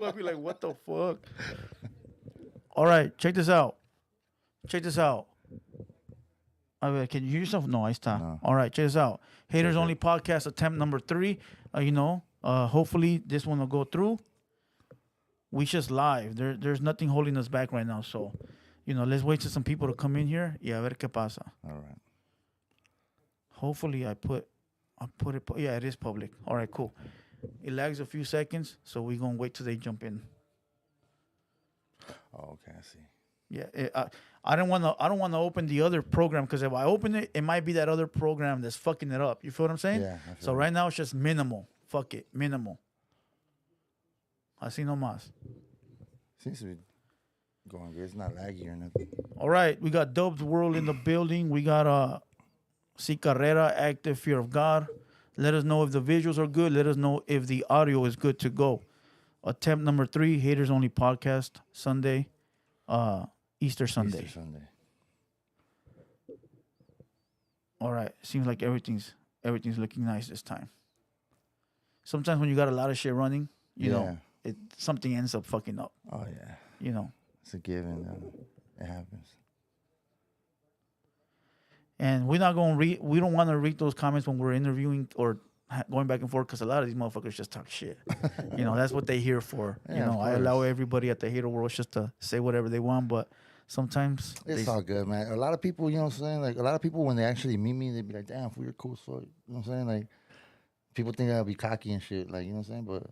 I'll be like, what the fuck? All right, check this out. Check this out. Can you hear yourself? No, ahí está. No. All right, check this out. Haters Check Only it. Podcast attempt number 3. Hopefully this one will go through. We just live. There's nothing holding us back right now. So, let's wait for some people to come in here. Y a ver qué pasa. All right. Hopefully I put it. Yeah, it is public. All right, cool. It lags a few seconds, so we're gonna wait till they jump in. Oh, okay, I see. Yeah, I don't want to open the other program because if I open it, it might be that other program that's fucking it up. You feel what I'm saying? Yeah. So right now it's just minimal. Fuck it, minimal. Así nomás. Seems to be going good. It's not laggy or nothing. All right, we got Dubs World in the building. We got C Carrera, Active Fear of God. Let us know if the visuals are good. Let us know if the audio is good to go. Attempt number 3, Haters Only Podcast, Sunday, Easter Sunday. Easter Sunday. All right, seems like everything's looking nice this time. Sometimes when you got a lot of shit running, you know, something ends up fucking up. Oh yeah. It's a given. It happens. And we're not going to read. We don't want to read those comments when we're interviewing or going back and forth because a lot of these motherfuckers just talk shit. That's what they here for. Yeah, I allow everybody at the HaterWorld just to say whatever they want, but sometimes it's all good, man. A lot of people, you know what I'm saying? Like a lot of people when they actually meet me, they be like, "Damn, fool, you're cool as fuck." You know what I'm saying? Like people think I'll be cocky and shit, like you know what I'm saying? But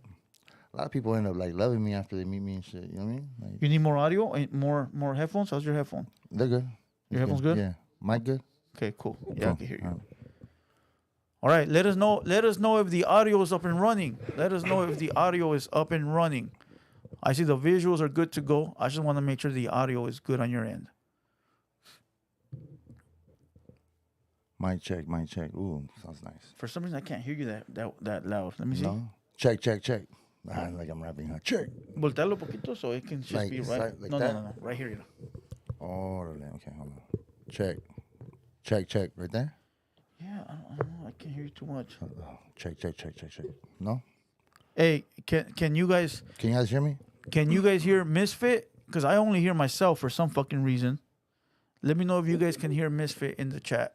a lot of people end up like loving me after they meet me and shit. You know what I mean? Like, you need more audio, more headphones. How's your headphone? they're good. Your headphones good? Yeah, mic good. Okay, cool. Yeah, I can hear you. All right. All right, let us know. Let us know if the audio is up and running. Let us know if the audio is up and running. I see the visuals are good to go. I just want to make sure the audio is good on your end. Mic check, mic check. Ooh, sounds nice. For some reason, I can't hear you that loud. Let me see. No? Check, check, check. Like I'm rapping. Check. Voltearlo un poquito so it can just Like, be right. like no, that? no. Right here. Oh, okay, hold on. Check. Check, check. Right there? Yeah, I don't know. I can't hear you too much. Check. No? Hey, can you guys Can you guys hear me? hear Misfit? Because I only hear myself for some fucking reason. Let me know if you guys can hear Misfit in the chat.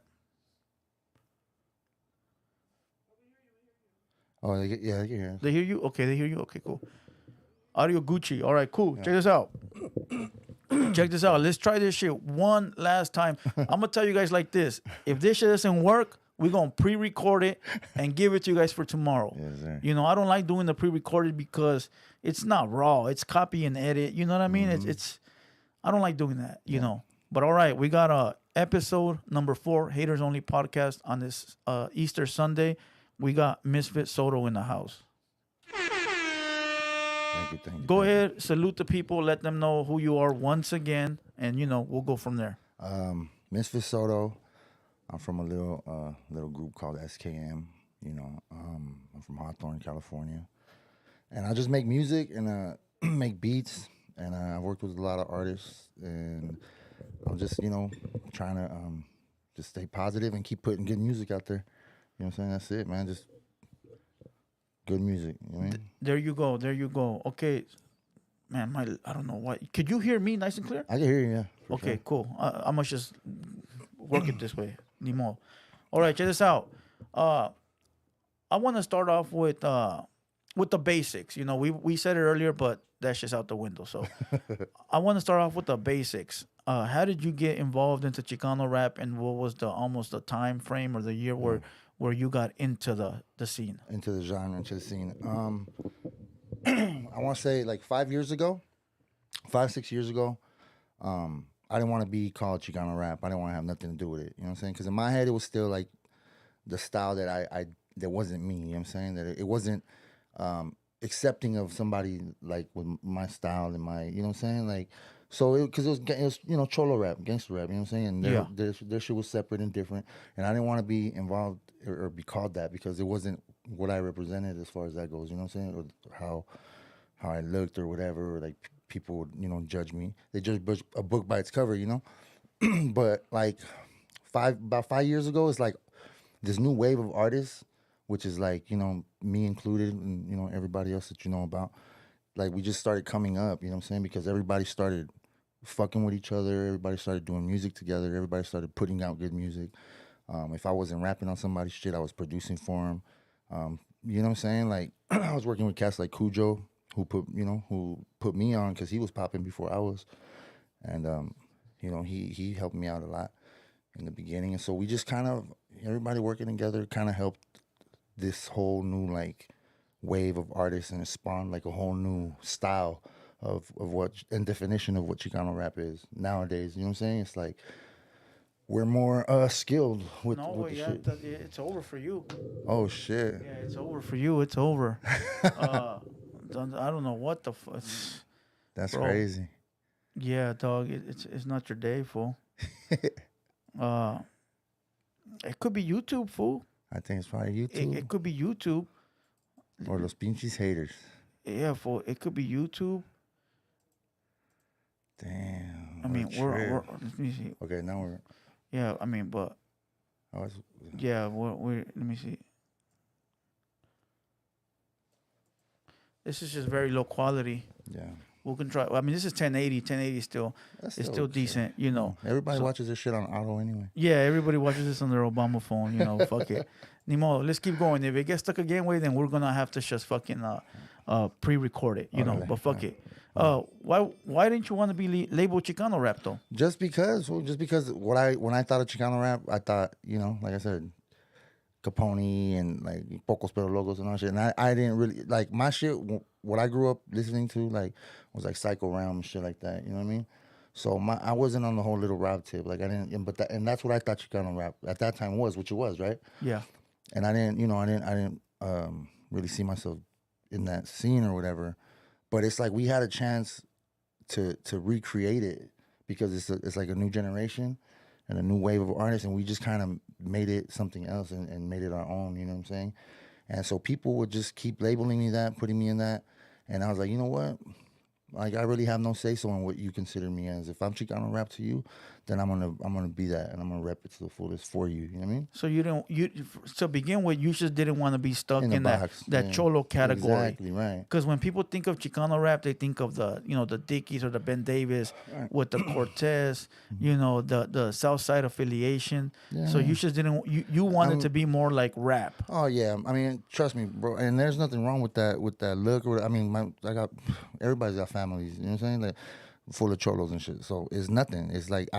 Oh, yeah, they can hear us. They hear you? Okay, they hear you. Okay, cool. Audio Gucci. All right, cool. Yeah. Check this out. Check this out. Let's try this shit one last time. I'm going to tell you guys like this. If this shit doesn't work, we're going to pre-record it and give it to you guys for tomorrow. Yes, sir. I don't like doing the pre-recorded because it's not raw. It's copy and edit. You know what I mean? Mm-hmm. It's I don't like doing that, you know. But all right, we got episode number 4, Haters Only Podcast on this Easter Sunday. We got Misfit Soto in the house. Thank you. Go ahead, salute the people, let them know who you are once again, and we'll go from there. Misfit Soto. I'm from a little group called SKM. I'm from Hawthorne, California, and I just make music and make beats, and I've worked with a lot of artists, and I'm just trying to just stay positive and keep putting good music out there. You know what I'm saying? That's it, man. Just good music. You know what I mean? There you go. Okay, man, I don't know why. Could you hear me nice and clear? I can hear you, yeah. Okay, sure. Cool. I must just work it this way. Ni modo. All right, check this out. I want to start off with the basics. We said it earlier, but that's just out the window. So I want to start off with the basics. How did you get involved into Chicano rap, and what was almost the time frame or the year where you got into the scene? Into the genre, into the scene. I want to say like 5 years ago, 6 years ago, I didn't want to be called Chicano rap. I didn't want to have nothing to do with it. You know what I'm saying? Because in my head, it was still like the style that that wasn't me. You know what I'm saying? That it wasn't accepting of somebody like with my style and my, you know what I'm saying? Like, so because it was cholo rap, gangster rap, you know what I'm saying? And their shit was separate and different, and I didn't want to be involved or be called that because it wasn't what I represented as far as that goes. You know what I'm saying? Or how I looked or whatever. Or like people would judge me. They judge a book by its cover, But like about 5 years ago, it's like this new wave of artists, which is like me included, and everybody else that you know about. like we just started coming up. You know what I'm saying? Because everybody started fucking with each other. Everybody started doing music together. Everybody started putting out good music. If I wasn't rapping on somebody's shit, I was producing for them. You know what I'm saying? Like I was working with cats like Cujo, who put me on because he was popping before I was, and he helped me out a lot in the beginning, and so we just kind of everybody working together kind of helped this whole new like wave of artists, and it spawned like a whole new style of what and definition of what Chicano rap is nowadays. You know what I'm saying? It's like we're more skilled with the shit. It's over for you. Oh shit! Yeah, it's over for you. It's over. I don't know what the fuck. That's Bro. crazy. Yeah, dog. It's not your day, fool. It could be YouTube, fool. I think it's probably YouTube. It could be YouTube. Or los pinches haters. Yeah, fool. It could be YouTube. Damn. I mean, we're let me see. Okay, now we're. Yeah, I mean, but. Yeah, we're. Let me see. This is just very low quality. Yeah. We can try. I mean, this is 1080. 1080 is still. It's still decent, you know. Everybody watches this shit on auto anyway. Yeah, everybody watches this on their Obama phone. You know, fuck it. Nimo, let's keep going. If it gets stuck again, way, then we're gonna have to just fucking pre-record it. You know, but fuck it. Why didn't you want to be labeled Chicano rap though? Just because when I thought of Chicano rap, I thought, you know, like I said, Capone and like Pocos Pero Locos and all shit. And I didn't really like my shit. What I grew up listening to like was like Psycho Realm and shit like that. You know what I mean? So I wasn't on the whole Little Rob tip. Like I didn't, and that's what I thought Chicano rap at that time was, which it was, right? Yeah. And I didn't really see myself in that scene or whatever. But it's like we had a chance to recreate it because it's like a new generation and a new wave of artists, and we just kind of made it something else and made it our own. You know what I'm saying? And so people would just keep labeling me that, putting me in that, and I was like, you know what? Like I really have no say so in what you consider me as. If I'm Chicano rap to you, then I'm gonna be that, and I'm gonna rep it to the fullest for you. You know what I mean? So to begin with, you just didn't want to be stuck in that cholo category. Exactly right. Because when people think of Chicano rap, they think of the Dickies or the Ben Davis with the Cortez, the Southside affiliation. Yeah. So you just didn't. You wanted to be more like rap. Oh yeah, I mean, trust me, bro. And there's nothing wrong with that look. Or I mean, everybody's got families. You know what I'm saying? Like, full of cholos and shit. So it's nothing. It's like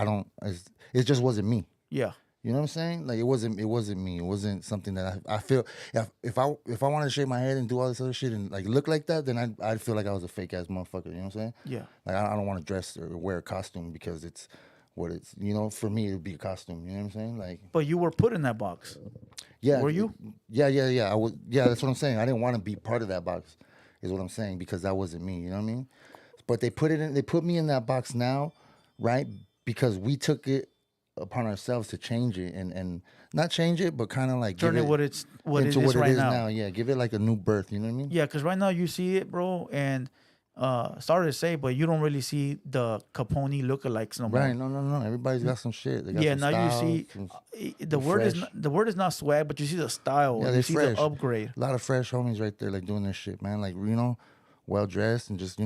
it just wasn't me. Yeah. You know what I'm saying? Like it wasn't me. It wasn't something that I feel if I wanted to shave my head and do all this other shit and like look like that, then I'd feel like I was a fake ass motherfucker. You know what I'm saying? Yeah. Like I don't want to dress or wear a costume because it's what it's. You know, for me it would be a costume. You know what I'm saying? Like. But you were put in that box. Yeah. Were you? Yeah. I was. Yeah, that's what I'm saying. I didn't want to be part of that box. Is what I'm saying because that wasn't me. You know what I mean? But they put me in that box now, right? Because we took it upon ourselves to change it and not change it, but kind of like turn it what it is right now. Yeah, give it like a new birth. You know what I mean? Yeah, because right now you see it, bro, and sorry to say, but you don't really see the Capone lookalikes no more. Right? No. Everybody's got some shit. They got some now style, you see the word is not swag, but you see the style. Yeah, you see fresh. the upgrade. A lot of fresh homies right there, like doing their shit, man. Like well dressed and just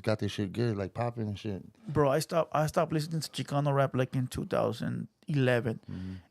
got their shit good, like popping and shit. Bro, I stopped listening to Chicano rap like in 2011,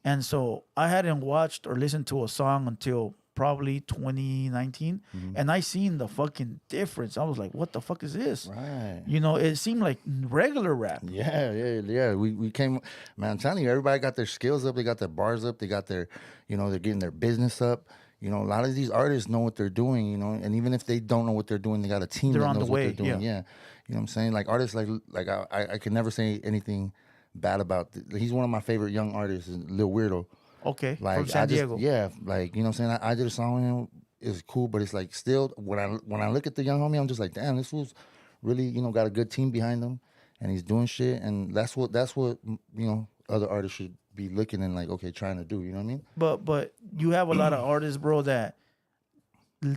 and so I hadn't watched or listened to a song until probably 2019, and I seen the fucking difference. I was like, what the fuck is this? Right. It seemed like regular rap. Yeah. We came, man. I'm telling you, everybody got their skills up. They got their bars up. They got their, they're getting their business up. A lot of these artists know what they're doing, and even if they don't know what they're doing, they got a team that knows what they're doing. Yeah. You know what I'm saying? Like artists like I can never say anything bad about he's one of my favorite young artists, Lil Weirdo. Okay. Like from San Diego. Yeah, like, you know what I'm saying? I did a song with him. It's cool, but it's like still when I look at the young homie, I'm just like, damn, this fool's really, got a good team behind him and he's doing shit, and that's what other artists should be looking and like, okay, trying to do, you know what I mean? But you have a lot of artists, bro, that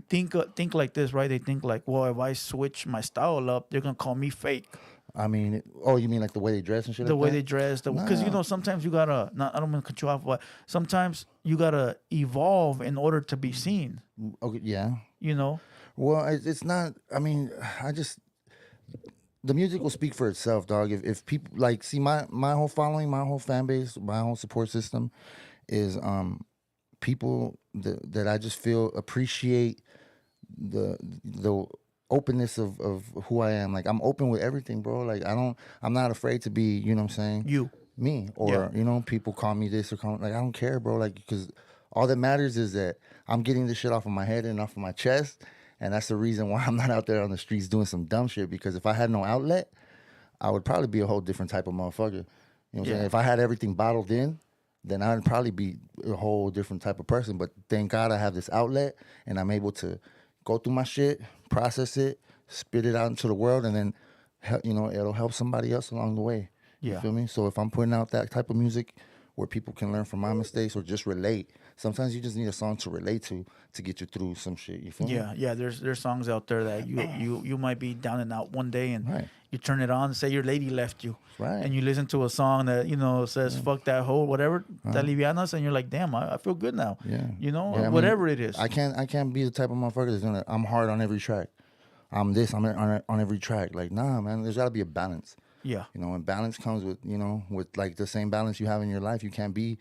think like this, right? They think like, well, if I switch my style up, they're gonna call me fake. I mean, you mean like the way they dress and shit? The way they dress, because sometimes you gotta. I don't want to cut you off, but sometimes you gotta evolve in order to be seen. Okay, yeah. Well, it's not. I mean, I just the music will speak for itself, dog. If people like see my whole following, my whole fan base, my whole support system is people that I just feel appreciate the openness of who I am. Like I'm open with everything, bro. Like I'm not afraid to be, you know what I'm saying? You. Me. Yeah. Or, you know, people call me this or call like I don't care, bro. Like because all that matters is that I'm getting this shit off of my head and off of my chest. And that's the reason why I'm not out there on the streets doing some dumb shit. Because if I had no outlet, I would probably be a whole different type of motherfucker. You know what I'm saying? If I had everything bottled in, then I'd probably be a whole different type of person. But thank God I have this outlet and I'm able to go through my shit, process it, spit it out into the world, and then, you know, it'll help somebody else along the way. You Yeah. feel me? So if I'm putting out that type of music where people can learn from my mistakes or just relate, sometimes you just need a song to relate to get you through some shit. You feel me? Yeah. There's songs out there that you might be down and out one day, and Right. you turn it on, say your lady left you, Right. and you listen to a song that says "fuck that hoe," whatever, that livianas, and you're like, damn, I feel good now. Yeah. You know, Yeah, I mean, whatever it is. I can't be the type of motherfucker that's gonna. I'm hard on every track. I'm this. I'm on every track. Like nah, man. There's got to be a balance. Yeah. You know, and balance comes with with like the same balance you have in your life. You can't be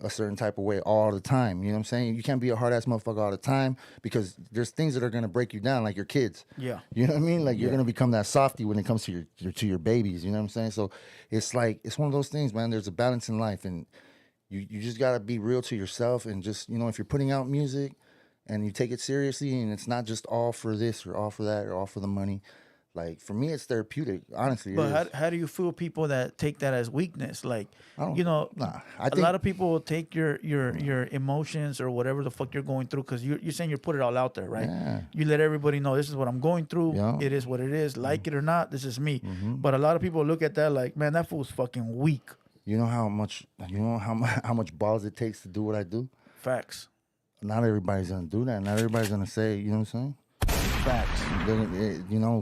a certain type of way all the time. You know what I'm saying? You can't be a hard ass motherfucker all the time because there's things that are gonna break you down, like your kids. Yeah. You know what I mean? Like you're gonna become that softy when it comes to your babies. You know what I'm saying? So it's like it's one of those things, man. There's a balance in life, and you just gotta be real to yourself, and just if you're putting out music and you take it seriously, and it's not just all for this or all for that or all for the money. Like for me, it's therapeutic. Honestly, But how do you feel people that take that as weakness? Like, I don't- a I think lot of people will take your emotions or whatever the fuck you're going through because you're saying you put it all out there, right? Yeah. You let everybody know this is what I'm going through. Yeah. It is what it is. Like it or not, this is me. But a lot of people look at that like, man, that fool's fucking weak. you know how much how much balls it takes to do what I do. Facts. Not everybody's gonna do that. Not everybody's gonna say, you know what I'm saying? Facts.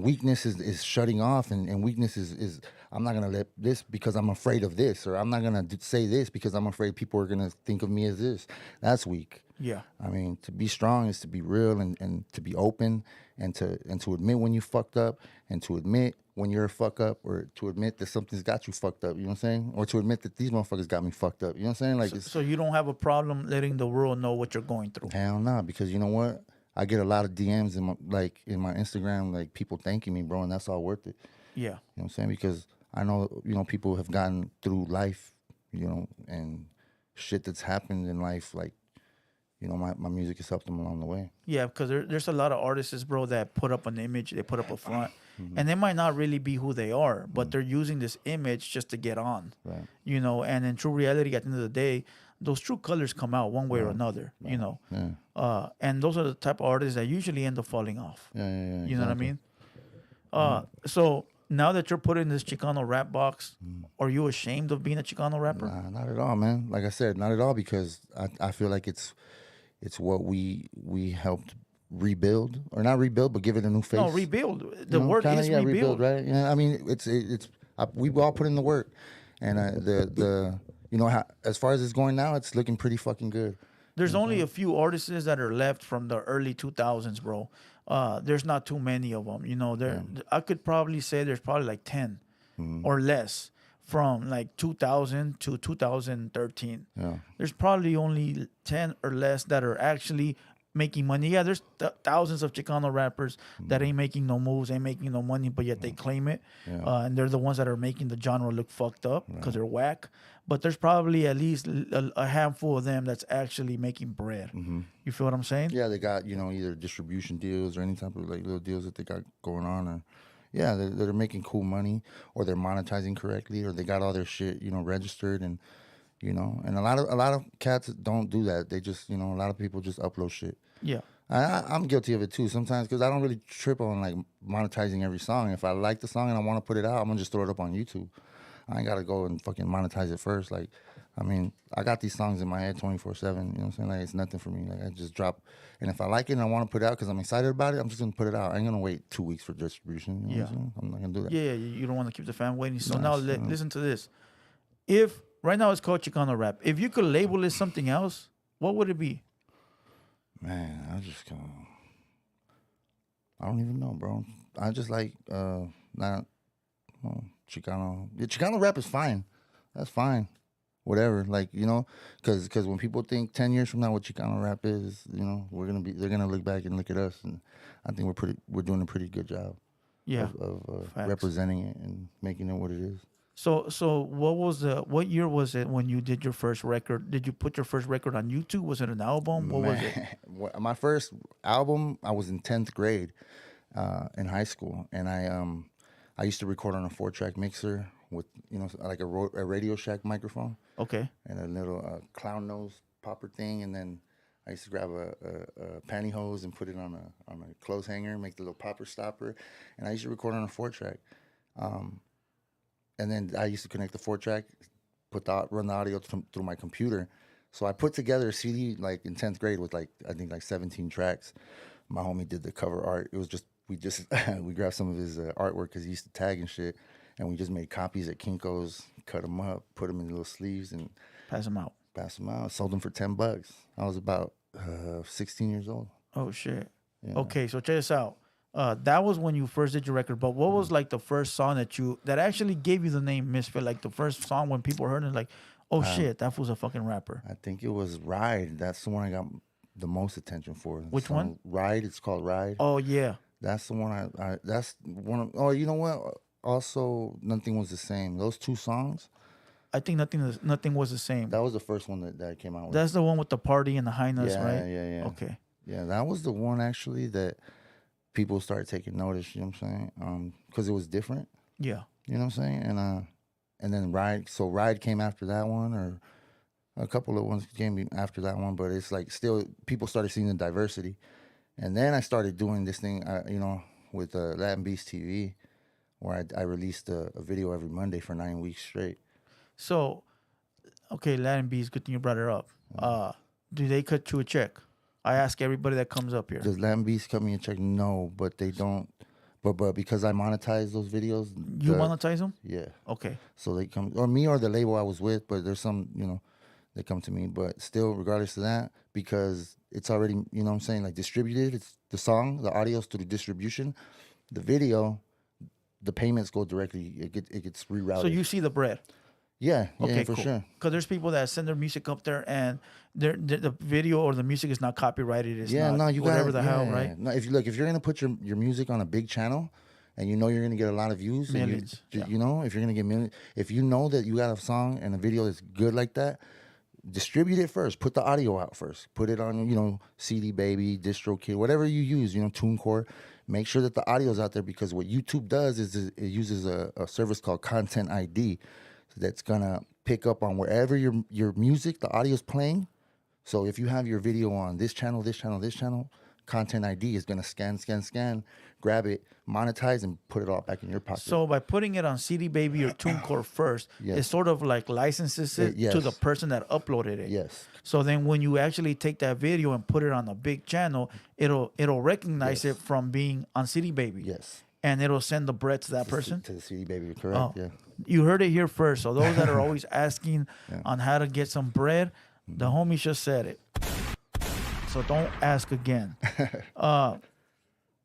Weakness is shutting off, and weakness is I'm not gonna let this because I'm afraid of this, or I'm not gonna say this because I'm afraid people are gonna think of me as this. That's weak. Yeah. I mean, to be strong is to be real and to be open and to admit when you fucked up and to admit when you're a fuck up or to admit that something's got you fucked up. You know what I'm saying? Or to admit that these motherfuckers got me fucked up. You know what I'm saying? Like, So you don't have a problem letting the world know what you're going through. hell nah, because you know what? I get a lot of DMs in my Instagram, like people thanking me, bro, and that's all worth it. Yeah. You know what I'm saying? Because I know, people have gotten through life, and shit that's happened in life, like, my music has helped them along the way. Yeah, because there's a lot of artists, bro, that put up an image, they put up a front, and they might not really be who they are, but they're using this image just to get on. Right. And in true reality, at the end of the day, those true colors come out one way or another, Yeah. and those are the type of artists that usually end up falling off. Yeah. You know what I mean? So now that you're putting this Chicano rap box, are you ashamed of being a Chicano rapper? Nah, not at all, man. Like I said, not at all, because I feel like it's what we helped rebuild, or not rebuild, but give it a new face. No, rebuild. The word kinda, is yeah, rebuild. right? Yeah, I mean, we all put in the work, and as far as it's going now, it's looking pretty fucking good. There's only a few artists that are left from the early 2000s, bro. There's not too many of them. I could probably say there's probably like 10 or less from like 2000 to 2013. Yeah. There's probably only 10 or less that are actually making money. Yeah, there's thousands of Chicano rappers that ain't making no moves, ain't making no money, but yet they claim it. Yeah. And they're the ones that are making the genre look fucked up because they're whack. But there's probably at least a handful of them that's actually making bread. You feel what I'm saying? Yeah, they got, either distribution deals or any type of like little deals that they got going on, or they're making cool money, or they're monetizing correctly, or they got all their shit, registered, and and a lot of cats don't do that. They just, a lot of people just upload shit. Yeah. I'm guilty of it too sometimes, because I don't really trip on like monetizing every song. If I like the song and I want to put it out, I'm gonna just throw it up on YouTube. I ain't gotta go and fucking monetize it first. Like, I mean, I got these songs in my head 24/7. You know what I'm saying? Like, it's nothing for me. Like, I just drop, and if I like it and I want to put it out because I'm excited about it, I'm just gonna put it out. I ain't gonna wait 2 weeks for distribution. You know what I'm saying? I'm not gonna do that. Yeah, you don't want to keep the fan waiting. So No, now listen to this. If right now it's called Chicano rap, if you could label it something else, what would it be? Man, I just gonna. I don't even know, bro. I just like not Chicano. Yeah, Chicano rap is fine. That's fine. Whatever, like because when people think 10 years from now what Chicano rap is, they're gonna look back and look at us, and I think we're doing a pretty good job Yeah. of Facts. representing it and making it what it is. So what year was it when you did your first record? Did you put your first record on YouTube? Was it an album? What was it? My first album, I was in 10th grade in high school, and I used to record on a 4-track mixer with like a Radio Shack microphone. Okay. And a little clown nose popper thing, and then I used to grab a pantyhose and put it on a clothes hanger, make the little popper stopper, and I used to record on a 4-track. And then I used to connect the 4-track, run the audio through my computer. So I put together a CD like in 10th grade with I think 17 tracks. My homie did the cover art. It was just we grabbed some of his artwork because he used to tag and shit, and we just made copies at Kinko's, cut them up, put them in little sleeves, and Pass them out. Sold them for $10. I was about 16 years old. Oh shit. Yeah. Okay, so check this out. That was when you first did your record, but what was like the first song that actually gave you the name Misfit? Like the first song when people heard it, like, oh shit, that was a fucking rapper. I think it was Ride. That's the one I got the most attention for. Which one? Ride. It's called Ride. Oh yeah. That's the one that's one of. Oh, you know what? Also, Nothing Was the Same. Those two songs. I think nothing was the same. That was the first one that came out with. That's the one with the party and the highness, right? Yeah. Okay. Yeah, that was the one actually that people started taking notice. You know what I'm saying? Because it was different. Yeah. You know what I'm saying? And then Ride. So Ride came after that one, or a couple of ones came after that one. But it's like still people started seeing the diversity. And then I started doing this thing, with Latin Beast TV, where I released a video every Monday for 9 weeks straight. So, okay, Latin Beast, good thing you brought it up. Do they cut you a check? I ask everybody that comes up here. Does Latin Beast cut me a check? No, but they don't. But because I monetize those videos. You monetize them? Yeah. Okay. So they come, or me or the label I was with, but there's some, they come to me. But still, regardless of that, because it's already, you know what I'm saying, like distributed. It's the song, the audio's through the distribution. The video, the payments go directly. It gets rerouted. So you see the bread. Yeah, Okay, for cool. sure. Because there's people that send their music up there and the video or the music is not copyrighted. It's not you whatever got the hell, right? No, if you're gonna put your music on a big channel, and you're gonna get a lot of views, Millions. if you're gonna get millions, if you know that you got a song and a video that's good like that, distribute it first. Put the audio out first. Put it on, CD Baby, DistroKid, whatever you use, TuneCore. Make sure that the audio's out there, because what YouTube does is it uses a service called Content ID that's gonna pick up on wherever your music, the audio's playing. So if you have your video on this channel, Content ID is gonna scan, grab it, monetize, and put it all back in your pocket. So by putting it on CD Baby or TuneCore first, Yes. it sort of like licenses it Yes. to the person that uploaded it. Yes. So then when you actually take that video and put it on a big channel, it'll recognize it from being on CD Baby. Yes. And it'll send the bread to that person. To the CD Baby, correct? Oh, Yeah. you heard it here first. So those that are always asking on how to get some bread, the homie just said it. So don't ask again.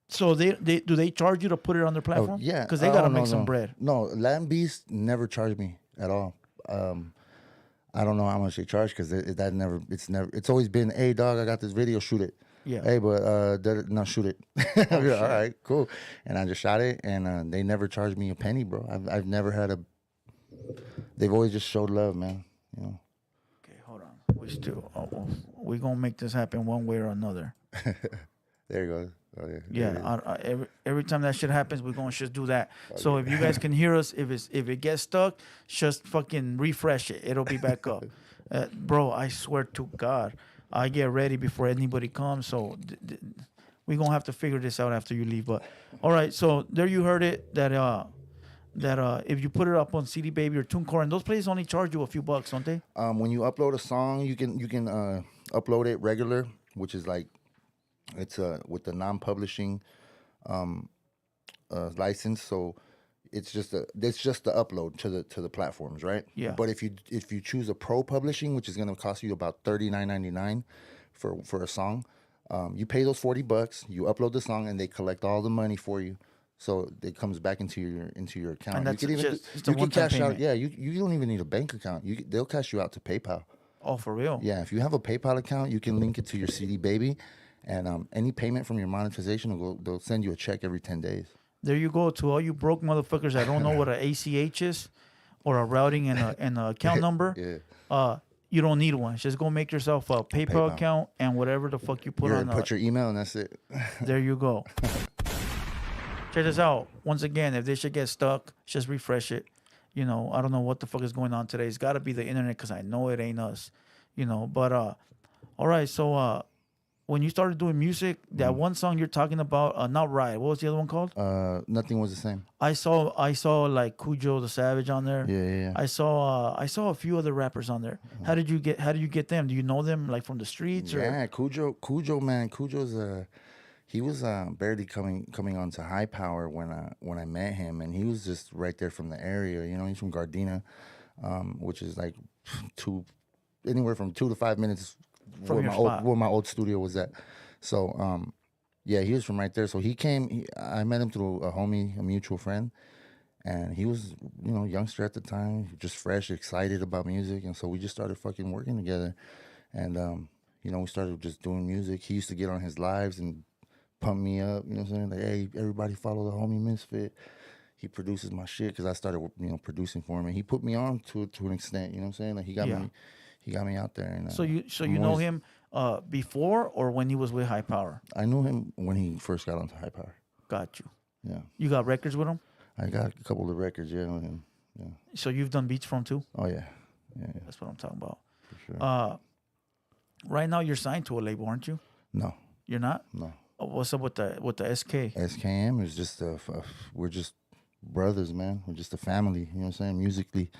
So they charge you to put it on their platform? Oh, yeah. Because they gotta make some bread. No, Latin Beast never charged me at all. I don't know how much they charge, because it's always been, hey dog, I got this video, shoot it. Yeah. Hey, but no, shoot it. All right, cool. And I just shot it, and they never charged me a penny, bro. I've never had They've always just showed love, man. Okay, hold on. We gonna make this happen one way or another. There you go. Oh, yeah. Yeah, every time that shit happens, we're gonna just do that. So if you guys can hear us, if it gets stuck, just fucking refresh it. It'll be back up. Bro, I swear to God, I get ready before anybody comes. So we're gonna have to figure this out after you leave. But all right, so there you heard it. That if you put it up on CD Baby or TuneCore, and those places only charge you a few bucks, don't they? When you upload a song, you can upload it regular, which is like, it's with the non-publishing license, so it's just the upload to the platforms, right? Yeah. But if you choose a pro publishing, which is going to cost you about $39.99 for a song, You pay those $40, you upload the song, and they collect all the money for you. So it comes back into your account. And that's you can even just it's a you can one-time cash payment. out. Yeah, you don't even need a bank account. They'll cash you out to PayPal. Oh, for real? Yeah, if you have a PayPal account, you can link it to your CD Baby, and any payment from your monetization they'll send you a check every 10 days. There you go. To all you broke motherfuckers that don't know what a ACH is, or a routing and a account number. Yeah. You don't need one. Just go make yourself a PayPal account and whatever the fuck you put on. Put your email and that's it. There you go. Check this out. Once again, if this shit gets stuck, just refresh it. I don't know what the fuck is going on today. It's got to be the internet because I know it ain't us. But all right. So when you started doing music, that one song you're talking about, not Riot. What was the other one called? Nothing Was the Same. I saw like Cujo the Savage on there. Yeah. I saw a few other rappers on there. How did you get them? Do you know them like from the streets? Yeah, Cujo, man. Cujo's he was barely coming onto high power when I met him, and he was just right there from the area. He's from Gardena, which is like anywhere from 2 to 5 minutes From where my old studio was at. So yeah, he was from right there. So he came. I met him through a mutual friend, and he was youngster at the time, just fresh, excited about music, and so we just started fucking working together, and we started just doing music. He used to get on his lives and pump me up, what I'm saying? Like, hey, everybody follow the homie Misfit. He produces my shit because I started, producing for him, and he put me on to an extent. You know what I'm saying? Like he got me out there. And So you know him before or when he was with High Power? I knew him when he first got onto High Power. Got you. Yeah. You got records with him? I got a couple of records, yeah, with him. Yeah. So you've done beats for him too? Oh yeah. Yeah. That's what I'm talking about. For sure. Right now you're signed to a label, aren't you? No. You're not? No. What's up with the SK? SKM is just we're just brothers, man. We're just a family. You know what I'm saying? Musically,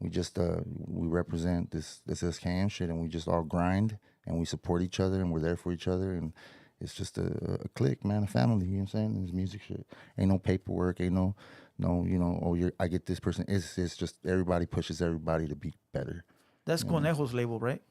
we just we represent this SKM shit, and we just all grind and we support each other and we're there for each other, and it's just a clique, man, a family. You know what I'm saying? This music shit ain't no paperwork, ain't no I get this person. It's just everybody pushes everybody to be better. That's Conejo's label, right?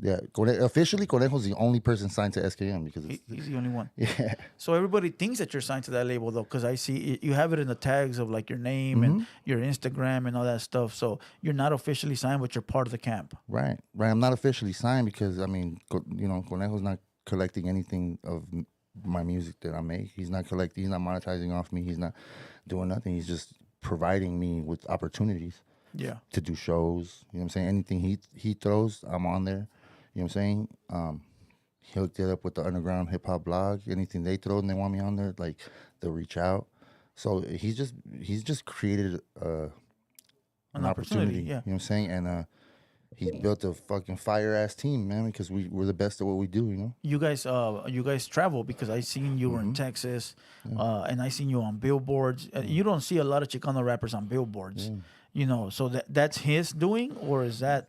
Yeah, officially, Conejo's the only person signed to SKM because he's the only one. Yeah. So everybody thinks that you're signed to that label though, because I see you have it in the tags of like your name and your Instagram and all that stuff. So you're not officially signed, but you're part of the camp. Right. I'm not officially signed because Conejo's not collecting anything of my music that I make. He's not collecting. He's not monetizing off me. He's not doing nothing. He's just providing me with opportunities. Yeah. To do shows. You know what I'm saying? Anything he throws, I'm on there. You know what I'm saying? He hooked it up with the underground hip hop blog. Anything they throw and they want me on there, like they'll reach out. So he's just created an opportunity. Yeah. You know what I'm saying? And he built a fucking fire ass team, man, because we're the best at what we do, you know? You guys travel because I seen you were in Texas, and I seen you on billboards. You don't see a lot of Chicano rappers on billboards, So that's his doing, or is that?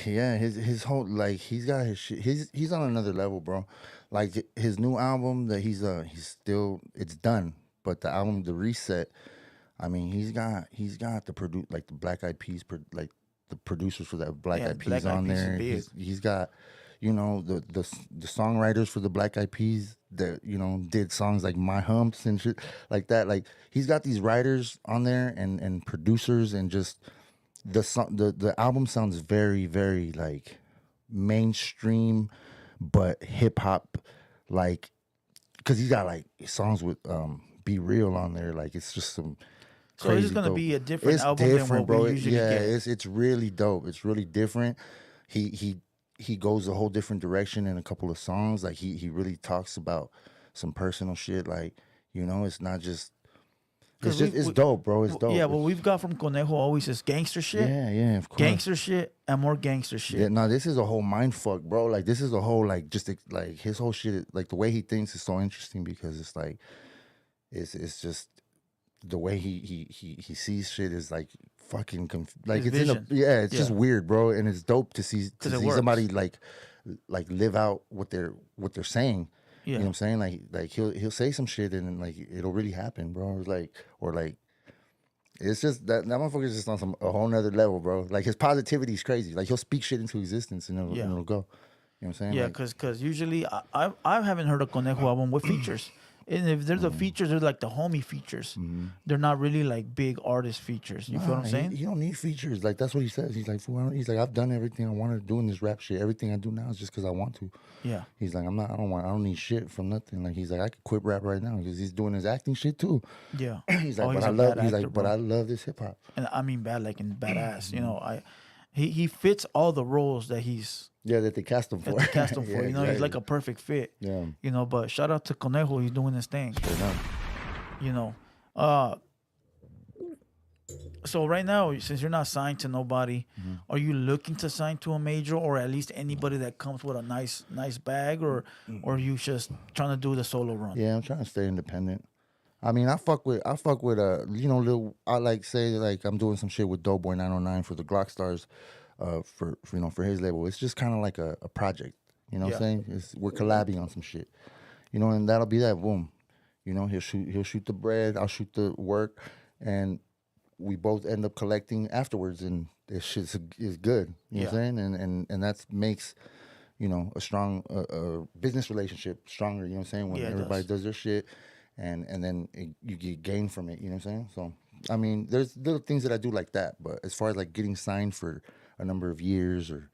His whole, like, he's got his shit. He's on another level, bro. Like his new album that he's still, it's done, but the album, the Reset, I mean, he's got the like the Black Eyed Peas, like the producers for that Black Eyed Peas on there. He's got, the songwriters for the Black Eyed Peas that did songs like My Humps and shit like that. Like he's got these writers on there and producers, and just the album sounds very, very like mainstream, but hip hop, like, because he's got like songs with Be Real on there. Like it's just some. So this is gonna be a different album than what we usually get. It's really dope. It's really different. He goes a whole different direction in a couple of songs. Like he really talks about some personal shit. Like it's not just. It's dope, bro. It's dope. Yeah, what we've got from Conejo always is gangster shit. Yeah, of course. Gangster shit and more gangster shit. Yeah, no, this is a whole mind fuck, bro. Like this is a whole like his whole shit. Like the way he thinks is so interesting because it's like, it's just. The way he sees shit is like fucking like his it's vision. Just weird, bro, and it's dope to see somebody like live out what they're saying. Yeah. You know what I'm saying? Like he'll say some shit and like it'll really happen, bro. It's like it's just that motherfucker's just on a whole nother level, bro. Like his positivity is crazy. Like he'll speak shit into existence and it'll go. You know what I'm saying? Yeah, Like, because usually I haven't heard a Conejo album with features. And if there's a features, they're like the homie features. They're not really like big artist features. You feel what I'm saying? He don't need features. Like that's what he says. He's like, "Fool, he's like, I've done everything I wanted to do in this rap shit. Everything I do now is just because I want to. Yeah. He's like, I don't need shit from nothing. Like he's like, I could quit rap right now because he's doing his acting shit too. Yeah. He's like, Oh, but he's I a love. bad He's actor, like, but bro. I love this hip hop. And I mean bad, like in badass. You know, he fits all the roles that he's Yeah, that they cast him for. that they cast him for. Yeah, You know, he's exactly. like a perfect fit. Yeah. You know, but shout out to Conejo, he's doing his thing. Straight up. You know. So right now, since you're not signed to nobody, are you looking to sign to a major or at least anybody that comes with a nice bag, or are you just trying to do the solo run? Yeah, I'm trying to stay independent. I mean, I fuck with you know, little, I like say like I'm doing some shit with Doughboy 909 for the Glock Stars, for you know, for his label. It's just kind of like a project. You know what I'm saying? We're collabing on some shit. You know, and that'll be that. Boom. You know, he'll shoot the bread, I'll shoot the work, and we both end up collecting afterwards, and this shit is good. You know what I'm saying? And that makes, you know, a strong business relationship stronger. You know what I'm saying? When everybody does their shit, and then you get gain from it. You know what I'm saying? So I mean, there's little things that I do like that, but as far as like getting signed for a number of years, or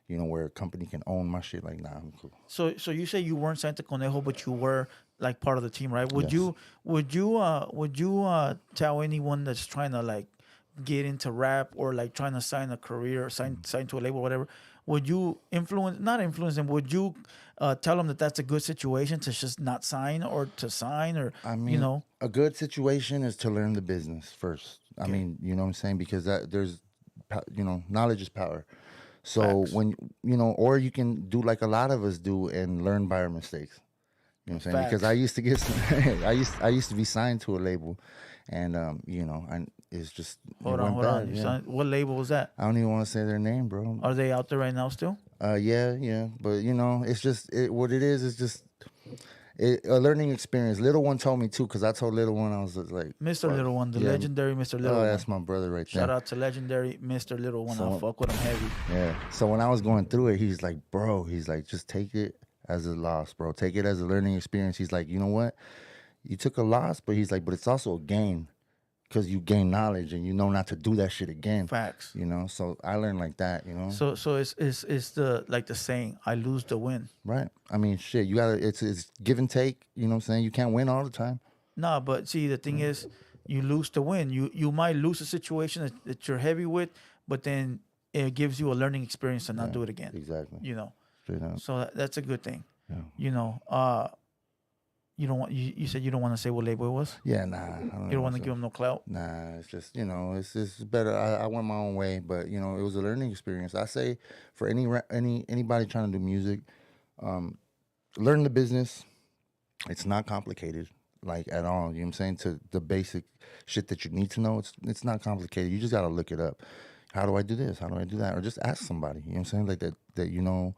you know, where a company can own my shit, like, nah, I'm cool. So you say you weren't signed to Conejo, but you were like part of the team, right? Would Yes. you tell anyone that's trying to like get into rap or like trying to sign a career, or sign to a label, or whatever? Would you not influence them? Would you tell them that that's a good situation to just not sign, or to sign, or I mean, you know? a good situation is to learn the business first. I mean, you know what I'm saying? Because you know, knowledge is power. So Facts. when, you know, or you can do like a lot of us do and learn by our mistakes. You know what I'm saying? Because Facts. I used to get, I used to be signed to a label, and you know, it's just Hold it went on. bad. You Yeah. signed, what label was that? I don't even want to say their name, bro. Are they out there right now still? Yeah, but you know, it's just what it is. It's just a learning experience. Little One told me too, because I told Little One, I was just like, Mr. fuck. Little One, the Yeah. legendary Mr. Little Oh, One. that's my brother right there. Shout out to legendary Mr. Little One. I fuck with him heavy. Yeah. So when I was going through it, he's like, bro, he's like, just take it as a loss, bro. Take it as a learning experience. He's like, you know what? You took a loss, but he's like, but it's also a gain, because you gain knowledge and you know not to do that shit again. Facts. You know, so I learned like that, you know. So it's the like the saying, I lose to win. Right. I mean, shit, you gotta, it's give and take, you know what I'm saying? You can't win all the time. Nah, but see, the thing is, you lose to win. You might lose a situation that you're heavy with, but then it gives you a learning experience to not do it again. Exactly. You know, Straight up. so that's a good thing. Yeah. You know, you don't want you said you don't want to say what label it was. Yeah, nah. You don't want to give them no clout. Nah, it's just, you know, it's just better. I went my own way, but you know, it was a learning experience. I say for anybody trying to do music, learn the business. It's not complicated, like at all. You know what I'm saying? To the basic shit that you need to know, it's not complicated. You just gotta look it up. How do I do this? How do I do that? Or just ask somebody. You know what I'm saying? Like that you know.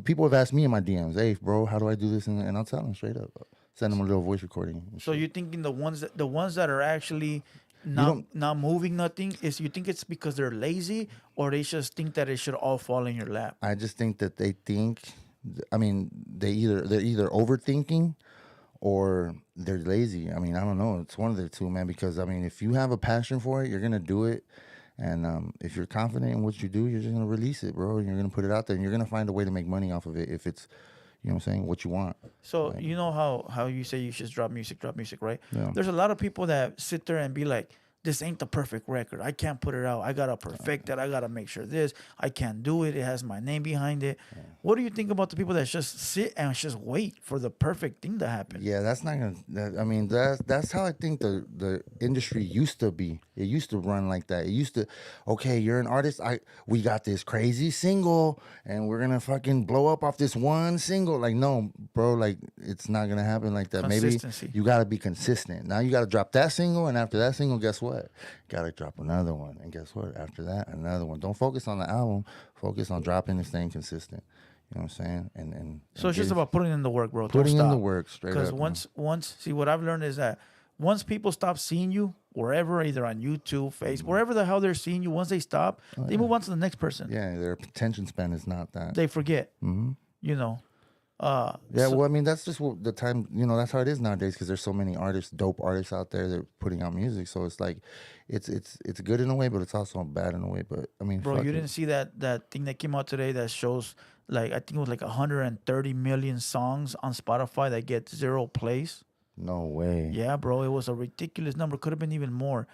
People have asked me in my DMs, hey, bro, how do I do this? And I'll tell them straight up. Send them a little voice recording. So you're thinking the ones that are actually not moving nothing, is you think it's because they're lazy, or they just think that it should all fall in your lap? I just think that they think, I mean, they're either overthinking or they're lazy. I mean, I don't know. It's one of the two, man. Because I mean, if you have a passion for it, you're gonna do it. And if you're confident in what you do, you're just gonna release it, bro. And you're gonna put it out there, and you're gonna find a way to make money off of it if it's, you know what I'm saying, what you want. So you know how you say you should drop music, right? Yeah. There's a lot of people that sit there and be like, this ain't the perfect record. I can't put it out. I gotta perfect it. I gotta make sure this. I can't do it. It has my name behind it. Yeah. What do you think about the people that just sit and just wait for the perfect thing to happen? Yeah, that's not gonna. I mean, that's how I think the industry used to be. It used to run like that. It used to, okay, you're an artist. We got this crazy single, and we're gonna fucking blow up off this one single. Like, no, bro, like it's not gonna happen like that. Maybe you gotta be consistent. Now you gotta drop that single, and after that single, guess what? Gotta drop another one, and guess what? After that, another one. Don't focus on the album. Focus on dropping and staying consistent. You know what I'm saying? And so it's just about putting in the work, bro. Putting in the work straight up. Because once, see, what I've learned is that once people stop seeing you wherever, either on YouTube, Facebook, wherever the hell they're seeing you, once they stop, they move on to the next person. Yeah, their attention span is not that. They forget. You know. Yeah, So- well, I mean, that's just the time, that's how it is nowadays because there's so many artists, dope artists out there that are putting out music. So it's like, it's good in a way, but it's also bad in a way. But I mean, bro, fuck you it. didn't see that thing that came out today that shows, like, I think it was like 130 million songs on Spotify that get 0 plays. No way. Yeah, bro, it was a ridiculous number. Could have been even more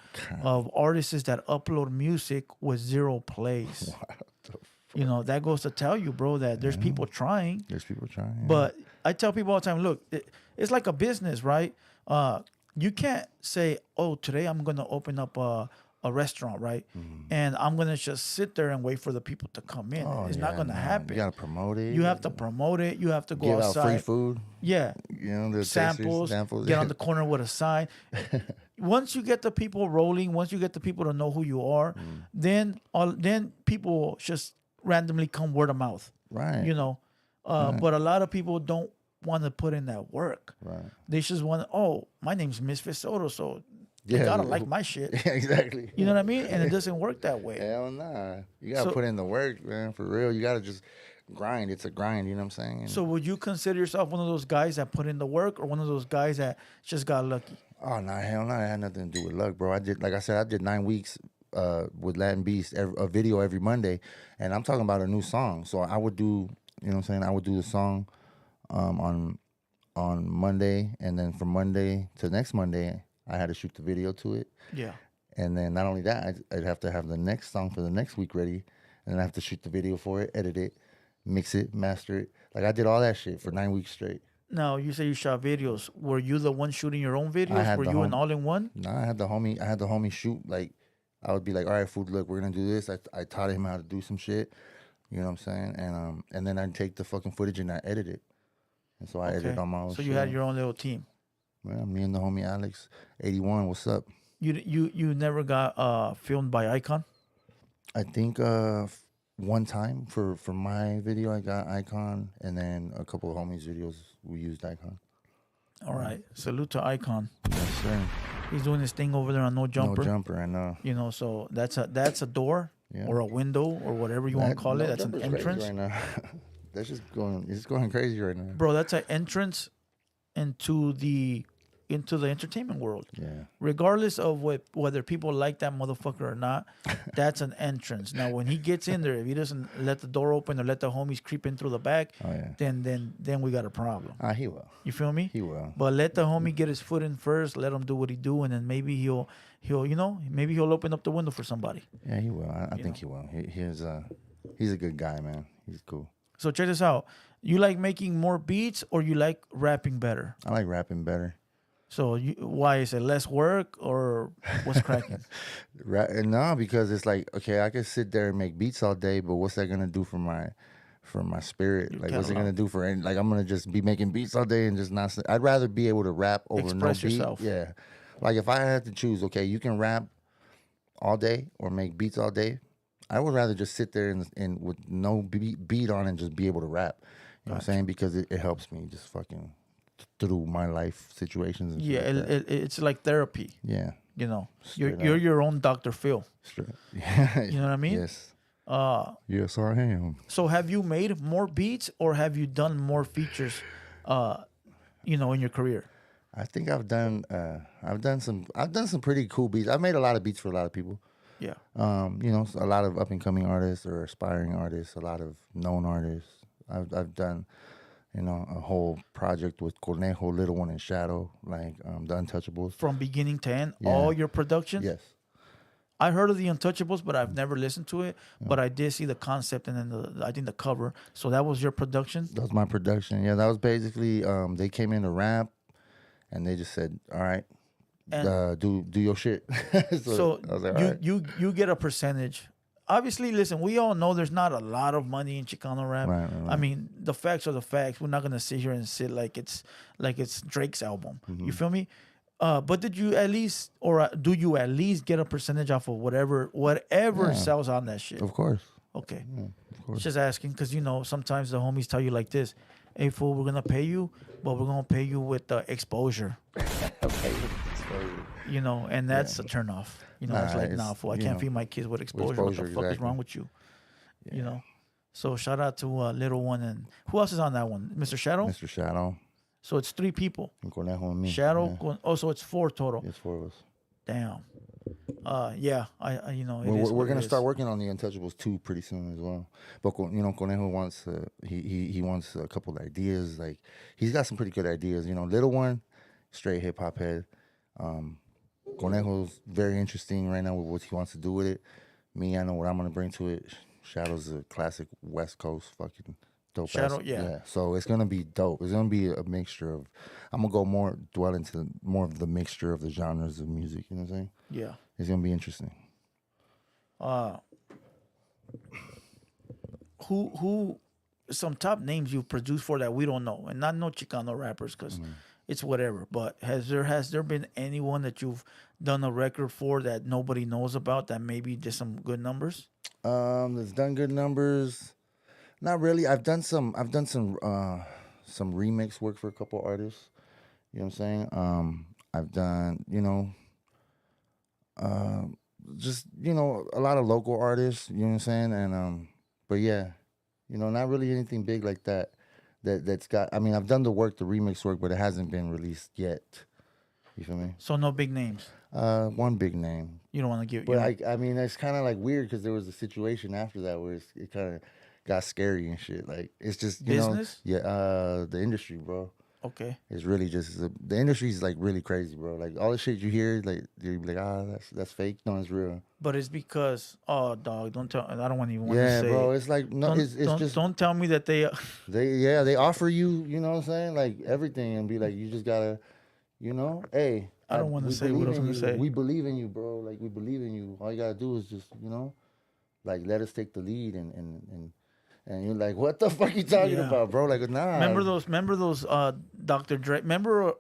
of artists that upload music with 0 plays. You know, that goes to tell you, bro, that there's people trying. There's people trying. Yeah. But I tell people all the time, look, it's like a business, right? You can't say, oh, today I'm going to open up a restaurant, right? And I'm going to just sit there and wait for the people to come in. Oh, It's not going to happen. You got to promote it. You have to promote it. You have to go give outside. out free food. Yeah. The Samples. tasters, Get on the corner with a sign. Once you get the people rolling, once you get the people to know who you are, then people just randomly come word of mouth. Right. You know, but a lot of people don't want to put in that work. Right. They just want, oh, my name's Misfit Soto, so you gotta like my shit. Yeah, exactly. You know what I mean? And it doesn't work that way. Hell nah. You gotta put in the work, man, for real. You gotta just grind. It's a grind, you know what I'm saying? So would you consider yourself one of those guys that put in the work, or one of those guys that just got lucky? Oh, no, hell no. It had nothing to do with luck, bro. I did 9 weeks with Latin Beast, a video every Monday, and I'm talking about a new song. So I would do, you know what I'm saying? I would do the song on Monday, and then from Monday to next Monday, I had to shoot the video to it. Yeah. And then not only that, I'd have to have the next song for the next week ready, and then I have to shoot the video for it, edit it, mix it, master it. Like I did all that shit for 9 weeks straight. Now, you say you shot videos. Were you the one shooting your own videos? Were you an all-in-one? No, I had the homie shoot. Like, I would be like, all right, food, look, we're gonna do this. I taught him how to do some shit. You know what I'm saying? And then I'd take the fucking footage and I edit it. And so I edited on my own. So you had your own little team. Well, me and the homie Alex, 81. What's up? You never got filmed by Icon? I think one time for my video I got Icon, and then a couple of homies' videos we used Icon. All right. Salute to Icon. Yes, sir. He's doing his thing over there on No Jumper. No Jumper, I know. You know, so that's a door or a window or whatever you want to call it. That's an entrance. Right now. That's just going crazy right now. Bro, that's an entrance into the entertainment world. Yeah. Regardless of whether people like that motherfucker or not, that's an entrance. Now, when he gets in there, if he doesn't let the door open or let the homies creep in through the back, then we got a problem. He will. You feel me? He will. But let the homie get his foot in first. Let him do what he do, and then maybe he'll maybe he'll open up the window for somebody. Yeah, he will. I think he will. He's a good guy, man. He's cool. So check this out. You like making more beats, or you like rapping better? I like rapping better. So why is it less work, or what's cracking? No, because it's like, okay, I could sit there and make beats all day, but what's that gonna do for my spirit? Like, what's it gonna do for I'm gonna just be making beats all day and just not. I'd rather be able to rap over Express no beat. yourself. Yeah, like if I had to choose, okay, you can rap all day or make beats all day. I would rather just sit there and with no beat on and just be able to rap. You know what I'm saying? Because it helps me just fucking through my life situations. And Yeah, it's like therapy. Yeah. You know, Straight you're up. your own Dr. Phil. Yeah. You know what I mean? Yes. Yes, I am. So have you made more beats, or have you done more features, in your career? I think I've done some pretty cool beats. I've made a lot of beats for a lot of people. Yeah. A lot of up and coming artists or aspiring artists, a lot of known artists. I've done, a whole project with Conejo, Little One, and Shadow, like the Untouchables. From beginning to end, all your productions? Yes. I heard of the Untouchables, but I've never listened to it. But I did see the concept and then I think the cover. So that was your production? That was my production. Yeah, that was basically they came in to rap, and they just said, "All right, do your shit." So I was like, all right. you get a percentage. Obviously, listen, we all know there's not a lot of money in Chicano rap. Right. I mean, the facts are the facts. We're not gonna sit here and sit like it's Drake's album. Mm-hmm. You feel me? But did you at least, or do you at least get a percentage off of whatever sells on that shit? Of course. Okay. Yeah, of course. Just asking, because sometimes the homies tell you like this: "Hey fool, we're gonna pay you, but we're gonna pay you with exposure." Okay, exposure. You know, and that's a turnoff. You know, it's Nah, like, it's, nah, fool, I you can't know, feed my kids with exposure. What the fuck is exactly. wrong with you? You know. So shout out to Little One, and who else is on that one? Mr. Shadow. Mr. Shadow, So it's 3 people. and Conejo and me. Shadow. Yeah. Oh, so it's 4 total. It's 4 of us. Damn. Yeah. I you know, it Well, is we're what gonna it start is. working on the Untouchables 2 pretty soon as well. But you know, Conejo wants he wants a couple of ideas. Like he's got some pretty good ideas. You know, Little One, straight hip hop head. Conejo's very interesting right now with what he wants to do with it. Me, I know what I'm gonna bring to it. Shadow's a classic West Coast fucking dope. Shadow, yeah. So it's gonna be dope. It's gonna be a mixture of. I'm gonna dwell into more of the mixture of the genres of music. You know what I'm saying? Yeah. It's gonna be interesting. Who some top names you've produced for that we don't know, and not no Chicano rappers because it's whatever. But has there been anyone that you've done a record for that nobody knows about that maybe did some good numbers? That's done good numbers. Not really. I've done some remix work for a couple artists. You know what I'm saying? I've done, just, a lot of local artists, you know what I'm saying? And but yeah, not really anything big like that. That's got. I mean, I've done the remix work, but it hasn't been released yet. You feel me? So no big names. One big name. You don't want to give. But I mean, it's kind of like weird because there was a situation after that where it kind of got scary and shit. Like it's just business. The industry, bro. Okay. It's really just the industry is like really crazy, bro. Like all the shit you hear, like you're like, that's fake. No, it's real. But it's because, dog, don't tell. I don't want to even want to Yeah, say. bro. It's like no, it's just don't tell me that they. They offer you, you know what I'm saying, like everything, and be like, you just gotta, hey. I don't want to say what I was gonna say. We believe in you, bro. Like we believe in you. All you gotta do is just, like let us take the lead and you're like, what the fuck you talking about, bro? Like, nah. Remember those Dr. Dre?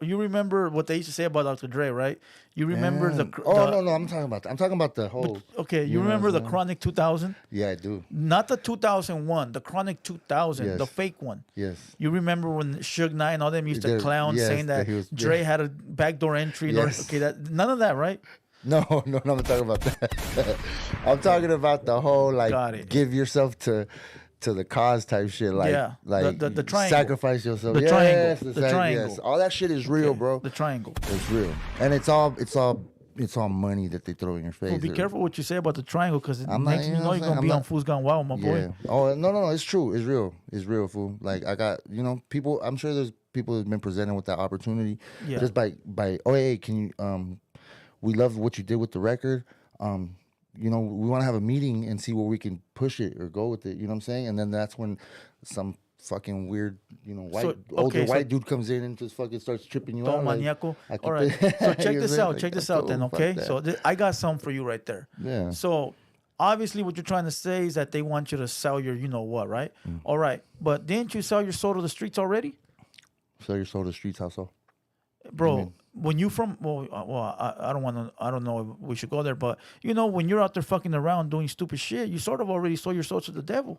You remember what they used to say about Dr. Dre, right? You remember No, I'm talking about the whole. Okay, you remember the Chronic 2000? Yeah, I do. Not the 2001, the Chronic 2000, the fake one. Yes. You remember when Suge Knight and all them used to clown saying that Dre had a backdoor entry? Yes. Okay, none of that, right? No, I'm not talking about that. I'm talking about the whole like give yourself to the cause type shit, like the triangle. Sacrifice yourself. The triangle. The triangle. Yes. All that shit is real, bro. The triangle. It's real, and it's all money that they throw in your face. Well, be careful what you say about the triangle, because next thing you know, you're gonna be on Fool's Gone Wild, my boy. Oh no, it's true. It's real. It's real, fool. Like I got people. I'm sure there's people who've been presented with that opportunity. Yeah. Just by hey, can you we love what you did with the record. We want to have a meeting and see where we can push it or go with it. You know what I'm saying? And then that's when some fucking weird, older white dude comes in and just fucking starts tripping you out. Maniaco. All right. So check this out. Check this out then, okay? So I got some for you right there. Yeah. So obviously what you're trying to say is that they want you to sell your you-know-what, right? All right. But didn't you sell your soul to the streets already? Sell your soul to the streets, how so? Bro, when you I don't know if we should go there, but when you're out there fucking around doing stupid shit, you sort of already sold your soul to the devil.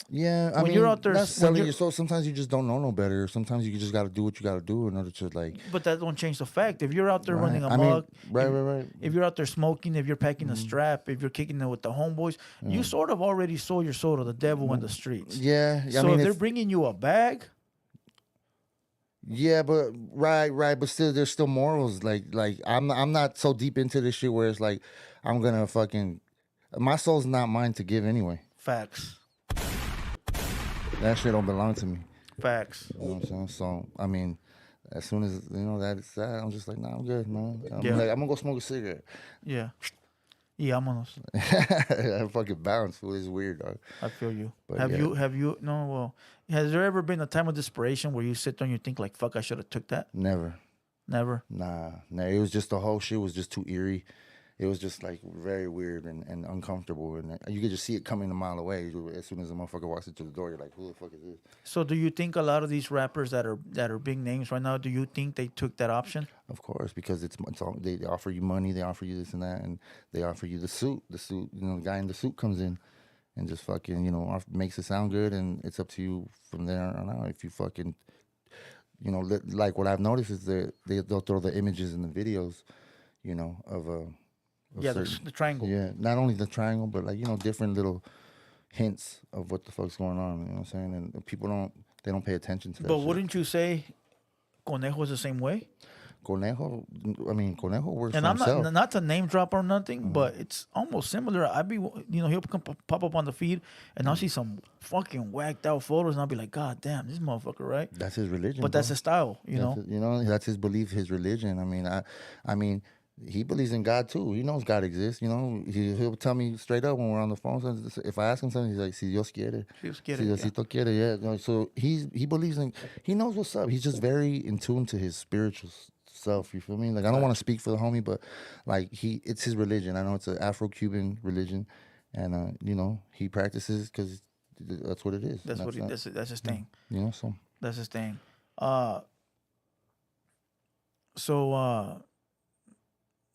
Yeah, I mean, you're out there, not selling your soul. Sometimes you just don't know no better. Sometimes you just got to do what you got to do in order to like. But that don't change the fact. If you're out there running amok, right. If you're out there smoking, if you're packing a strap, if you're kicking it with the homeboys, you sort of already sold your soul to the devil in the streets. Yeah. So if they're bringing you a bag. Yeah, but right, but still, there's still morals. Like I'm not so deep into this shit where it's like I'm gonna fucking my soul's not mine to give anyway. Facts. That shit don't belong to me. Facts. You know what I'm saying? So I mean, as soon as that's that, I'm just like, nah, I'm good, man. I'm gonna go smoke a cigarette. Yeah. Yeah, vámonos. I fucking bounce, fool. It's weird, dog. I feel you. But has there ever been a time of desperation where you sit there and you think like, fuck, I should have took that? Never. Nah. It was just the whole shit was just too eerie. It was just like very weird and uncomfortable, and you could just see it coming a mile away. As soon as the motherfucker walks into the door, you're like, "Who the fuck is this?" So, do you think a lot of these rappers that are big names right now, do you think they took that option? Of course, because it's all, they offer you money, they offer you this and that, and they offer you the suit. The suit, the guy in the suit comes in and just fucking, makes it sound good, and it's up to you from there on out. If you fucking, like what I've noticed is they'll throw the images and the videos. you know, of a Yeah, certain, the triangle. yeah, not only the triangle, but like, you know, different little hints of what the fuck's going on. You know what I'm saying? And people don't pay attention to that. But shit. wouldn't you say Conejo is the same way? Conejo, I mean, Conejo works And for I'm himself. not to name drop or nothing, but it's almost similar. I'd be, you know, he'll pop up on the feed, and I'll see some fucking whacked out photos, and I'll be like, God damn, this motherfucker, right? That's his religion. But bro. that's his style, you know. You know, that's his belief, his religion. I mean, he believes in God too. He knows God exists. You know, he'll tell me straight up when we're on the phone. So if I ask him something, he's like, "Si Dios quiere, Dios quiere, si Diosito quiere." Yeah. You know, so he believes in. He knows what's up. He's just very in tune to his spiritual self. You feel me? Like I don't want to speak for the homie, but like it's his religion. I know it's an Afro-Cuban religion, and you know, he practices because that's what it is. That's his thing. You know, so That's his thing.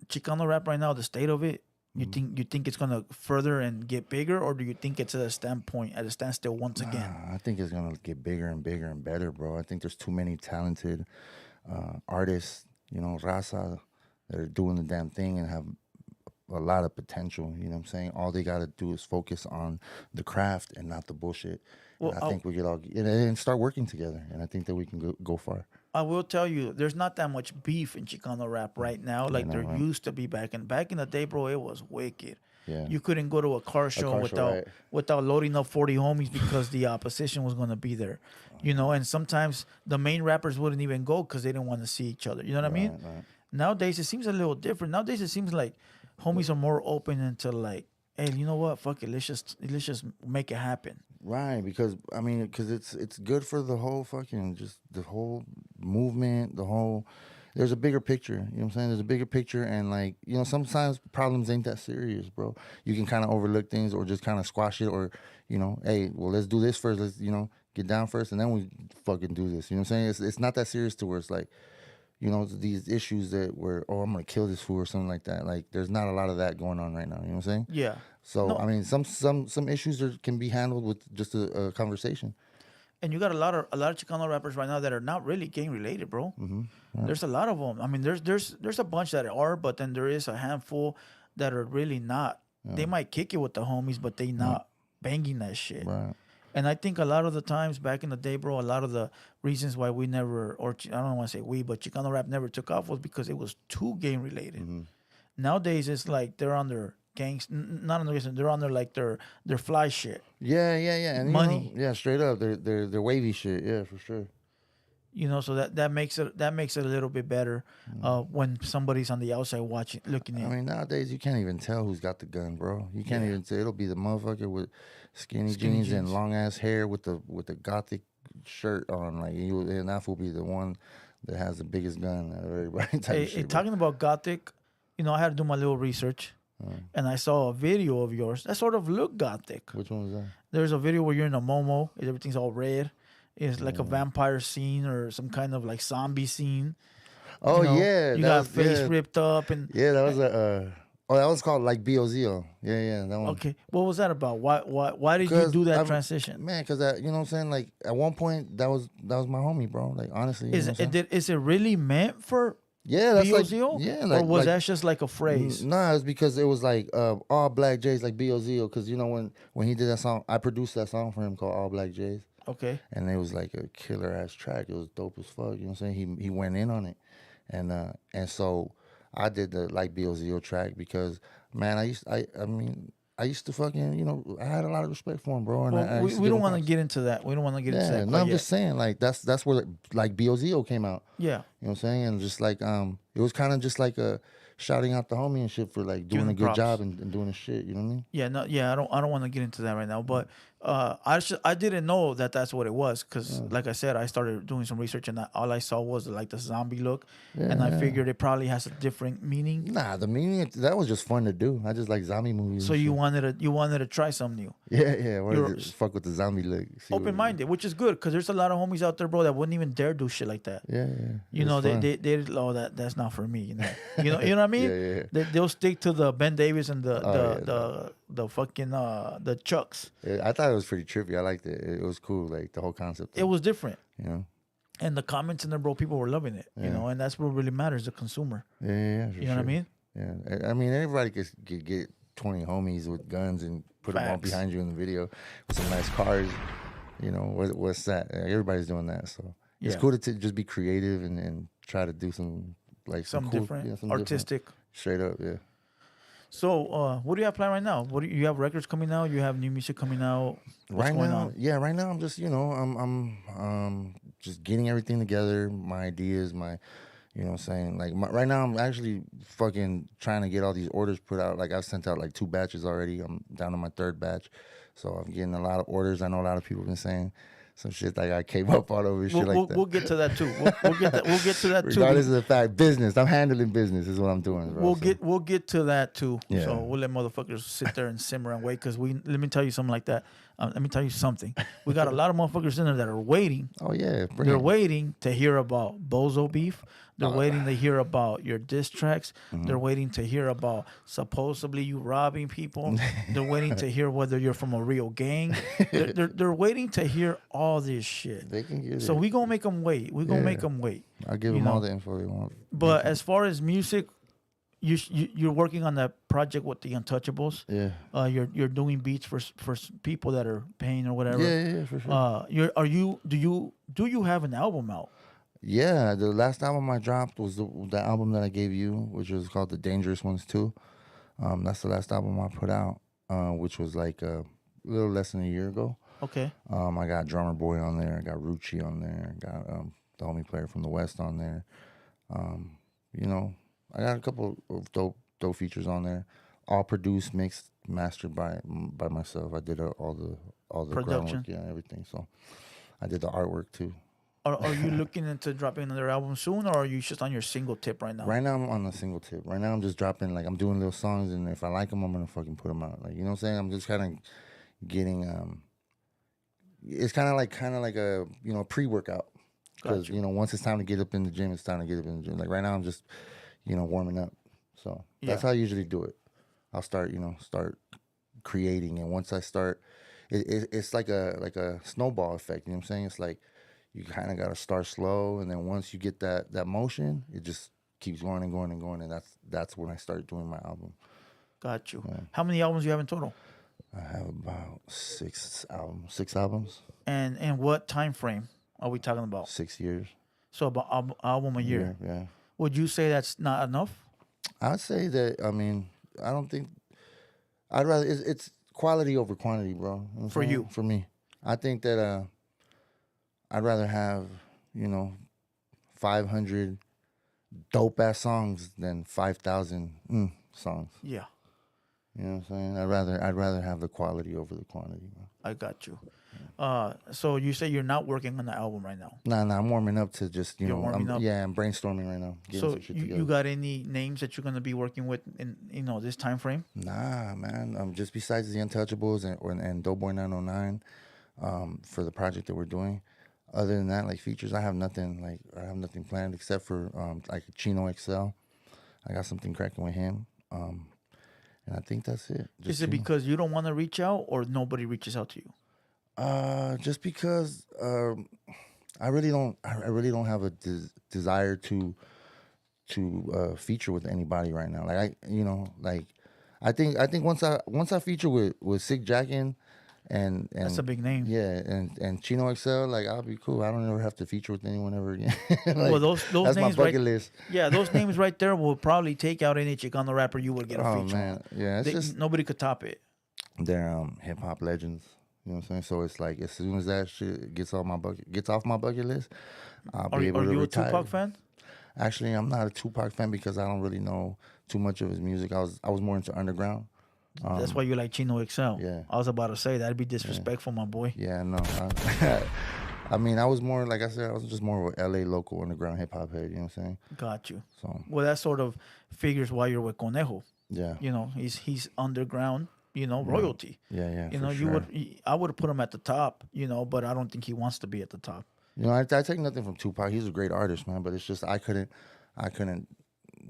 Chicano rap right now, the state of it, you think it's gonna further and get bigger, or do you think it's at a standstill once again? I think it's gonna get bigger and bigger and better, bro. I think there's too many talented artists, you know, raza, that are doing the damn thing and have a lot of potential. You know what I'm saying? All they gotta do is focus on the craft and not the bullshit. Well, and I think we could all and start working together, and I think that we can go far. I will tell you, there's not that much beef in Chicano rap right now, like there right? used to be back in the day, bro. It was wicked. Yeah. You couldn't go to a car show right. without loading up 40 homies because the opposition was gonna be there, you know. And sometimes the main rappers wouldn't even go because they didn't want to see each other. You know what I mean? Right. Nowadays it seems a little different. Nowadays it seems like homies are more open into like, hey, you know what? Fuck it, let's just make it happen. Right, because I mean, because it's good for the whole fucking just the whole movement, the whole. There's a bigger picture, you know what I'm saying? There's a bigger picture, and like, you know, sometimes problems ain't that serious, bro. You can kind of overlook things or just kind of squash it, or you know, hey, well, let's do this first. Let's, you know, get down first, and then we fucking do this. You know what I'm saying? It's not that serious to where it's like, you know, these issues that were, oh, I'm gonna kill this fool or something like that. Like, there's not a lot of that going on right now. You know what I'm saying? Yeah. So No. I mean, some issues can be handled with just a conversation. And you got a lot of Chicano rappers right now that are not really gang related, bro. Right. There's a lot of them. I mean, there's a bunch that are, but then there is a handful that are really not. Yeah. They might kick it with the homies, but they not banging that shit. Right. And I think a lot of the times back in the day, bro, a lot of the reasons why we never, or I don't want to say we, but Chicano rap never took off was because it was too gang related. Nowadays, it's like they're on their gangs, not on their, they're on their like their fly shit. Yeah, and money. You know, yeah, straight up, they're wavy shit. Yeah, for sure. You know, so that makes it a little bit better when somebody's on the outside watching, looking in. I mean, nowadays you can't even tell who's got the gun, bro. You can't even tell. It'll be the motherfucker with skinny jeans and long ass hair with the gothic shirt on, like, and that will be the one that has the biggest gun out of everybody. Type talking about gothic, you know, I had to do my little research, and I saw a video of yours that sort of looked gothic. Which one was that? There's a video where you're in a Momo, and everything's all red. It's like a vampire scene or some kind of like zombie scene. Oh, you know, yeah. You got face ripped up. And that was that was called like BOZO. Yeah, that one. Okay. What was that about? Why did you do that transition? Man, because you know what I'm saying? Like, at one point, that was my homie, bro. Like, honestly. Is it really meant for that's BOZO? Like, or was that just like a phrase? Nah, it's because it was like All Black Jays, like BOZO. Because, you know, when he did that song, I produced that song for him called All Black Jays. Okay. And it was like a killer ass track. It was dope as fuck. You know what I'm saying? He went in on it. And so I did the like BOZO track because, man, I used to fucking, you know, I had a lot of respect for him, bro. And well, we don't want to get into that. We don't want to get into that. No, I'm just saying, like, that's where like BOZO came out. Yeah. You know what I'm saying? And just like it was kind of just like a shouting out the homie and shit for like doing a good job and doing his shit. You know what I mean? Yeah, no, yeah. I don't want to get into that right now, but I didn't know that's what it was because, like I said, I started doing some research and all I saw was like the zombie look, and I figured it probably has a different meaning. Nah, the meaning that was just fun to do. I just like zombie movies. So you wanted to try something new. Yeah. Fuck with the zombie look. Open minded, which is good because there's a lot of homies out there, bro, that wouldn't even dare do shit like that. Yeah. You know, they that's not for me. You know what I mean? Yeah. They'll stick to the Ben Davis and the fucking the Chucks. Yeah, I thought it was pretty trippy. I liked it. It was cool, like the whole concept. It was different. You know. And the comments in there, bro, people were loving it. You know, and that's what really matters, the consumer. Yeah. You know what I mean? Yeah, I mean, everybody could get 20 homies with guns and put them all Facts. behind you in the video with some nice cars. You know, what's that? Everybody's doing that, so it's Yeah. cool to just be creative and try to do some like some Some cool, different, some artistic. different, straight up, yeah. So, what do you have planned right now? What do you have records coming out? You have new music coming out? What's Right going now, on? yeah, right now I'm just I'm just getting everything together, my ideas, my you know what I'm saying? Like right now I'm actually fucking trying to get all these orders put out. Like I've sent out like 2 batches already. I'm down to my 3rd batch. So I'm getting a lot of orders. I know a lot of people have been saying some shit like I came up all over shit like that. We'll get to that too. We'll get to that too. Regardless of the fact, business. I'm handling business is what I'm doing, bro. We'll get to that too. Yeah. So we'll let motherfuckers sit there and simmer and wait because let me tell you something like that. Let me tell you something. We got a lot of motherfuckers in there that are waiting. Oh yeah, They're waiting to hear about Bozo beef. They're waiting to hear about your diss tracks. Mm-hmm. They're waiting to hear about supposedly you robbing people. They're waiting to hear whether you're from a real gang. They're waiting to hear all this shit. They can get So it. we gonna make them wait. We gonna Yeah. make them wait. I'll give them all the info they want. But as far as music, you're working on that project with the Untouchables. Yeah. You're doing beats for people that are paying or whatever. Yeah, for sure. Do you have an album out? Yeah, the last album I dropped was the album that I gave you, which was called The Dangerous Ones Too. That's the last album I put out, which was like a little less than a year ago. Okay. I got Drummer Boy on there, I got Rucci on there, got the homie player from the West on there. You know, I got a couple of dope features on there, all produced, mixed, mastered by myself. I did all the Production. groundwork, yeah, everything. So I did the artwork too. Are you looking into dropping another album soon, or are you just on your single tip right now? Right now I'm on a single tip. Right now I'm just dropping, like I'm doing little songs, and if I like them, I'm gonna fucking put them out. Like, you know what I'm saying? I'm just kind of getting it's kind of like a pre-workout, because Gotcha. once it's time to get up in the gym, it's time to get up in the gym. Like right now I'm just warming up. So that's how I usually do it. I'll start creating, and once I start, it's like a snowball effect. You know what I'm saying? It's like you kind of got to start slow, and then once you get that motion, it just keeps going and going and going, and that's when I start doing my album. Got you. Yeah. How many albums do you have in total? I have about 6 albums. And what time frame are we talking about? 6 years. So about album a year. Yeah. Would you say that's not enough? I'd say that. I mean, I don't think. I'd rather it's quality over quantity, bro. You know what I'm For saying? you. For me, I think that I'd rather have 500 dope ass songs than 5,000 songs. Yeah, You know what I'm saying? I'd rather have the quality over the quantity, bro. I got you. So you say you're not working on the album right now. Nah, I'm warming up to just You're warming up? Yeah, I'm brainstorming right now. Getting So some shit you together. got any names that you're gonna be working with in this time frame? Nah, man. Just besides the Untouchables and Doughboy 909, for the project that we're doing. Other than that, like features, I have nothing. Like I have nothing planned except for like Chino XL. I got something cracking with him. And I think that's it. Is it because you don't want to reach out, or nobody reaches out to you? Just because I really don't have a desire to feature with anybody right now. Like I think once I feature with Sick Jackin and That's a big name. Yeah, and Chino XL, like I'll be cool. I don't ever have to feature with anyone ever again. Like, Well, those that's my names bucket right, list. Yeah, those names right there will probably take out any Chicano rapper you would get a Oh feature man, on. yeah, it's just Nobody could top it. they're hip hop legends. You know what I'm saying? So it's like as soon as that shit gets off my bucket list, I'll be able to Are you retire. a Tupac fan? Actually, I'm not a Tupac fan because I don't really know too much of his music. I was more into underground. That's why you like Chino XL. Yeah. I was about to say that'd be disrespectful, my boy. Yeah, no. I mean, I was more, like I said, I was just more of a LA local underground hip hop head. You know what I'm saying? Got you. So Well, that sort of figures why you're with Conejo. yeah, He's underground. Royalty. yeah. I would have put him at the top. But I don't think he wants to be at the top. I take nothing from Tupac. He's a great artist, man. But it's just I couldn't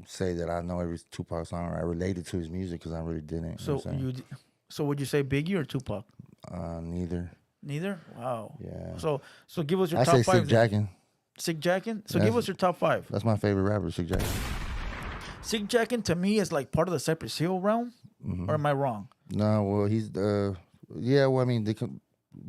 say that I know every Tupac song or I related to his music because I really didn't. So would you say Biggie or Tupac? Neither. Neither. Wow. Yeah. So give us your I top say five. Sick Jackin. Sick Jackin. So give us your top five. That's my favorite rapper, Sick Jackin. Sig Jackin to me is like part of the Cypress Hill realm, or am I wrong? No, well, he's yeah. Well, I mean, they can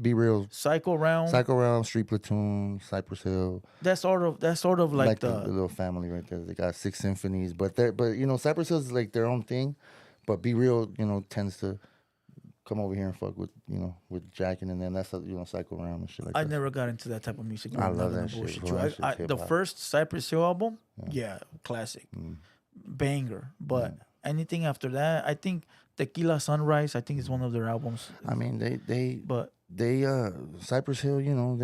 be real. Psycho realm. Psycho Realm, Street Platoon, Cypress Hill, That's sort of like the the little family right there. They got Six Symphonies, but you know, Cypress Hill is like their own thing. But Be Real, you know, tends to come over here and fuck with, you know, with Jackin, and then that's you know, Psycho Realm and shit like I that. never got into that type of music. I I'm love not that gonna shit, bullshit bro. you. That I, shit's the hip-hop. first Cypress Hill album, yeah, classic, banger. But anything after that, I think Tequila Sunrise, I think is one of their albums. I mean, But they Cypress Hill, you know,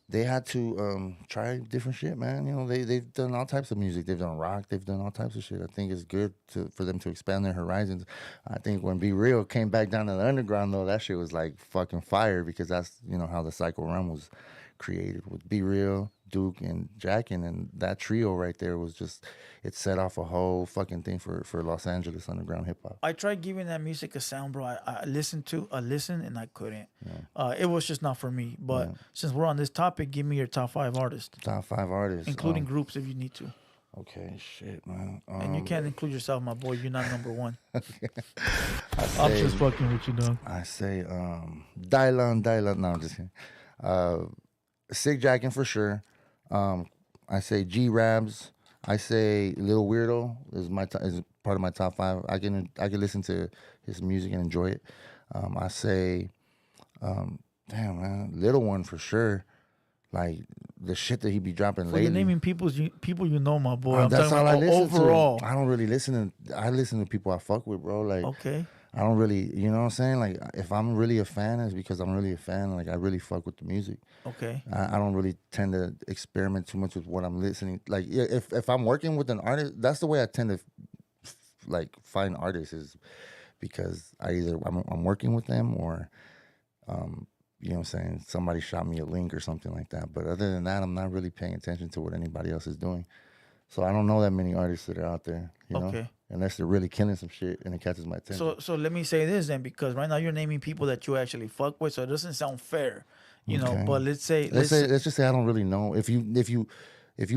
they had to try different shit, man. You know, they've done all types of music. They've done rock. They've done all types of shit. I think it's good for them to expand their horizons. I think when Be Real came back down to the underground, though, that shit was like fucking fire, because that's, you know, how the Psycho Realm was created, with Be Real, Duke, and Jackin, and that trio right there was just, it set off a whole fucking thing for Los Angeles underground hip hop. I tried giving that music a sound, bro. I listened to a listen and I couldn't. It was just not for me. But since we're on this topic, give me your top 5 artists, Top 5 artists, including groups if you need to. Okay, shit, man. And you can't include yourself, my boy. You're not number one. I'm just fucking with you, dog. I say, Dylan. No, I'm just kidding. Sig Jackin for sure. I say G Rabs. I say Lil Weirdo is is part of my top 5. I can listen to his music and enjoy it. I say, damn man, Little One for sure. Like the shit that he be dropping lately. You're naming people you know, my boy. I'm that's talking all I about listen overall. to. I don't really listen to. I listen to people I fuck with, bro. Like, Okay. I don't really, you know what I'm saying? Like, if I'm really a fan, it's because I'm really a fan. Like, I really fuck with the music. Okay. I don't really tend to experiment too much with what I'm listening. Like, if I'm working with an artist, that's the way I tend to like find artists, is because I'm working with them, or you know what I'm saying, somebody shot me a link or something like that. But other than that, I'm not really paying attention to what anybody else is doing. So I don't know that many artists that are out there, you know? Okay. Unless they're really killing some shit and it catches my attention. So let me say this then, because right now you're naming people that you actually fuck with, so it doesn't sound fair, you know. But let's just say I don't really know. If you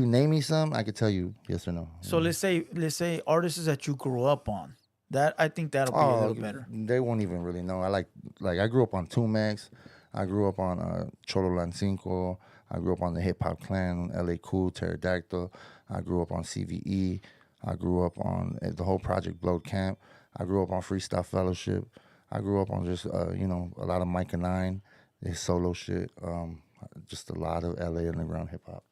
name me some, I could tell you yes or no. So let's say artists that you grew up on. That I think that'll be a little better. They won't even really know. I I grew up on Tumex. I grew up on Cholo Lancinco. I grew up on the Hip Hop Clan, LA Cool, Pterodactyl. I grew up on CVE. I grew up on the whole Project Blowed Camp. I grew up on Freestyle Fellowship. I grew up on just, you know, a lot of Micah 9, his solo shit. Just a lot of LA underground hip hop.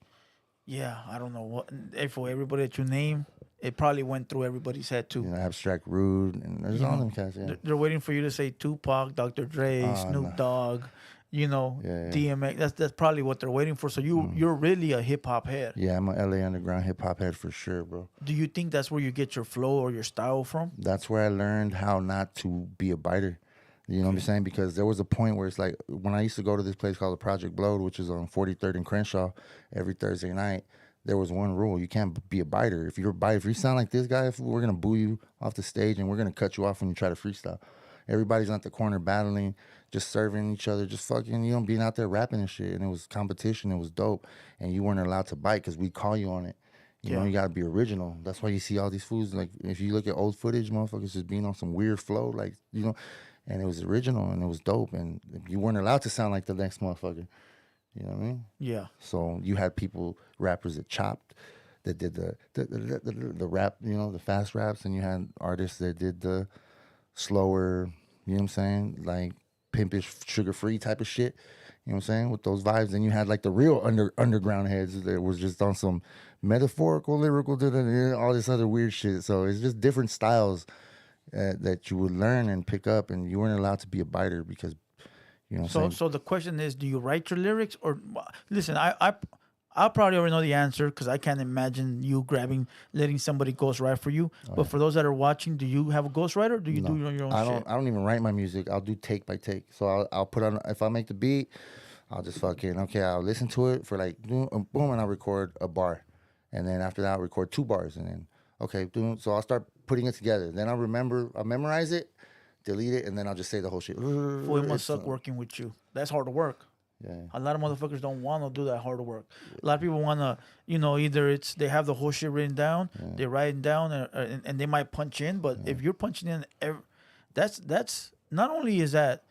Yeah, I don't know what. For everybody that you name, it probably went through everybody's head too. You know, Abstract Rude, and there's all them cats, yeah. They're waiting for you to say Tupac, Dr. Dre, Snoop Dogg, you know, DMX. That's probably what they're waiting for. So you're really a hip hop head. Yeah, I'm a LA underground hip hop head for sure, bro. Do you think that's where you get your flow or your style from? That's where I learned how not to be a biter. You know what I'm saying? Because there was a point where it's like, when I used to go to this place called the Project Blowed, which is on 43rd and Crenshaw, every Thursday night, there was one rule: you can't be a biter. If you're a biter, if you sound like this guy, we're gonna boo you off the stage and we're gonna cut you off when you try to freestyle. Everybody's at the corner battling, just serving each other, just fucking, you know, being out there rapping and shit. And it was competition. It was dope. And you weren't allowed to bite because we'd call you on it. You know, you got to be original. That's why you see all these fools. Like, if you look at old footage, motherfuckers just being on some weird flow, like, you know, and it was original and it was dope. And you weren't allowed to sound like the next motherfucker. You know what I mean? Yeah. So you had rappers that chopped, that did the rap, you know, the fast raps. And you had artists that did the slower, you know what I'm saying, like pimpish, sugar-free type of shit, you know what I'm saying, with those vibes. Then you had like the real underground heads that was just on some metaphorical, lyrical, all this other weird shit. So it's just different styles that you would learn and pick up, and you weren't allowed to be a biter because, you know what I'm saying? So the question is, do you write your lyrics, or listen? I probably already know the answer because I can't imagine you letting somebody ghostwrite for you. But for those that are watching, do you have a ghostwriter? Or do you do your own shit? I don't even write my music. I'll do take by take. So I'll put on, if I make the beat, I'll just I'll listen to it for like, boom, and I'll record a bar. And then after that, I'll record 2 bars. And then, so I'll start putting it together. Then I'll memorize it, delete it, and then I'll just say the whole shit. Boy, it must suck working with you. That's hard to work. Yeah. A lot of motherfuckers don't want to do that hard work. A lot of people want to, either it's they have the whole shit written down, they write it down, and they might punch in. But if you're punching in, that's not only is that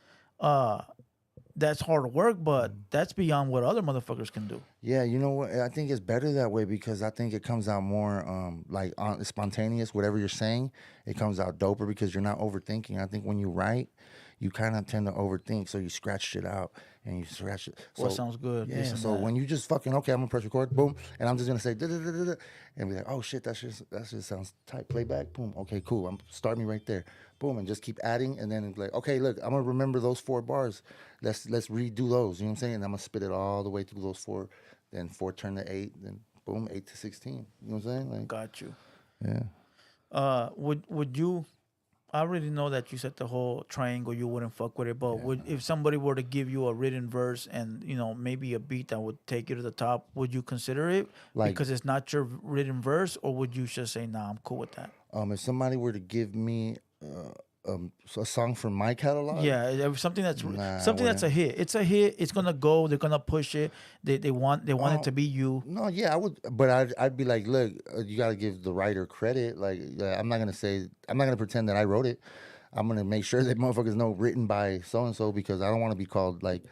that's hard work, but that's beyond what other motherfuckers can do. Yeah, you know what? I think it's better that way because I think it comes out more spontaneous. Whatever you're saying, it comes out doper because you're not overthinking. I think when you write, you kind of tend to overthink, so you scratch shit out and you scratch it. So sounds good. Yeah. So when you just fucking okay, I'm gonna press record, boom, and I'm just gonna say da da da da da, and be like, oh shit, that shit sounds tight. Playback, boom, okay, cool. Start me right there, boom, and just keep adding, and then it's like, okay, look, I'm gonna remember those 4 bars. Let's redo those. You know what I'm saying? And I'm gonna spit it all the way through those 4, then 4 turn to 8, then boom, 8 to 16. You know what I'm saying? Like, got you. Yeah. Would you? I already know that you said the whole triangle, you wouldn't fuck with it. But if somebody were to give you a written verse and maybe a beat that would take you to the top, would you consider it because it's not your written verse, or would you just say, nah, I'm cool with that? If somebody were to give me a song from my catalog, something that's that's a hit. It's a hit. It's gonna go. They're gonna push it. They want it to be you. No, yeah, I would, but I'd be like, look, you got to give the writer credit. Like, I'm not gonna pretend that I wrote it. I'm gonna make sure that motherfuckers know written by so and so because I don't want to be called like,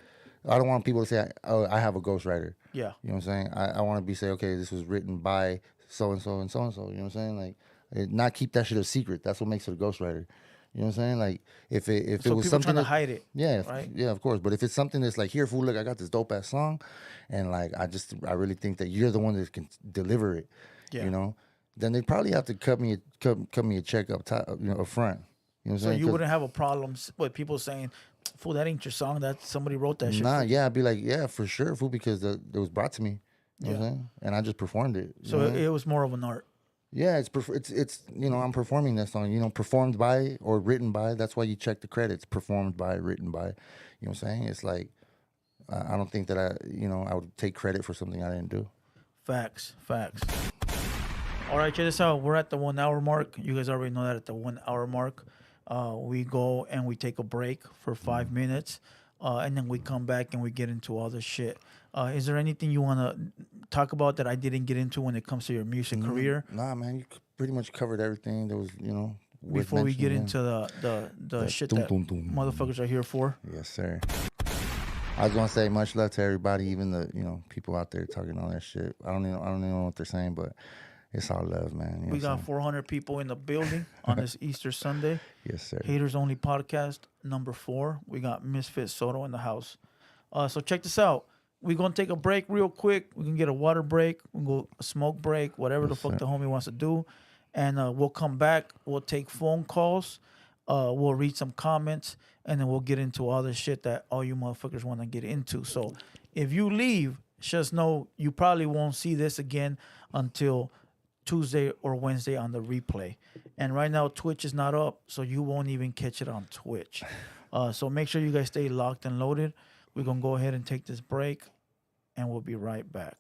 I don't want people to say, oh, I have a ghostwriter. Yeah, you know what I'm saying. I want to be say, okay, this was written by so and so and so and so. You know what I'm saying? Like, not keep that shit a secret. That's what makes it a ghostwriter. You know what I'm saying? Like if it was something trying to hide it, right? Yeah, of course. But if it's something that's like, here, fool, look, I got this dope ass song, and like I really think that you're the one that can deliver it. Yeah. You know, then they probably have to cut me a check up top, up front. You know what I'm so saying? You wouldn't have a problem with people saying, "Fool, that ain't your song. That somebody wrote that shit." Nah, yeah, I'd be like, yeah, for sure, fool, because it was brought to me. You know what I'm saying? And I just performed it. So it was more of an art. Yeah, it's I'm performing this song, performed by or written by. That's why you check the credits. Performed by, written by. You know what I'm saying? It's like I don't think that I would take credit for something I didn't do. Facts. All right, check this out. We're at the 1 hour mark. You guys already know that at the 1 hour mark, we go and we take a break for 5 minutes, and then we come back and we get into all this shit. Is there anything you want to talk about that I didn't get into when it comes to your music career? Nah, man, you pretty much covered everything. There was, before we get into the shit that motherfuckers are here for. Yes, sir. I was gonna say much love to everybody, even the people out there talking all that shit. I don't even know what they're saying, but it's all love, man. We got 400 people in the building on this Easter Sunday. Yes, sir. Haters Only podcast number 4. We got Misfit Soto in the house. So check this out. We're going to take a break real quick. We can get a water break. We can go a smoke break, whatever the fuck the homie wants to do. And we'll come back. We'll take phone calls. We'll read some comments. And then we'll get into all the shit that all you motherfuckers want to get into. So if you leave, just know you probably won't see this again until Tuesday or Wednesday on the replay. And right now, Twitch is not up, so you won't even catch it on Twitch. So make sure you guys stay locked and loaded. We're going to go ahead and take this break, and we'll be right back.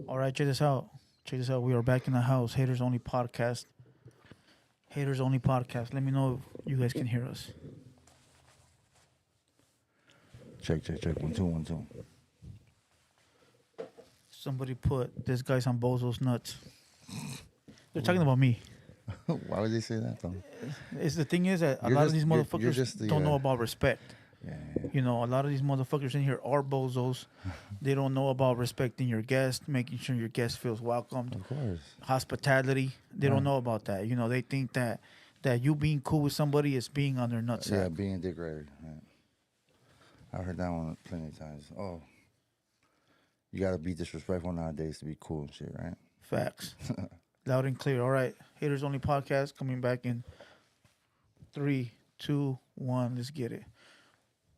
All right, check this out. Check this out. We are back in the house. Haters Only Podcast. Haters Only Podcast. Let me know if you guys can hear us. Check. 1 2 1 2. Somebody put this guy's on Bozo's nuts. They're talking about me. Why would they say that though? The thing is that a lot of these motherfuckers don't know about respect. Yeah. You know, a lot of these motherfuckers in here are bozos. They don't know about respecting your guest, making sure your guest feels welcomed. Of course. Hospitality. They don't know about that. You know, they think that you being cool with somebody is being on their nutsack. Yeah, being a dick rider. Right. I heard that one plenty of times. Oh, you gotta be disrespectful nowadays to be cool and shit, right? Facts. Loud and clear. All right. Haters Only Podcast coming back in 3, 2, 1. Let's get it.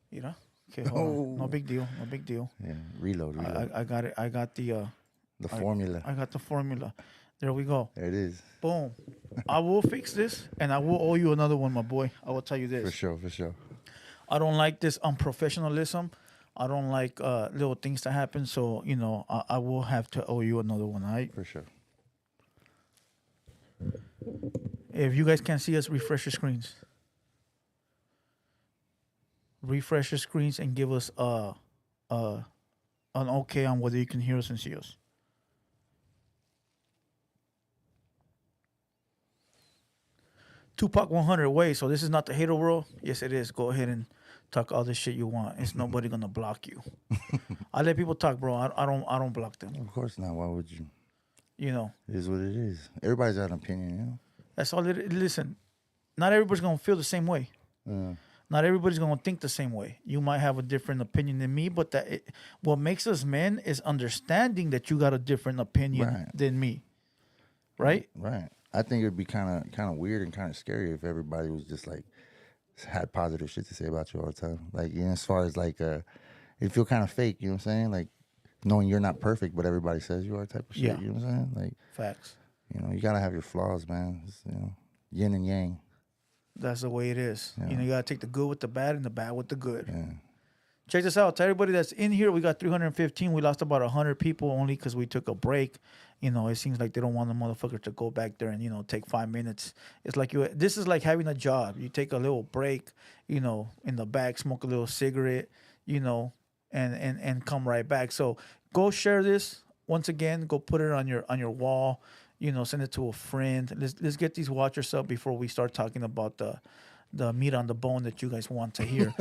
You know? Okay, hold on. No big deal. No big deal. Yeah, reload. I got it. I got the formula. I got the formula. There we go. There it is. Boom. I will fix this, and I will owe you another one, my boy. I will tell you this. For sure. I don't like this unprofessionalism. I don't like little things to happen. So, you know, I will have to owe you another one, all right? For sure. If you guys can't see us, refresh your screens. Refresh your screens and give us an okay on whether you can hear us and see us. Tupac 100 ways. So this is not the hater world. Yes, it is. Go ahead and talk all the shit you want. It's nobody gonna block you. I let people talk, bro. I don't block them. Of course not. Why would you? You know. It is what it is. Everybody's got an opinion, you know. That's all it is. Listen, not everybody's gonna feel the same way. Not everybody's gonna think the same way. You might have a different opinion than me, but what makes us men is understanding that you got a different opinion than me. Right? Right. I think it'd be kind of weird and kind of scary if everybody was just like had positive shit to say about you all the time. Like, you know, as far as like it feel kind of fake, you know what I'm saying? Like knowing you're not perfect, but everybody says you are type of shit. Yeah. You know what I'm saying? Like facts. You know, you gotta have your flaws, man. It's, you know, yin and yang. That's the way it is. Yeah. You know, you gotta take the good with the bad and the bad with the good. Yeah. Check this out. To everybody that's in here, we got 315. We lost about 100 people only because we took a break. You know, it seems like they don't want the motherfucker to go back there and, you know, take 5 minutes. It's like this is like having a job. You take a little break, you know, in the back, smoke a little cigarette, you know, and come right back. So go share this. Once again, go put it on your wall. You know, send it to a friend. Let's get these watchers up before we start talking about the meat on the bone that you guys want to hear.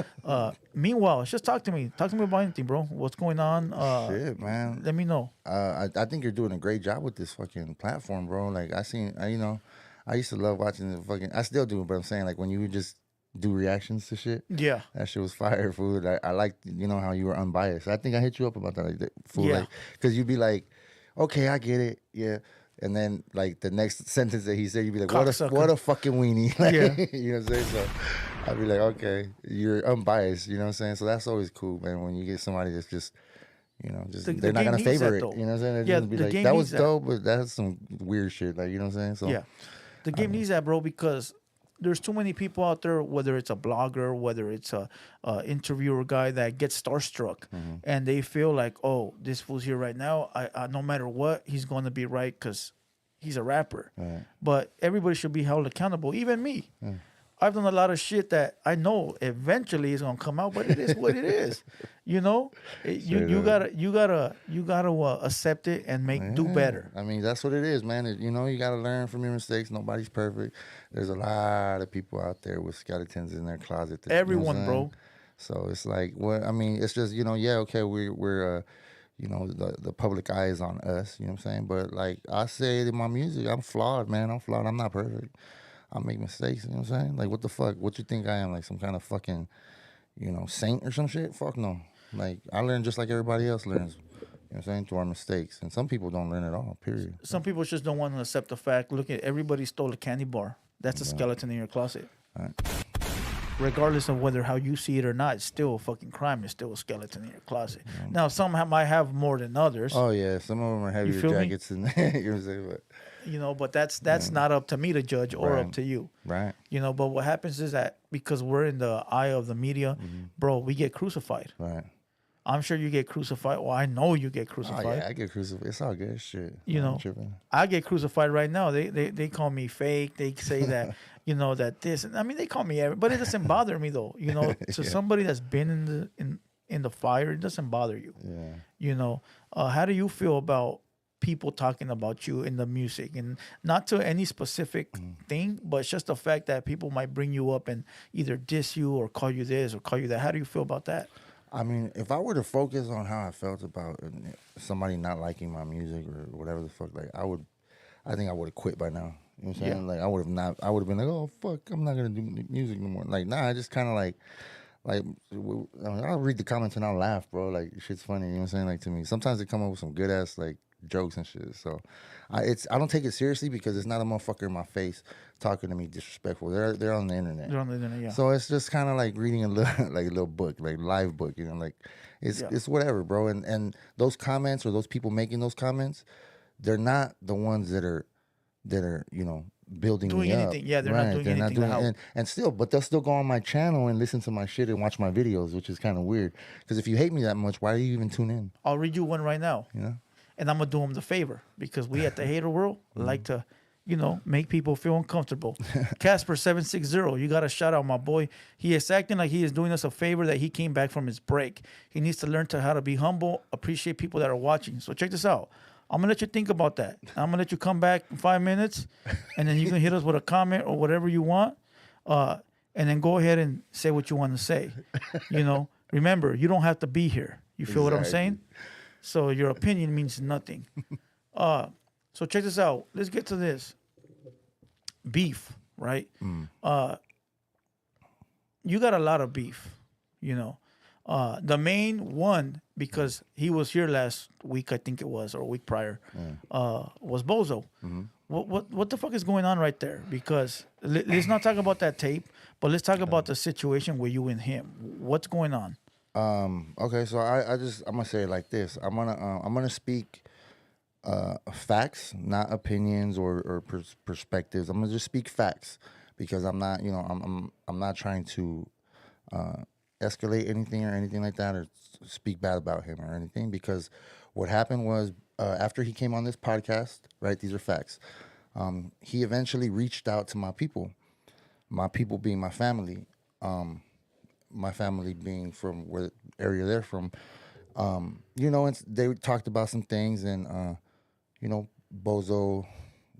Meanwhile, just talk to me. Talk to me about anything, bro. What's going on? Shit, man. Let me know. I think you're doing a great job with this fucking platform, bro. Like you know, I used to love watching the fucking. I still do, but I'm saying like when you would just do reactions to shit. Yeah, that shit was fire, food. I liked, you know, how you were unbiased. I think I hit you up about that, like, food, yeah, like, because you'd be like, okay, I get it, yeah. And then, like, the next sentence that he said, you'd be like, what a fucking weenie. Like, yeah. You know what I'm saying? So I'd be like, okay, you're unbiased. You know what I'm saying? So that's always cool, man, when you get somebody that's just, you know, just they're not going to favor it. Though. You know what I'm saying? They're yeah, just be like, that was dope, but that's some weird shit. Like, you know what I'm saying? So yeah. The game needs that, bro, because there's too many people out there, whether it's a blogger, whether it's a interviewer guy that gets starstruck, and they feel like, oh, this fool's here right now. I no matter what, he's going to be right because he's a rapper. Right. But everybody should be held accountable, even me. I've done a lot of shit that I know eventually is gonna come out, but it is what it is. You know, you gotta accept it and do better. I mean, that's what it is, man. You know, you gotta learn from your mistakes. Nobody's perfect. There's a lot of people out there with skeletons in their closet. Everyone, you know bro. So it's like, well, I mean, it's just, you know, yeah, okay, we're you know, the public eye is on us. You know what I'm saying? But like I say it in my music, I'm flawed, man. I'm flawed. I'm not perfect. I make mistakes, you know what I'm saying? Like, what the fuck? What you think I am? Like some kind of fucking, you know, saint or some shit? Fuck no. Like, I learn just like everybody else learns, you know what I'm saying, through our mistakes. And some people don't learn at all, period. Some people just don't want to accept the fact. Look at everybody stole a candy bar. That's a skeleton in your closet. Right. Regardless of how you see it or not, it's still a fucking crime. It's still a skeleton in your closet. Now, some might have more than others. Oh, yeah. Some of them are heavier jackets than that. You know what I'm saying? But, you know, but that's not up to me to judge or up to you. Right. You know, but what happens is that because we're in the eye of the media, bro, we get crucified. Right. I'm sure you get crucified. Well, I know you get Oh crucified. yeah, I get crucified. It's all good shit. You I'm know, tripping. I get crucified right now. They call me fake. They say that that this. I mean, they call me but it doesn't bother me though. To Yeah. somebody that's been in the fire, it doesn't bother you. Yeah. How do you feel about people talking about you in the music, and not to any specific thing, but it's just the fact that people might bring you up and either diss you or call you this or call you that. How do you feel about that? I mean, if I were to focus on how I felt about somebody not liking my music or whatever the fuck, like I think I would have quit by now. You know what I'm saying? Yeah. Like I would have been like, oh fuck, I'm not gonna do music no more. Like nah, I just kind of like, I mean, I'll read the comments and I'll laugh, bro. Like shit's funny. You know what I'm saying? Like to me, sometimes they come up with some good ass like jokes and shit. So I don't take it seriously because it's not a motherfucker in my face talking to me disrespectful. They're on the internet. They're on the internet, yeah. So it's just kind of like reading a little like a little book, like live book, like it's whatever, bro. And those comments or those people making those comments, they're not the ones that are building doing me anything. up. Yeah, they're not doing anything to help. And still, but they'll still go on my channel and listen to my shit and watch my videos, which is kind of weird. Because if you hate me that much, why do you even tune in? I'll read you one right now. And I'm gonna do them the favor because we at the Hater World like to, make people feel uncomfortable. Casper760, you got a shout out, my boy. He is acting like he is doing us a favor that he came back from his break. He needs to learn how to be humble, appreciate people that are watching. So check this out. I'm gonna let you think about that. I'm gonna let you come back in 5 minutes, and then you can hit us with a comment or whatever you want, and then go ahead and say what you want to say. Remember, you don't have to be here. You feel what I'm saying? So your opinion means nothing. So check this out. Let's get to this. Beef, right? You got a lot of beef, The main one, because he was here last week, I think it was, or a week prior, was Bozo. What the fuck is going on right there? Because let's not talk about that tape, but let's talk about the situation with you and him. What's going on? Okay, so I'm gonna say it like this. I'm gonna speak facts, not opinions or perspectives. I'm gonna just speak facts because I'm not, I'm not trying to escalate anything or anything like that or speak bad about him or anything. Because what happened was after he came on this podcast, right? These are facts. He eventually reached out to my people being my family. My family being from where area they're from, and they talked about some things, and Bozo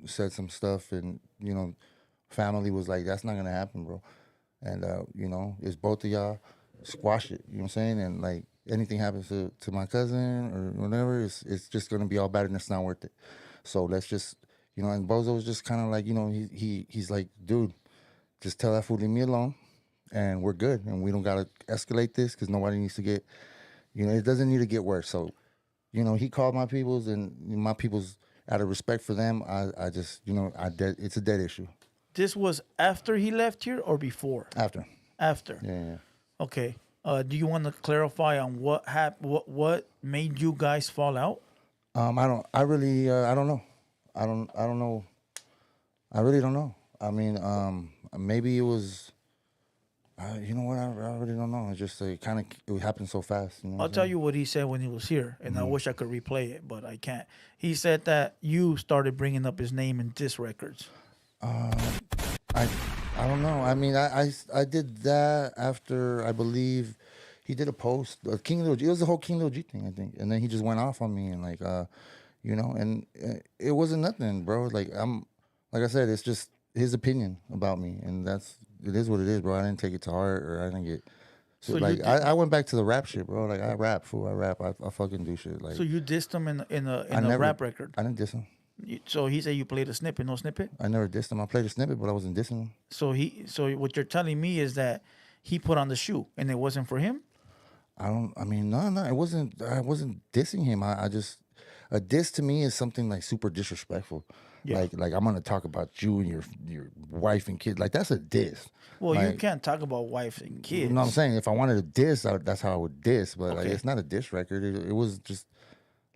said some stuff, and family was like, "That's not gonna happen, bro," and it's both of y'all squash it. You know what I'm saying? And like anything happens to my cousin or whatever, it's just gonna be all bad, and it's not worth it. So let's just and Bozo was just kind of like he's like, dude, just tell that fool leave me alone. And we're good, and we don't gotta escalate this because nobody needs to get, it doesn't need to get worse. So, he called my peoples, and my peoples, out of respect for them, I just, it's a dead issue. This was after he left here or before? After. Yeah. Okay. Do you want to clarify on what happened? What made you guys fall out? I don't know. I don't know. I really don't know. I mean, maybe it was. You know what? I really don't know. It's just it happened so fast. I'll tell you what he said when he was here, and I wish I could replay it, but I can't. He said that you started bringing up his name in diss records. I don't know. I mean, I did that after I believe he did a post. King Lil G. It was the whole King Lil G thing, I think, and then he just went off on me and like, and it wasn't nothing, bro. Like I said, it's just his opinion about me, and it is what it is, bro. I didn't take it to heart, or I didn't get. So like I went back to the rap shit, bro. Like I rap, fool. I rap. I fucking do shit. Like so you dissed him in a rap record. I didn't diss him. So he said you played a snippet, no snippet. I never dissed him. I played a snippet, but I wasn't dissing him. So what you're telling me is that he put on the shoe, and it wasn't for him. No. It wasn't. I wasn't dissing him. I just a diss to me is something like super disrespectful. Yeah. Like I'm gonna talk about you and your wife and kids. Like that's a diss. Well, like, you can't talk about wife and kids. You know what I'm saying? If I wanted to diss, that's how I would diss. But okay. like it's not a diss record. It was just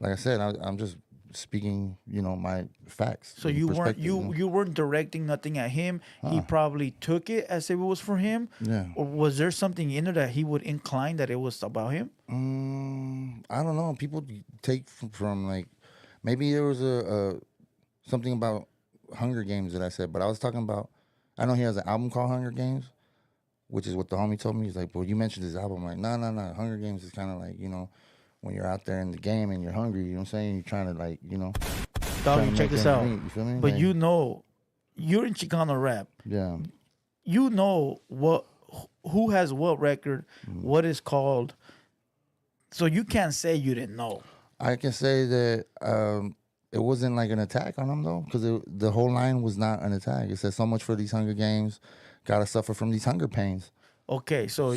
like I said. I'm just speaking, my facts. So and you weren't perspective, you weren't directing nothing at him. He probably took it as if it was for him. Yeah. Or was there something in it that he would incline that it was about him? I don't know. People take from like maybe there was a something about Hunger Games that I said, but I was talking about. I know he has an album called Hunger Games, which is what the homie told me. He's like, "Well, you mentioned this album." I'm like, no, no, no. Hunger Games is kind of like when you're out there in the game and you're hungry. You know what I'm saying? You're trying to like Dog, check this out. Meat, you feel me? But like, you're in Chicano rap. yeah. You know who has what record, what is called. So you can't say you didn't know. I can say that it wasn't like an attack on him though, because the whole line was not an attack. It said so much for these Hunger Games, gotta suffer from these hunger pains. Okay, so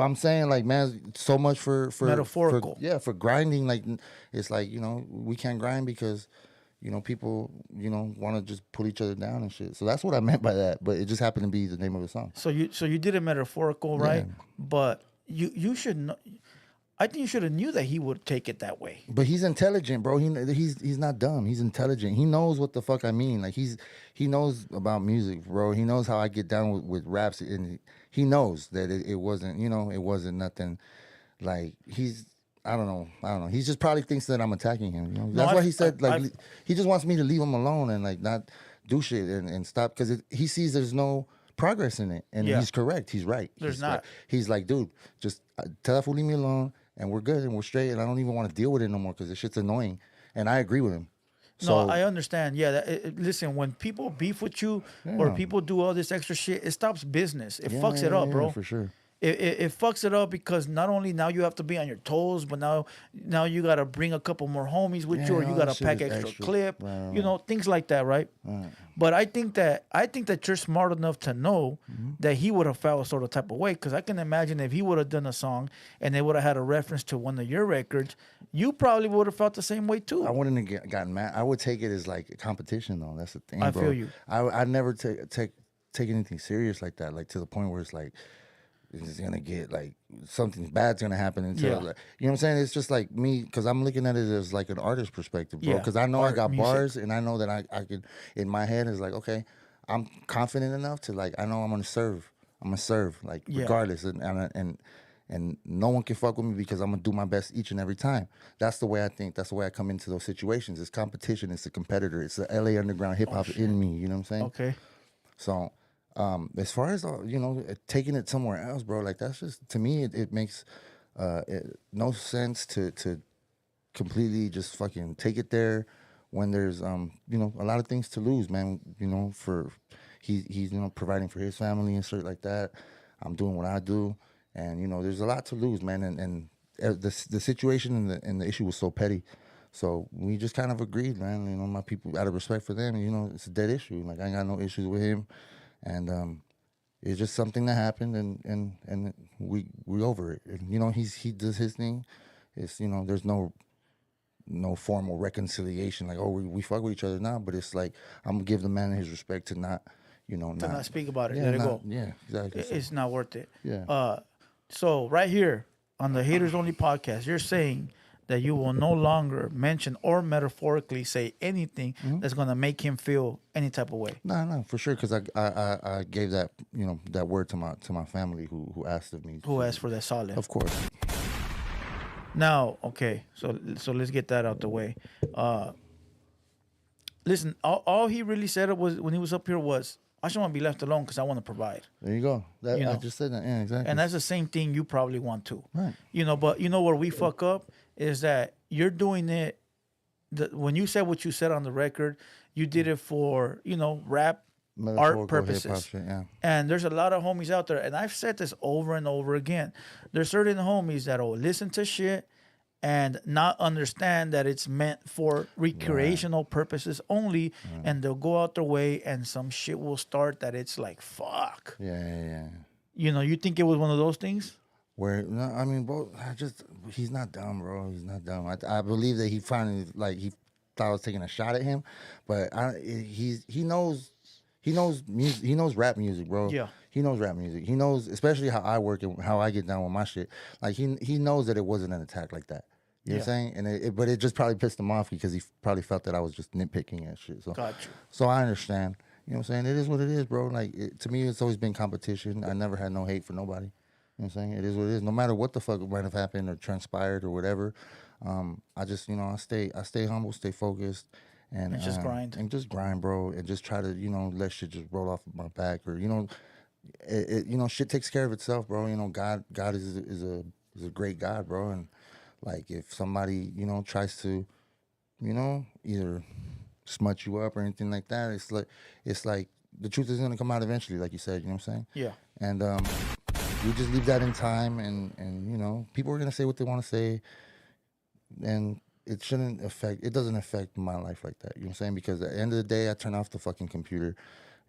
I'm saying like, man, so much for metaphorical. for grinding. Like it's like we can't grind because people want to just pull each other down and shit. So that's what I meant by that. But it just happened to be the name of the song. So you did it metaphorical, right? But you should know. I think you should have knew that he would take it that way. But he's intelligent, bro. He's not dumb. He's intelligent. He knows what the fuck I mean. Like he knows about music, bro. He knows how I get down with raps, and he knows that it wasn't, it wasn't nothing. Like I don't know. He just probably thinks that I'm attacking him. That's why he said he just wants me to leave him alone and like not do shit and stop because he sees there's no progress in it, and he's correct. He's right. There's not. He's like, dude, just tell that fool leave me alone. And we're good and we're straight, and I don't even want to deal with it no more because this shit's annoying. And I agree with him. So, no, I understand. Yeah, listen, when people beef with you or people do all this extra shit, it stops business. It fucks it up, bro. For sure. It fucks it up because not only now you have to be on your toes, but now you got to bring a couple more homies with you, or you got to pack extra clip, things like that, right? But I think that you're smart enough to know that he would have felt a sort of type of way, because I can imagine if he would have done a song and they would have had a reference to one of your records, you probably would have felt the same way too. I wouldn't have gotten mad. I would take it as like a competition, though. That's the thing, bro. I feel you. I never take anything serious like that, like to the point where it's like, it's gonna get like something bad's gonna happen until like, you know what I'm saying? It's just like me, because I'm looking at it as like an artist perspective, bro. Because I know I got music. Bars, and I know that I could, in my head is like, okay, I'm confident enough to like, I know I'm gonna serve like regardless, and no one can fuck with me because I'm gonna do my best each and every time. That's the way I think. That's the way I come into those situations. It's competition. It's a competitor. It's the LA underground hip hop in me. You know what I'm saying? Okay. So. As far as taking it somewhere else, bro, like that's just, to me, it makes no sense to completely just fucking take it there when there's a lot of things to lose, man. For he's providing for his family and shit like that. I'm doing what I do, and there's a lot to lose, man. And the situation and the issue was so petty. So we just kind of agreed, man. My people, out of respect for them, it's a dead issue. Like I ain't got no issues with him. And it's just something that happened, and we over it. And, he does his thing. It's there's no formal reconciliation like, oh, we fuck with each other now. But it's like, I'm gonna give the man his respect to not not speak about it. Let it go. Yeah, exactly. It's not worth it. Yeah. So right here on the Haters Only podcast, you're saying that you will no longer mention or metaphorically say anything that's going to make him feel any type of way. No, for sure, because I gave that that word to my family who asked of me. Who asked for that solid. Of course. Now, okay, so let's get that out the way. Listen, all he really said was when he was up here was, I just want to be left alone because I want to provide. There you go. I just said that. Yeah, exactly. And that's the same thing you probably want too. Right. But where we fuck up is that you're doing it. When you said what you said on the record, you did it for, rap, art purposes. Shit, yeah. And there's a lot of homies out there. And I've said this over and over again. There's certain homies that will listen to shit and not understand that it's meant for recreational purposes only, and they'll go out their way, and some shit will start that it's like, fuck. Yeah. You think it was one of those things? Where, no, I mean, bro, he's not dumb, bro. He's not dumb. I believe that he finally, like, he thought I was taking a shot at him, but he knows music. He knows rap music, bro. Yeah. He knows rap music. He knows, especially how I work and how I get down with my shit. Like, he knows that it wasn't an attack like that. You know what I'm saying? And but it just probably pissed him off because he probably felt that I was just nitpicking and shit. So, Got you. So I understand. You know what I'm saying? It is what it is, bro. Like, to me, it's always been competition. I never had no hate for nobody. You know what I'm saying? It is what it is. No matter what the fuck might have happened or transpired or whatever, I just, I stay humble, stay focused, and just grind. and just grind, bro, and just try to, let shit just roll off my back, or shit takes care of itself, bro. God is a great God, bro, and like if somebody, tries to, either smut you up or anything like that, it's like the truth is gonna come out eventually, like you said. You know what I'm saying? Yeah. And we just leave that in time, and people are gonna say what they want to say, and it doesn't affect my life like that. You know what I'm saying? Because at the end of the day, I turn off the fucking computer,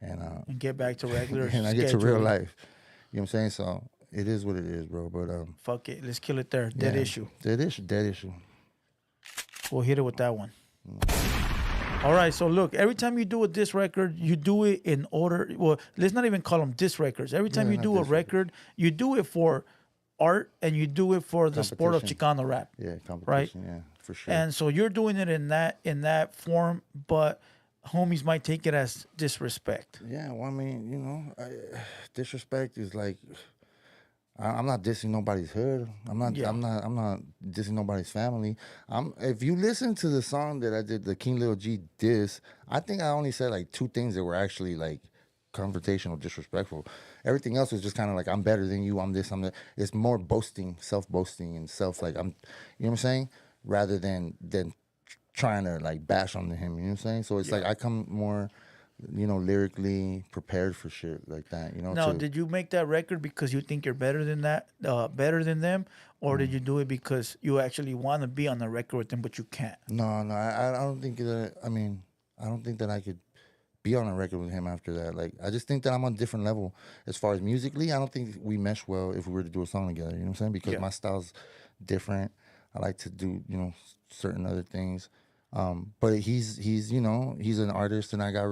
and get back to regular and I get to real life. You know what I'm saying? So it is what it is, bro. But fuck it, let's kill it there. Dead issue. Dead issue. We'll hit it with that one. All right, so look, every time you do a diss record, you do it in order. Well, let's not even call them diss records. Every time you do a record, you do it for art and you do it for the sport of Chicano rap. Yeah, competition. Right? Yeah, for sure. And so you're doing it in that form, but homies might take it as disrespect. Yeah, well, I mean, disrespect is like, I'm not dissing nobody's hood. I'm not dissing nobody's family. If you listen to the song that I did, the King Lil G diss, I think I only said like 2 things that were actually like confrontational, disrespectful. Everything else was just kind of like, I'm better than you, I'm this, I'm that. It's more boasting, self-boasting, and you know what I'm saying? Rather than trying to like bash on him, you know what I'm saying? So it's like I come more, lyrically prepared for shit like that, Now, did you make that record because you think you're better than them, or did you do it because you actually want to be on the record with them, but you can't? No, I don't think that. I don't think that I could be on a record with him after that. Like, I just think that I'm on a different level as far as musically. I don't think we mesh well if we were to do a song together. You know what I'm saying? Because my style's different. I like to do certain other things. But he's an artist, and I got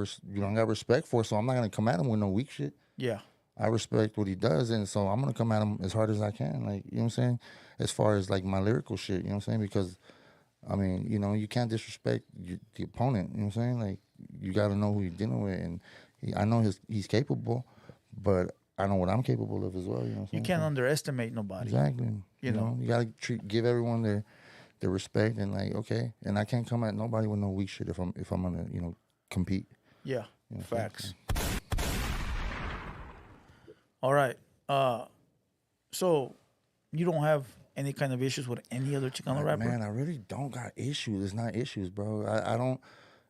respect for. So I'm not gonna come at him with no weak shit. Yeah, I respect what he does, and so I'm gonna come at him as hard as I can. Like, you know what I'm saying? As far as like my lyrical shit, you know what I'm saying? Because I mean, you can't disrespect the opponent. You know what I'm saying? Like, you got to know who you're dealing with, and I know he's capable, but I know what I'm capable of as well. You know what I'm saying? You can't underestimate nobody. Exactly. You know, you got to give everyone their respect, and like, okay, and I can't come at nobody with no weak shit if I'm gonna compete. Yeah, facts. All right. So you don't have any kind of issues with any other Chicano rapper? Man, I really don't got issues. It's not issues, bro. I don't.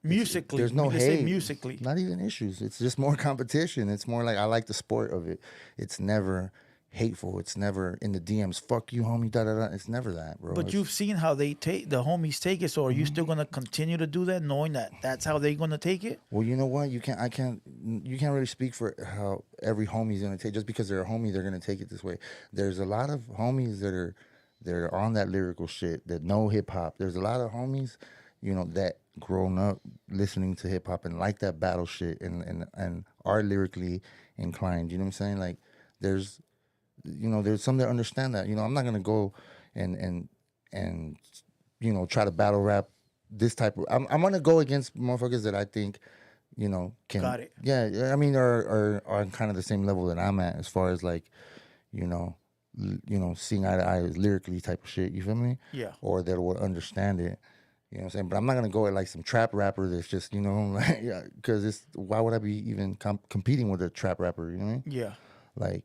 Musically, there's no hate. Say musically, not even issues. It's just more competition. It's more like I like the sport of it. It's never hateful. It's never in the DMs. Fuck you, homie. Da da da. It's never that, bro. But you've seen how the homies take it. So are you still gonna continue to do that, knowing that that's how they're gonna take it? Well, you know what? You can't really speak for how every homie's gonna take. Just because they're a homie, they're gonna take it this way. There's a lot of homies that are on that lyrical shit, that know hip hop. There's a lot of homies, that grown up listening to hip hop and like that battle shit and are lyrically inclined. You know what I'm saying? Like, there's some that understand that. I'm not gonna go and try to battle rap this type of. I'm gonna go against motherfuckers that I think can. Got it. Yeah, I mean, are on kind of the same level that I'm at as far as like, seeing eye to eye lyrically type of shit. You feel me? Yeah. Or that will understand it. You know what I'm saying? But I'm not gonna go at like some trap rapper that's just because why would I be even competing with a trap rapper? You know what I mean? Yeah. Like,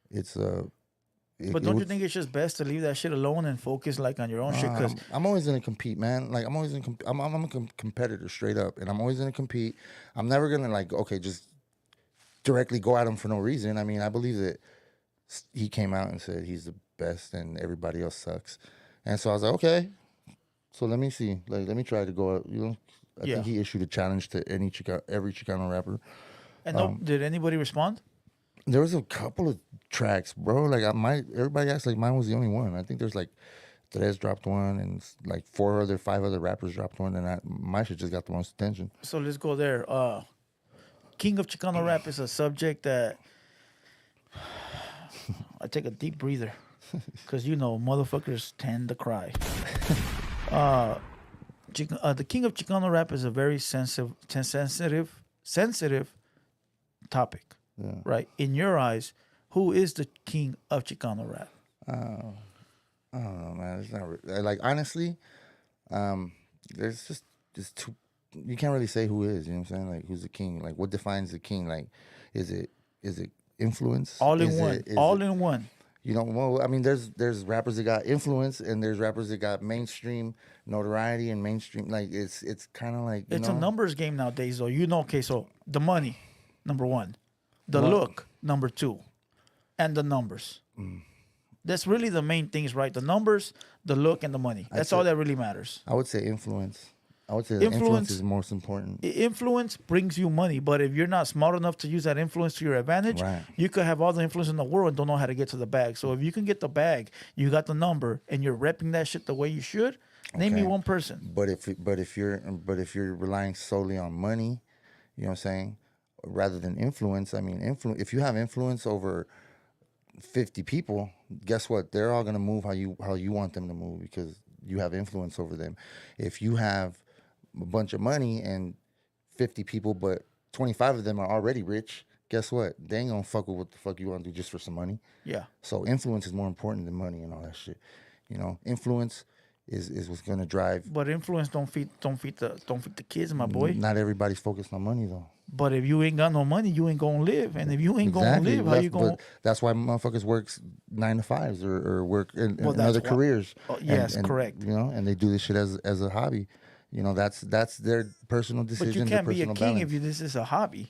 it's but don't you think it's just best to leave that shit alone and focus like on your own shit? Because I'm always gonna compete, man. Like, I'm always I'm a competitor straight up, and I'm always gonna compete. I'm never gonna like just directly go at him for no reason. I mean, I believe that he came out and said he's the best and everybody else sucks, and so I was like, okay, so let me see, like, let me try to go out. I think he issued a challenge to every Chicano rapper. And did anybody respond? There was a couple of tracks, bro. Like, everybody acts like mine was the only one. I think there's like Tres dropped one, and like 5 other rappers dropped one, and my shit just got the most attention. So let's go there. King of Chicano rap is a subject that I take a deep breather. because motherfuckers tend to cry. The king of Chicano rap is a very sensitive topic, right? In your eyes, who is the king of Chicano rap? I don't know, man. It's not like honestly. There's just two. You can't really say who is. You know what I'm saying? Like who's the king? Like what defines the king? Like is it influence? All in Is one. it- is All it- in one. You know, well, I mean, there's rappers that got influence, and there's rappers that got mainstream notoriety and mainstream. Like it's kind of like It's a numbers game nowadays, though. Okay, so the money, number one, the What? look, number two, and the numbers. That's really the main things, right? The numbers, the look, and the money. That's all that really matters. I would say influence. I would say that influence is most important. Influence brings you money, but if you're not smart enough to use that influence to your advantage, Right. you could have all the influence in the world and don't know how to get to the bag. So if you can get the bag, you got the number, and you're repping that shit the way you should. Name me Okay. one person. But if you're relying solely on money, you know what I'm saying, rather than influence. I mean, if you have influence over 50 people, guess what? They're all gonna move how you want them to move because you have influence over them. If you have a bunch of money and 50 people, but 25 of them are already rich, guess what? They ain't gonna fuck with what the fuck you want to do just for some money. Yeah. So influence is more important than money and all that shit. You know, influence is what's gonna drive. But influence don't feed the kids, my boy. Not everybody's focused on money though. But if you ain't got no money, you ain't gonna live. And if you ain't gonna live, how you gonna? But that's why motherfuckers works 9 to 5s or work in Well, other that's why- careers. Oh, yes, and, correct. You know, and they do this shit as a hobby. You know, that's their personal decision. But you can't their be a personal king balance. if this is a hobby.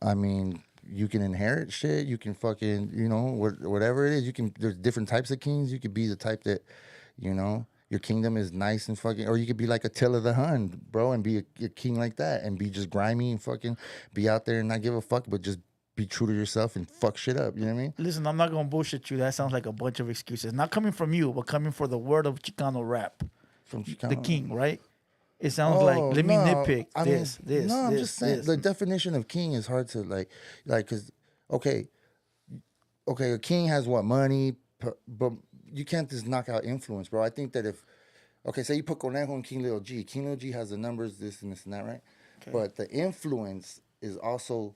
I mean, you can inherit shit. You can fucking, whatever it is. You can. There's different types of kings. You could be the type that, your kingdom is nice and fucking, or you could be like Attila the Hun, bro, and be a king like that, and be just grimy and fucking be out there and not give a fuck, but just be true to yourself and fuck shit up. You know what I mean? Listen, I'm not gonna bullshit you. That sounds like a bunch of excuses. Not coming from you, but coming for the word of Chicano rap. From The Chicano. king, right? It sounds like let me nitpick this. No, I'm this, just saying this. the definition of king is hard to like, cause okay, a king has what money, but you can't just knock out influence, bro. I think that say you put Conejo and King Lil G has the numbers, this and this and that, right? Okay. But the influence is also,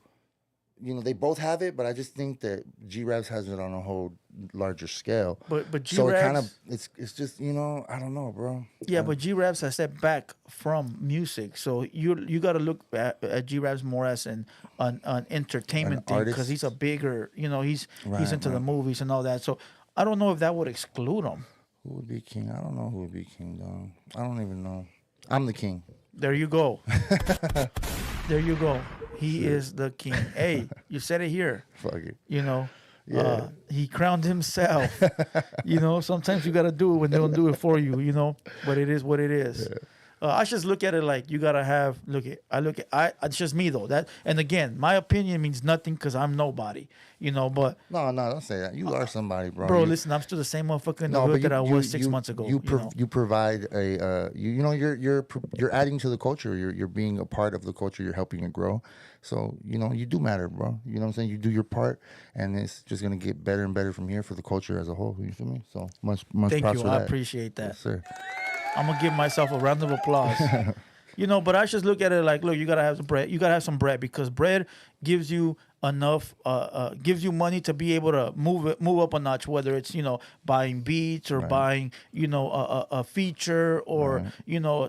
they both have it, but I just think that G-Raps has it on a whole larger scale. But G-Raps, so it kind of it's just I don't know, bro. Yeah, but G-Raps has stepped back from music, so you got to look at G-Raps more as an entertainment thing because he's a bigger, he's into the movies and all that. So I don't know if that would exclude him. Who would be king? I don't know who would be king, dog. I don't even know. I'm the king. There you go. There you go. He is the king. Hey, you said it here. Fuck it. Yeah. He crowned himself. Sometimes you got to do it when they don't do it for you, but it is what it is. Yeah. I just look at it like you got to have, it's just me though. And again, my opinion means nothing because I'm nobody, but. No, don't say that. You are somebody, bro. Bro, listen, I'm still the same motherfucker in the hood that I was 6 months ago. You provide you're adding to the culture. You're being a part of the culture. You're helping it grow. So, you do matter, bro. You know what I'm saying? You do your part, and it's just going to get better and better from here for the culture as a whole. You feel me? So, much Thank props you. for that. I appreciate that. Yes, sir. I'm going to give myself a round of applause. But I just look at it like, look, you got to have some bread. You got to have some bread because bread gives you enough, gives you money to be able to move up a notch, whether it's, buying beats or buying, a feature or,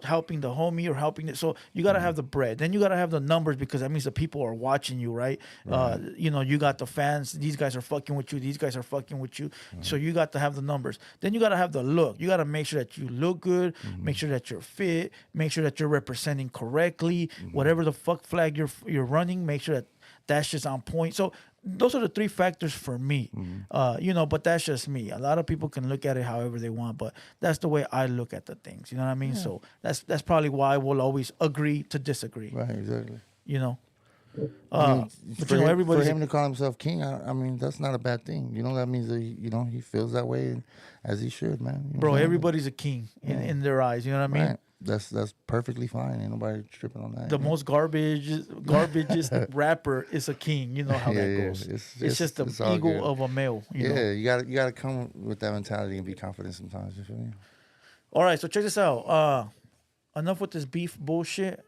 helping the homie or helping it. So you got to have the bread. Then you got to have the numbers because that means the people are watching you, right? You got the fans. These guys are fucking with you. These guys are fucking with you. So you got to have the numbers. Then you got to have the look. You got to make sure that you look good, make sure that you're fit, make sure that you're representing correctly, whatever the fuck flag you're running, make sure that that's just on point. So those are the 3 factors for me. But that's just me. A lot of people can look at it however they want, but that's the way I look at the things. You know what I mean? Yeah. So that's probably why we'll always agree to disagree. Right, exactly. Everybody for him to call himself king, I mean, that's not a bad thing. That means that he feels that way, and as he should, man. Bro, everybody's a king in their eyes. You know what I mean? Right. That's perfectly fine. Ain't nobody tripping on that. The most garbagest rapper is a king. You know how Yeah, that yeah. goes. It's It's just the it's all ego good. of a male. You know. Yeah, you gotta come with that mentality and be confident sometimes. You feel me? All right, so check this out. Enough with this beef bullshit.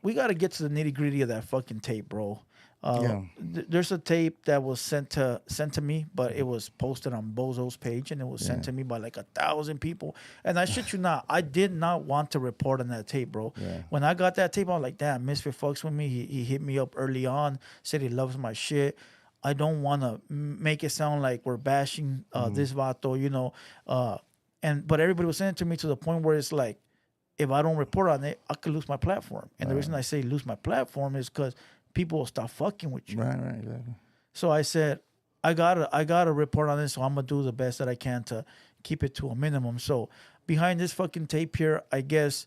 We got to get to the nitty gritty of that fucking tape, bro. Yeah. There's a tape that was sent to me, but it was posted on Bozo's page, and it was sent Yeah. to me by like 1,000 people. And I shit you not, I did not want to report on that tape, bro. Yeah. When I got that tape, I was like, damn, Misfit fucks with me. He hit me up early on, said he loves my shit. I don't want to make it sound like we're bashing this vato, you know. But everybody was saying it to me to the point where it's like, if I don't report on it, I could lose my platform. And the reason I say lose my platform is because people will stop fucking with you. Right, exactly. So I said, I gotta report on this, so I'm gonna do the best that I can to keep it to a minimum. So behind this fucking tape here, I guess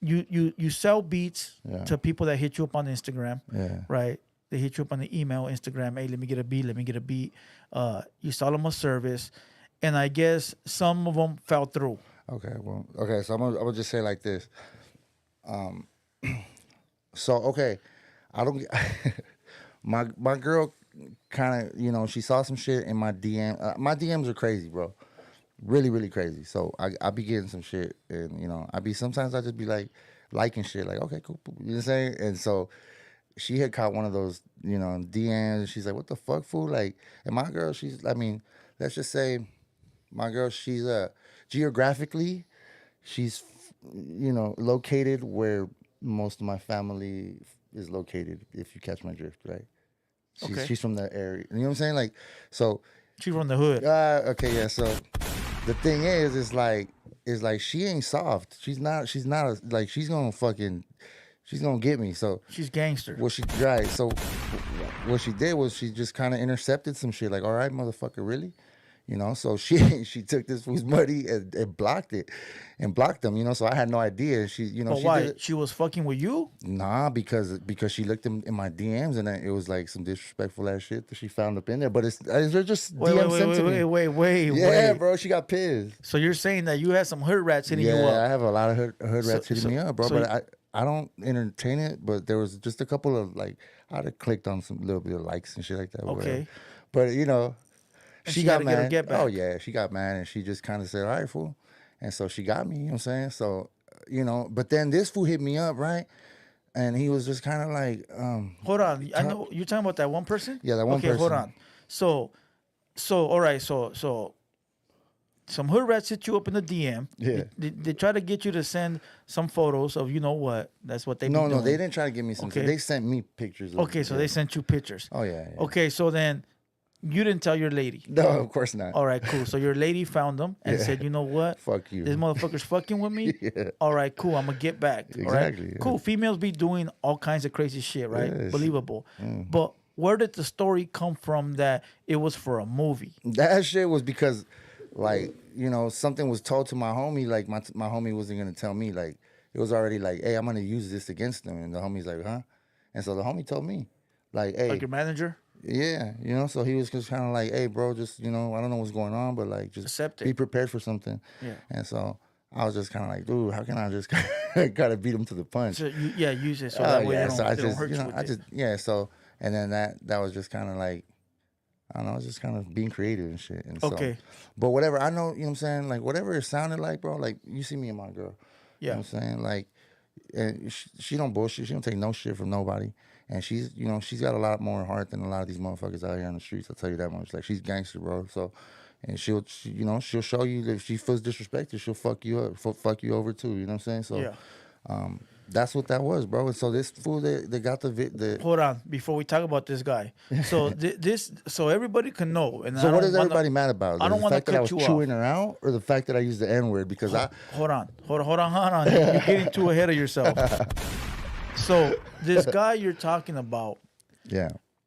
you sell beats to people that hit you up on Instagram. Yeah. Right? They hit you up on the email, Instagram, hey, let me get a beat. You sell them a service. And I guess some of them fell through. Okay, so I'm gonna just say like this. So okay, I don't. My girl kind of, you know, she saw some shit in my DM. My DMs are crazy, bro. Really, really crazy. So I be getting some shit, and you know, sometimes I just be like liking shit, like okay, cool, you know what I'm saying? And so she had caught one of those, you know, DMs, and she's like, what the fuck, fool? Like, and my girl, let's just say, my girl, she's geographically, she's, you know, located where most of my family is located, if you catch my drift, right? She's from that area. You know what I'm saying? Like, so. She's from the hood. Okay, yeah. So the thing is like she ain't soft. She's not like, she's gonna get me. So she's gangster. So what she did was she just kind of intercepted some shit. Like, all right, motherfucker, really? You know, so she took this fool's money and blocked it, and blocked them. You know, so I had no idea. She, you know, but why? She was fucking with you? Nah, because she looked in my DMs, and it was like some disrespectful ass shit that she found up in there. But they're just DMs sent to me. Wait. Yeah, bro, she got pissed. So you're saying that you had some hood rats hitting you up? Yeah, I have a lot of hood rats hitting me up, bro. But I don't entertain it. But there was just a couple of, like, I'd have clicked on some little bit of likes and shit like that. Okay. But you know. She got mad. Oh, yeah, she got mad, and she just kind of said, all right, fool. And so she got me, you know what I'm saying? So, you know, but then this fool hit me up, right? And he was just kind of like... hold on. I know you're talking about that one person? Yeah, that one person. Okay, hold on. So, all right, so some hood rats hit you up in the DM. Yeah. They try to get you to send some photos of, you know what? That's what they No, they didn't try to give me some. Okay. They sent me pictures. Okay, so they sent you pictures. Oh, yeah. Okay, so then... You didn't tell your lady. No, of course not. All right, cool. So your lady found them and said, you know what? Fuck you. This motherfucker's fucking with me. Yeah. All right, cool. I'm going to get back. Exactly. All right? Yeah. Cool. Females be doing all kinds of crazy shit, right? Yes. Believable. But where did the story come from that it was for a movie? That shit was because, like, you know, something was told to my homie. Like, my homie wasn't going to tell me. Like, it was already like, hey, I'm going to use this against them. And the homie's like, huh? And so the homie told me. Like, hey. Like your manager? Yeah, you know, so he was just kind of like, hey, bro, just, you know, I don't know what's going on, but like, just accept it. Be prepared for something. Yeah. And so I was just kind of like, dude, how can I just gotta beat him to the punch? So use it so that way they don't hurt you with it. So, and then that was just kind of like, I don't know, I was just kind of being creative and shit. And so, okay. But whatever, I know, you know what I'm saying? Like, whatever it sounded like, bro, like, you see me and my girl. Yeah. You know what I'm saying? Like, and she don't bullshit. She don't take no shit from nobody. And she's, you know, she's got a lot more heart than a lot of these motherfuckers out here on the streets. I'll tell you that much. Like, she's gangster, bro. So, and she'll show you that if she feels disrespected, she'll fuck you up, fuck you over too. You know what I'm saying? So, yeah. That's what that was, bro. And so this fool, they got the. Hold on, before we talk about this guy. So so everybody can know. And so what is everybody mad about? I don't want to cut you off. The fact that I was chewing her out, or the fact that I used the N-word? Because hold on. You're getting too ahead of yourself. So this guy you're talking about,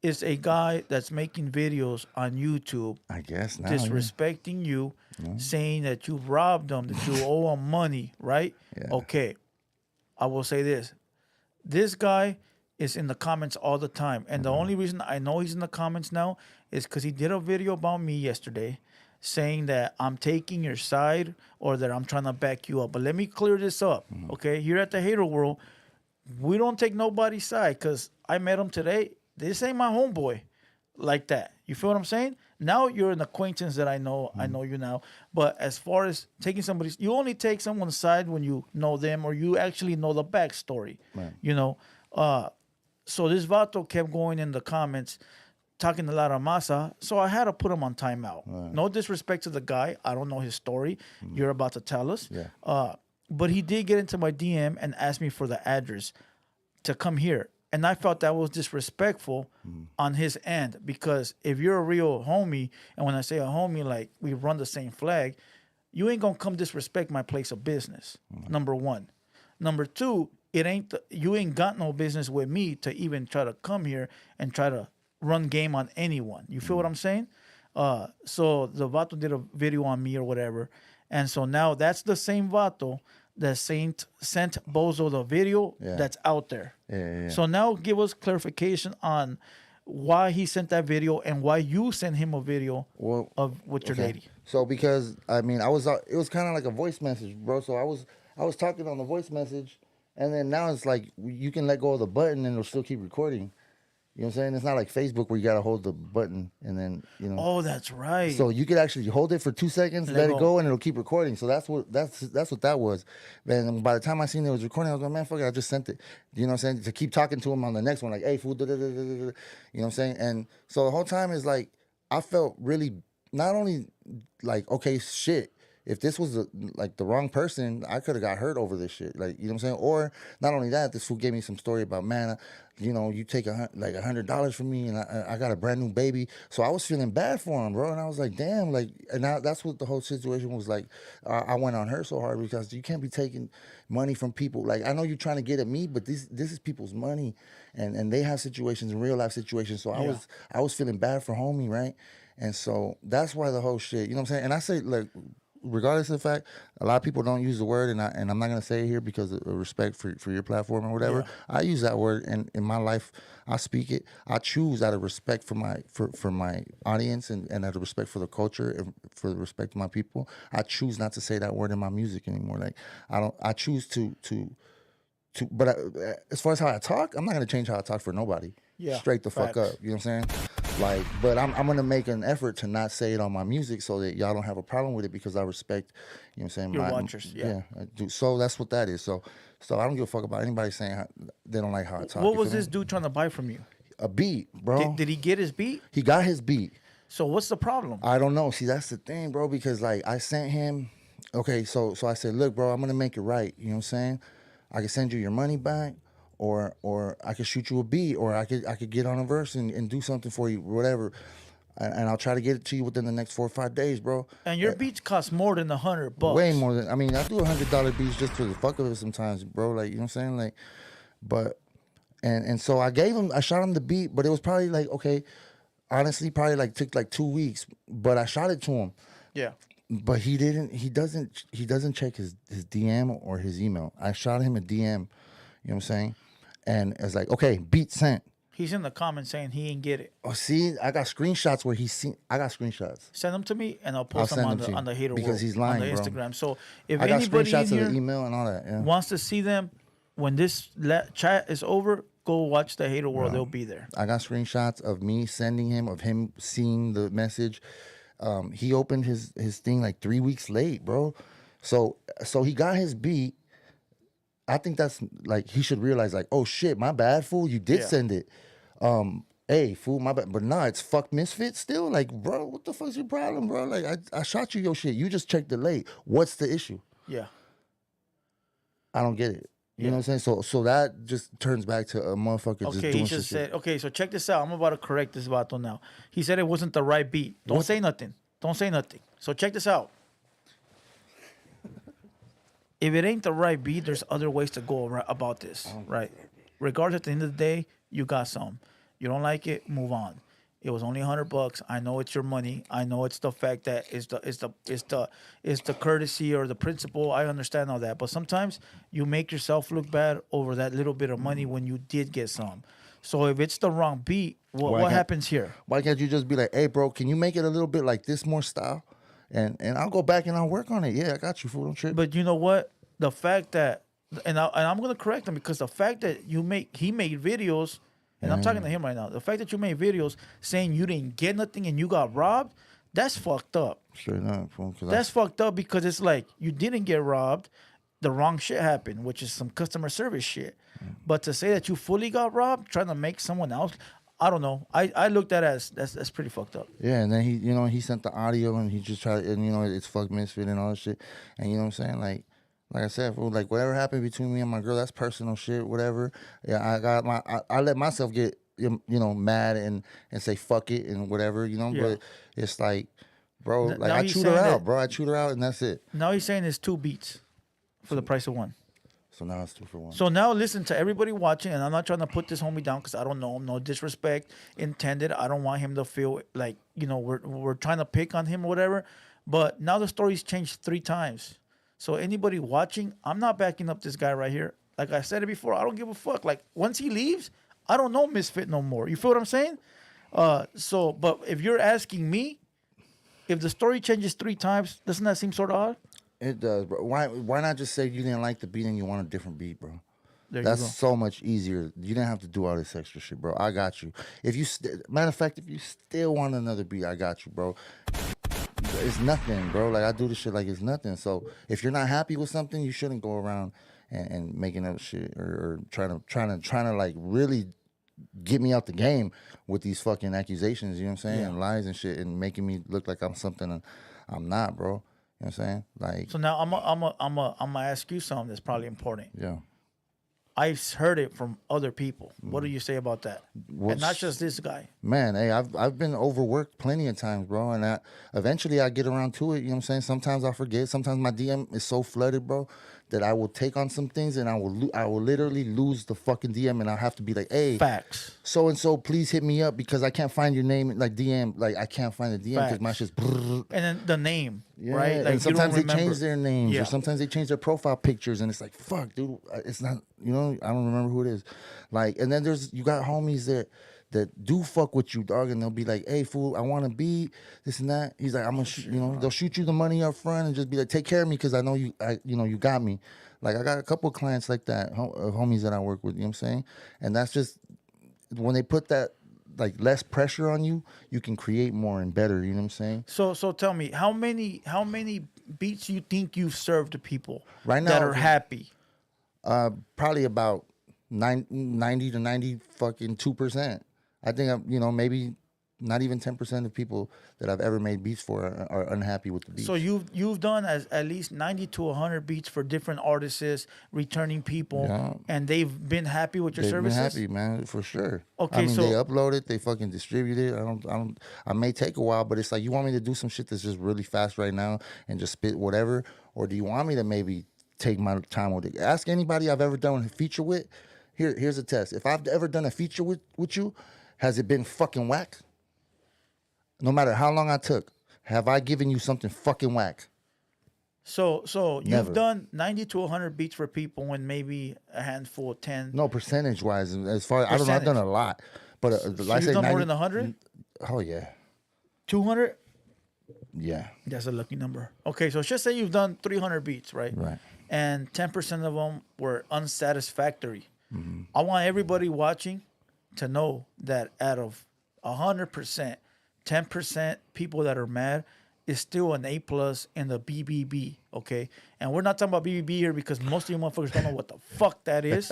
is a guy that's making videos on YouTube. I guess now, disrespecting you, saying that you robbed him, that you owe him money, right? Yeah. Okay. I will say this. This guy is in the comments all the time. And the only reason I know he's in the comments now is because he did a video about me yesterday. saying that I'm taking your side or that I'm trying to back you up. But let me clear this up, okay? Here at the Hater World, we don't take nobody's side because I met him today. This ain't my homeboy like that. You feel what I'm saying? Now you're an acquaintance that I know. I know you now. But as far as taking somebody's, you only take someone's side when you know them or you actually know the backstory. Right. You know? So this Vato kept going in the comments talking a lot of masa, so I had to put him on timeout. Right. No disrespect to the guy. I don't know his story. You're about to tell us. Yeah. But he did get into my DM and asked me for the address to come here. And I felt that was disrespectful on his end because if you're a real homie, and when I say a homie, like we run the same flag, you ain't gonna come disrespect my place of business. Number one. Number two, you ain't got no business with me to even try to come here and try to run game on anyone. You feel what I'm saying? So the Vato did a video on me or whatever. And so now that's the same Vato that sent Bozo the video that's out there. Yeah. So now give us clarification on why he sent that video and why you sent him a video with your lady. So because I mean, it was kind of like a voice message, bro. So I was talking on the voice message, and then now it's like you can let go of the button and it'll still keep recording. You know what I'm saying? It's not like Facebook where you gotta hold the button and then Oh, that's right. So you could actually hold it for 2 seconds, let it go, and it'll keep recording. So that's what that was. And by the time I seen it was recording, I was like, man, fuck it, I just sent it. You know what I'm saying? To keep talking to him on the next one, like, hey, fool, da, da, da, da, da. You know what I'm saying? And so the whole time is like, I felt really not only like, okay, shit. If this was the wrong person, I could have got hurt over this shit. Like, you know what I'm saying? Or not only that, this fool gave me some story about, man, you take $100 from me and I got a brand new baby. So I was feeling bad for him, bro. And I was like, damn, like, and that's what the whole situation was like. I went on her so hard because you can't be taking money from people. Like, I know you're trying to get at me, but this is people's money and they have situations, real life situations. So I was feeling bad for homie, right? And so that's why the whole shit, you know what I'm saying? And I say, like, regardless of the fact, a lot of people don't use the word, and I'm not gonna say it here because of respect for your platform or whatever. Yeah. I use that word, and in my life, I speak it. I choose out of respect for my audience and out of respect for the culture and for the respect of my people. I choose not to say that word in my music anymore. Like I choose to. But as far as how I talk, I'm not gonna change how I talk for nobody. Yeah, straight the fuck up. You know what I'm saying? Like, but I'm gonna make an effort to not say it on my music so that y'all don't have a problem with it because I respect, you know what I'm saying? Your watchers, yeah. I do. So that's what that is. So I don't give a fuck about anybody saying they don't like how I talk. What was this dude trying to buy from you? A beat, bro. Did he get his beat? He got his beat. So what's the problem? I don't know. See, that's the thing, bro, because like I sent him, okay, so I said, look, bro, I'm gonna make it right. You know what I'm saying? I can send you your money back. Or I could shoot you a beat, or I could get on a verse and do something for you, whatever, and I'll try to get it to you within the next 4 or 5 days, bro. And your beats cost more than $100. Way more than, I mean, I do $100 beats just for the fuck of it sometimes, bro. Like, you know what I'm saying, like, but and so I shot him the beat, but it was probably like, okay, honestly, probably like took like 2 weeks, but I shot it to him. Yeah. But he doesn't check his DM or his email. I shot him a DM, you know what I'm saying? And it's like, okay, beat sent. He's in the comments saying he ain't get it. Oh, see, I got screenshots where I got screenshots. Send them to me, and I'll post them on the HaterWorld because he's lying, on the bro. Instagram. So if I got anybody screenshots in here of the email and all that, wants to see them, when this chat is over, go watch the HaterWorld. They'll be there. I got screenshots of me sending him, of him seeing the message. He opened his thing like 3 weeks late, bro. So he got his beat. I think that's like he should realize like, oh shit, my bad, fool. You did send it. Hey, fool, my bad. But nah, it's fuck Misfit still. Like, bro, what the fuck's your problem, bro? Like, I shot you your shit. You just checked it late. What's the issue? Yeah. I don't get it. You know what I'm saying? So that just turns back to a motherfucker just doing he just said, okay, so check this out. I'm about to correct this vato now. He said it wasn't the right beat. Don't say nothing. Don't say nothing. So check this out. If it ain't the right beat, there's other ways to go about this, right? Regardless, at the end of the day, you got some. You don't like it, move on. It was only $100. I know it's your money. I know it's the fact that it's the courtesy or the principle. I understand all that, but sometimes you make yourself look bad over that little bit of money when you did get some. So if it's the wrong beat, what happens here? Why can't you just be like, hey, bro, can you make it a little bit like this more style? and I'll go back and I'll work on it. Yeah, I got you, fool. Don't trip. But you know what? The fact that, I'm gonna correct him, because the fact that he made videos, and I'm talking to him right now. The fact that you made videos saying you didn't get nothing and you got robbed, that's fucked up. Straight up, fool. That's fucked up, because it's like you didn't get robbed, the wrong shit happened, which is some customer service shit. But to say that you fully got robbed, trying to make someone else, I don't know. I looked at it as that's pretty fucked up. Yeah, and then he sent the audio and he just tried, and it's fuck Misfit and all that shit. And you know what I'm saying? Like I said, fool, like whatever happened between me and my girl, that's personal shit, whatever. Yeah, I let myself get mad and say fuck it and whatever, but it's like, bro, like I chewed her out, bro. I chewed her out and that's it. Now he's saying it's 2 beats for the price of 1. So now it's 2 for 1. So now listen to everybody watching, and I'm not trying to put this homie down because I don't know him. No disrespect intended. I don't want him to feel like, we're trying to pick on him or whatever. But now the story's changed 3 times. So anybody watching, I'm not backing up this guy right here. Like I said it before, I don't give a fuck. Like once he leaves, I don't know Misfit no more. You feel what I'm saying? But if you're asking me, if the story changes 3 times, doesn't that seem sort of odd? It does, bro. Why not just say you didn't like the beat and you want a different beat, bro? That's so much easier. You didn't have to do all this extra shit, bro. I got you. If you matter of fact, if you still want another beat, I got you, bro. It's nothing, bro. Like I do this shit like it's nothing. So if you're not happy with something, you shouldn't go around and making up shit or trying to like really get me out the game with these fucking accusations. You know what I'm saying? Yeah. And lies and shit and making me look like I'm something I'm not, bro. You know what I'm saying? Like. So now I'm gonna ask you something that's probably important. Yeah. I've heard it from other people. What do you say about that? And not just this guy. Man, hey, I've been overworked plenty of times, bro. And eventually I get around to it. You know what I'm saying? Sometimes I forget. Sometimes my DM is so flooded, bro, that I will take on some things and I will literally lose the fucking DM and I'll have to be like, hey, facts. So and so, please hit me up because I can't find your name. Like DM, like I can't find the DM because my shit's. And then the name, yeah, right? Like and sometimes they remember. change their names Yeah. or sometimes they change their profile pictures and it's like, fuck, dude, it's not. I don't remember who it is. Like, and then you got homies that do fuck with you, dog, and they'll be like, hey, fool, I want to be this and that. He's like, I'm gonna, they'll shoot you the money up front and just be like, take care of me because I know you, you got me. Like, I got a couple of clients like that, homies that I work with, you know what I'm saying? And that's just, when they put that, like, less pressure on you, you can create more and better, you know what I'm saying? So tell me, how many beats you think you've served to people right now that are happy? Probably about 90 to 90 fucking 2%. I think maybe not even 10% of people that I've ever made beats for are unhappy with the beats. So you've done at least 90 to 100 beats for different artists, returning people, and they've been happy with your services. They've been happy, man, for sure. Okay, I mean, so they upload it, they fucking distribute it. I may take a while, but it's like, you want me to do some shit that's just really fast right now and just spit whatever, or do you want me to maybe take my time with it? Ask anybody I've ever done a feature with. Here's a test. If I've ever done a feature with you, has it been fucking whack? No matter how long I took, have I given you something fucking whack? So Never. You've done 90 to 100 beats for people and maybe a handful, 10. No, percentage wise, as far as I don't know, I've done a lot, but So like you've done 90, more than 100? Oh yeah, 200? yeah. That's a lucky number. Okay, so just say you've done 300 beats, right? Right. And 10% of them were unsatisfactory. Mm-hmm. I want everybody watching to know that out of 100%, 10% people that are mad is still an A+ in the BBB, okay? And we're not talking about BBB here because most of you motherfuckers don't know what the fuck that is,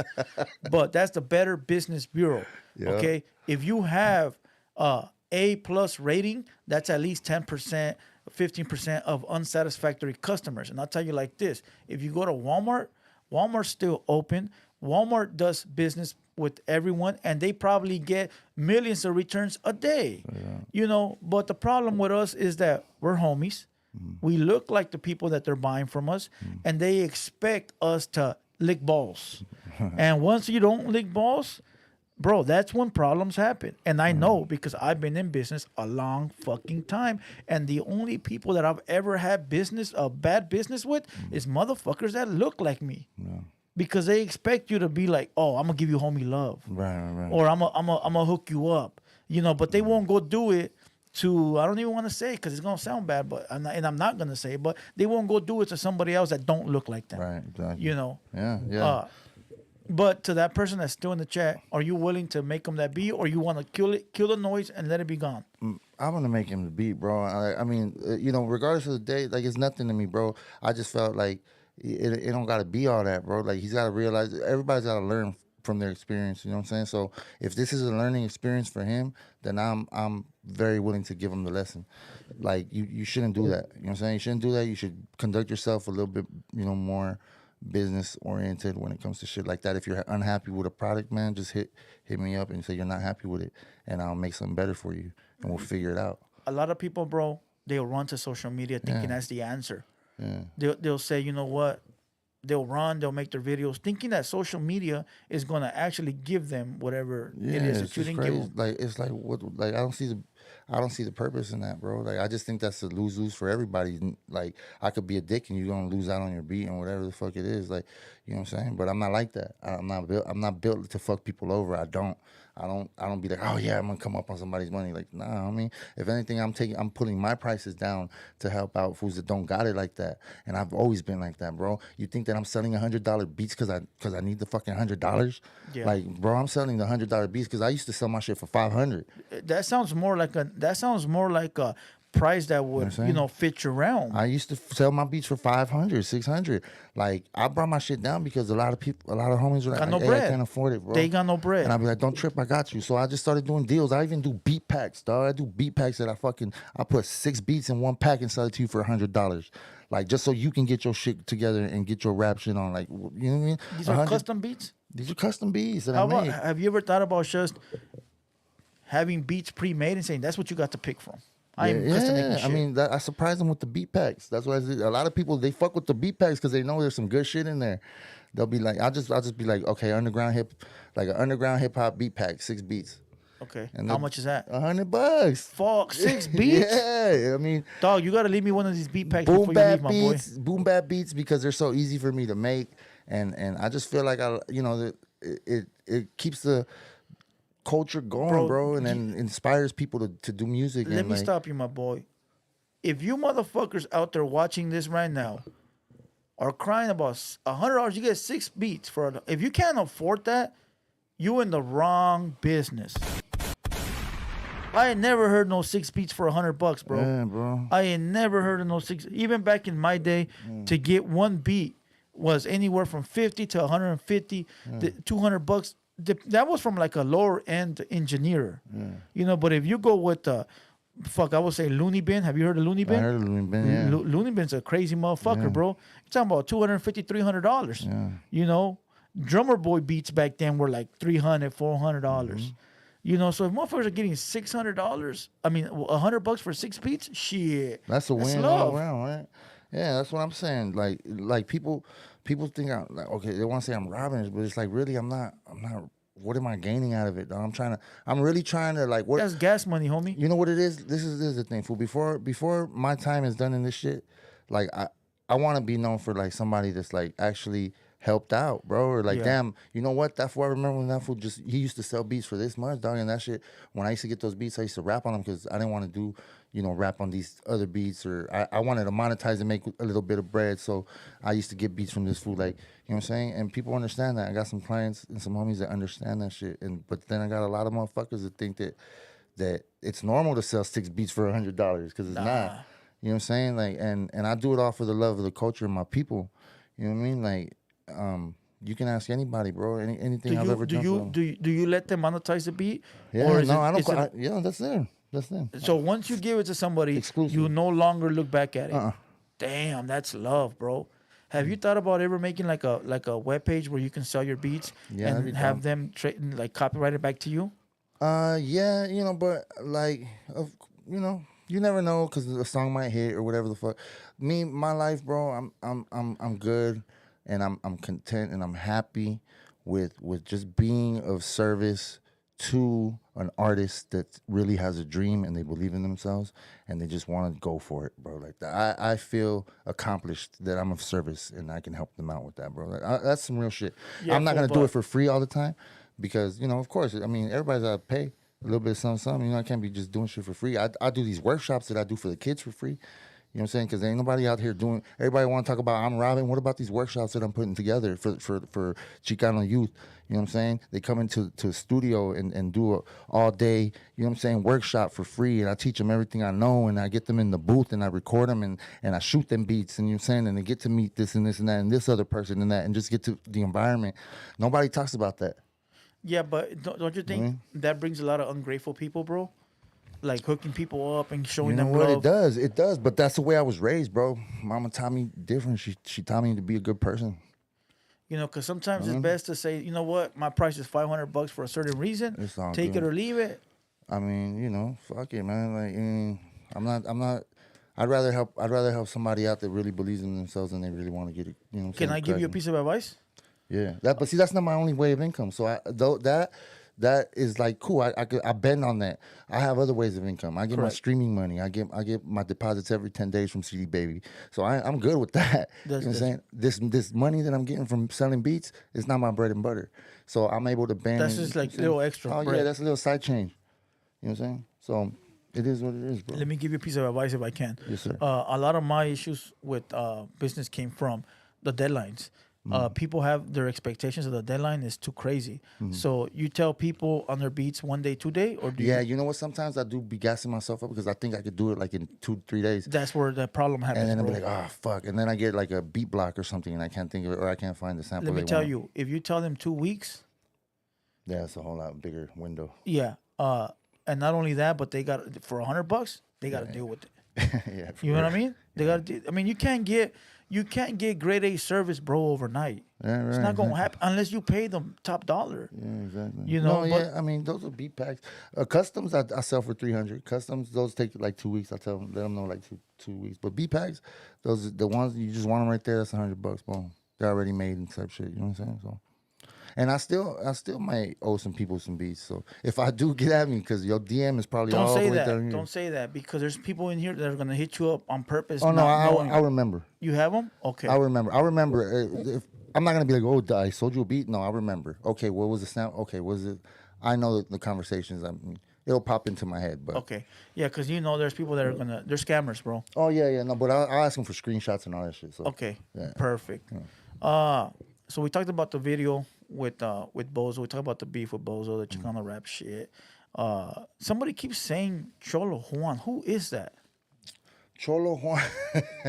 but that's the Better Business Bureau, okay? If you have A+ rating, that's at least 10%, 15% of unsatisfactory customers. And I'll tell you like this, if you go to Walmart, Walmart's still open. Walmart does business with everyone, and they probably get millions of returns a day. But the problem with us is that we're homies. We look like the people that they're buying from us, and they expect us to lick balls. And once you don't lick balls, bro, that's when problems happen. And I know because I've been in business a long fucking time, and the only people that I've ever had bad business with is motherfuckers that look like me. Because they expect you to be like, oh, I'm gonna give you homie love, Right. or I'm gonna hook you up, but they won't go do it to, I don't even want to say because it's gonna sound bad, but I'm not gonna say it, but they won't go do it to somebody else that don't look like them. Right, exactly. You know. Yeah. But to that person that's still in the chat, are you willing to make them that beat, or you want to kill the noise and let it be gone? I'm gonna make him the beat, bro. I mean, regardless of the day, like it's nothing to me, bro. I just felt like it don't gotta be all that, bro. Like he's gotta realize everybody's gotta learn from their experience. You know what I'm saying? So if this is a learning experience for him, then I'm very willing to give him the lesson. Like you shouldn't do that. You know what I'm saying? You shouldn't do that. You should conduct yourself a little bit, more business oriented when it comes to shit like that. If you're unhappy with a product, man, just hit me up and say you're not happy with it, and I'll make something better for you, and we'll figure it out. A lot of people, bro, they'll run to social media thinking that's the answer. Yeah. They'll say, you know what? They'll make their videos thinking that social media is gonna actually give them whatever it is that you didn't give them. Like it's like what? Like I don't see the purpose in that, bro. Like I just think that's a lose for everybody. Like I could be a dick and you're gonna lose out on your beat and whatever the fuck it is. Like you know what I'm saying? But I'm not like that. I'm not built to fuck people over. I don't be like, oh yeah, I'm gonna come up on somebody's money. Like, nah, I mean, if anything, I'm putting my prices down to help out fools that don't got it like that. And I've always been like that, bro. You think that I'm selling $100 beats because I need the fucking $100? Yeah. Like, bro, I'm selling the $100 beats because I used to sell my shit for $500. That sounds more like a price that would fit your realm. I used to sell my beats for $500, $600. Like I brought my shit down because a lot of homies were like, no hey, bread. I can't afford it, bro. They got no bread. And I'd be like, don't trip, I got you. So I just started doing deals. I even do beat packs, dog. I do beat packs that I put 6 beats in one pack and sell it to you for $100. Like just so you can get your shit together and get your rap shit on. Like you know what I mean? These are custom beats. These are custom beats that I made. Have you ever thought about just having beats pre-made and saying that's what you got to pick from? I mean, I surprised them with the beat packs. That's what I did. A lot of people, they fuck with the beat packs because they know there's some good shit in there. They'll be like, I'll just be like, okay, an underground hip hop beat pack, 6 beats. Okay. And how much is that? $100. Fuck, 6 beats? Yeah, I mean, dog, you gotta leave me one of these beat packs before you leave, my boy. Boom bap beats because they're so easy for me to make, and I just feel like it keeps the culture going, bro, and then inspires people to do music. Let me stop you, my boy. If you motherfuckers out there watching this right now are crying about $100, you get 6 beats for it. If you can't afford that, you in the wrong business. I ain't never heard no 6 beats for $100, bro. Yeah, bro. I ain't never heard of no 6. Even back in my day, to get one beat was anywhere from 50 to 150, $200. That was from like a lower end engineer, But if you go with I would say Looney Bin. Have you heard of Looney Bin? I heard of Looney Bin. Yeah, Looney Bin's a crazy motherfucker, bro. You're talking about $250, $300. Yeah. Drummer Boy beats back then were like $300, $400. So if motherfuckers are getting $600, I mean $100 for 6 beats, shit. That's a win all around, right? Yeah, that's what I'm saying. Like people think I'm like, okay, they want to say I'm robbing it, but it's like really I'm not. What am I gaining out of it? I'm really trying to like what. That's gas money, homie. You know what it is? This is the thing, fool. Before my time is done in this shit, like I want to be known for like somebody that's like actually helped out, bro. Or like, damn, you know what? That fool, I remember when that fool he used to sell beats for this much, dog. And that shit, when I used to get those beats, I used to rap on them because I didn't want to do, rap on these other beats, or I wanted to monetize and make a little bit of bread. So I used to get beats from this fool, like, you know what I'm saying? And people understand that. I got some clients and some homies that understand that shit. But then I got a lot of motherfuckers that think that it's normal to sell 6 beats for $100 because it's not. You know what I'm saying? Like, and I do it all for the love of the culture and my people. You know what I mean? Like, you can ask anybody, bro. Anything I've ever done. Do you let them monetize the beat? Yeah, or no, I don't. Yeah, that's them. That's them. So once you give it to somebody, exclusive, you no longer look back at it. Damn, that's love, bro. Have you thought about ever making like a webpage where you can sell your beats and have them copyright it back to you? Yeah, but like, you never know because the song might hit or whatever the fuck. My life, bro. I'm good. And I'm content and I'm happy with just being of service to an artist that really has a dream and they believe in themselves and they just want to go for it, bro. Like that, I feel accomplished that I'm of service and I can help them out with that, bro. Like, that's some real shit. Yeah, I'm not gonna do it for free all the time because of course, I mean everybody's gotta pay. a little bit of something. You know, I can't be just doing shit for free. I do these workshops that I do for the kids for free. You know what I'm saying? Because ain't nobody out here doing. Everybody want to talk about I'm robbing. What about these workshops that I'm putting together for Chicano youth? You know what I'm saying? They come into a studio and do a all day. You know what I'm saying? Workshop for free, and I teach them everything I know, and I get them in the booth and I record them and I shoot them beats. And you know what I'm saying? And they get to meet this and this and that and this other person and that, and just get to the environment. Nobody talks about that. Yeah, but don't you think that brings a lot of ungrateful people, bro? Like hooking people up and showing You know them what? love. It does. But that's the way I was raised, bro. Mama taught me different. She taught me to be a good person. You know, because sometimes it's best to say, you know what, my price is $500 for a certain reason. It's all Take good. it or leave it. I mean, you know, fuck it, man. Like, I'm not. I'd rather help somebody out that really believes in themselves and they really want to get it. You know, what I'm Can saying? I give you a piece of advice? Yeah, but see, that's not my only way of income. So that is like cool. I bend on that. I have other ways of income. I get my Correct. streaming money. I get my deposits every 10 days from CD Baby. So I'm good with that. You know what I'm saying? This money that I'm getting from selling beats is not my bread and butter. So I'm able to bend. That's just like little extra Oh bread. yeah, that's a little side change. You know what I'm saying? So it is what it is, bro. Let me give you a piece of advice if I can. Yes, sir. A lot of my issues with business came from the deadlines. People have their expectations of the deadline is too crazy. So you tell people on their beats 1 day, 2 day, or do Yeah, you? you know what? Sometimes I do be gassing myself up because I think I could do it like in 2-3 days. That's where the problem happens, And then I'll bro. be like, oh, fuck. And then I get like a beat block or something and I can't think of it or I can't find the sample. Let me they tell want. you, if you tell them 2 weeks, Yeah, it's a whole lot bigger window. yeah. And not only that, but they got for $100, they got to deal with it. Yeah, You know what I mean? They got to. I mean, you can't get grade A service, bro, overnight. Yeah, It's right, not gonna exactly. happen unless you pay them top dollar. Yeah, exactly. You know, no, but- yeah, I mean, those are beat packs. Customs, I sell for 300. Customs, those take like 2 weeks. I tell them, let them know like two weeks. But beat packs, those the ones you just want them right there. That's $100. Boom, they're already made and type shit. You know what I'm saying? So. And I still might owe some people some beats. So if I do, get at me because your DM is probably Don't all say the way that. down here. Don't say that because there's people in here that are gonna hit you up on purpose. Oh no, not knowing. I remember. You have them? Okay. I remember. If, I'm not gonna be like, oh, I sold you a beat. No, I remember. Okay, what was the sound? Okay, was it? I know the conversations. I mean, it'll pop into my head. But Okay. Yeah, because you know there's people that are gonna. They're scammers, bro. oh yeah, no. But I'll ask them for screenshots and all that shit. So Okay. Yeah. Perfect. So we talked about the video with Bozo. We talked about the beef with Bozo, the Chicano rap shit. Somebody keeps saying Cholo Juan. Who is that? Cholo Juan,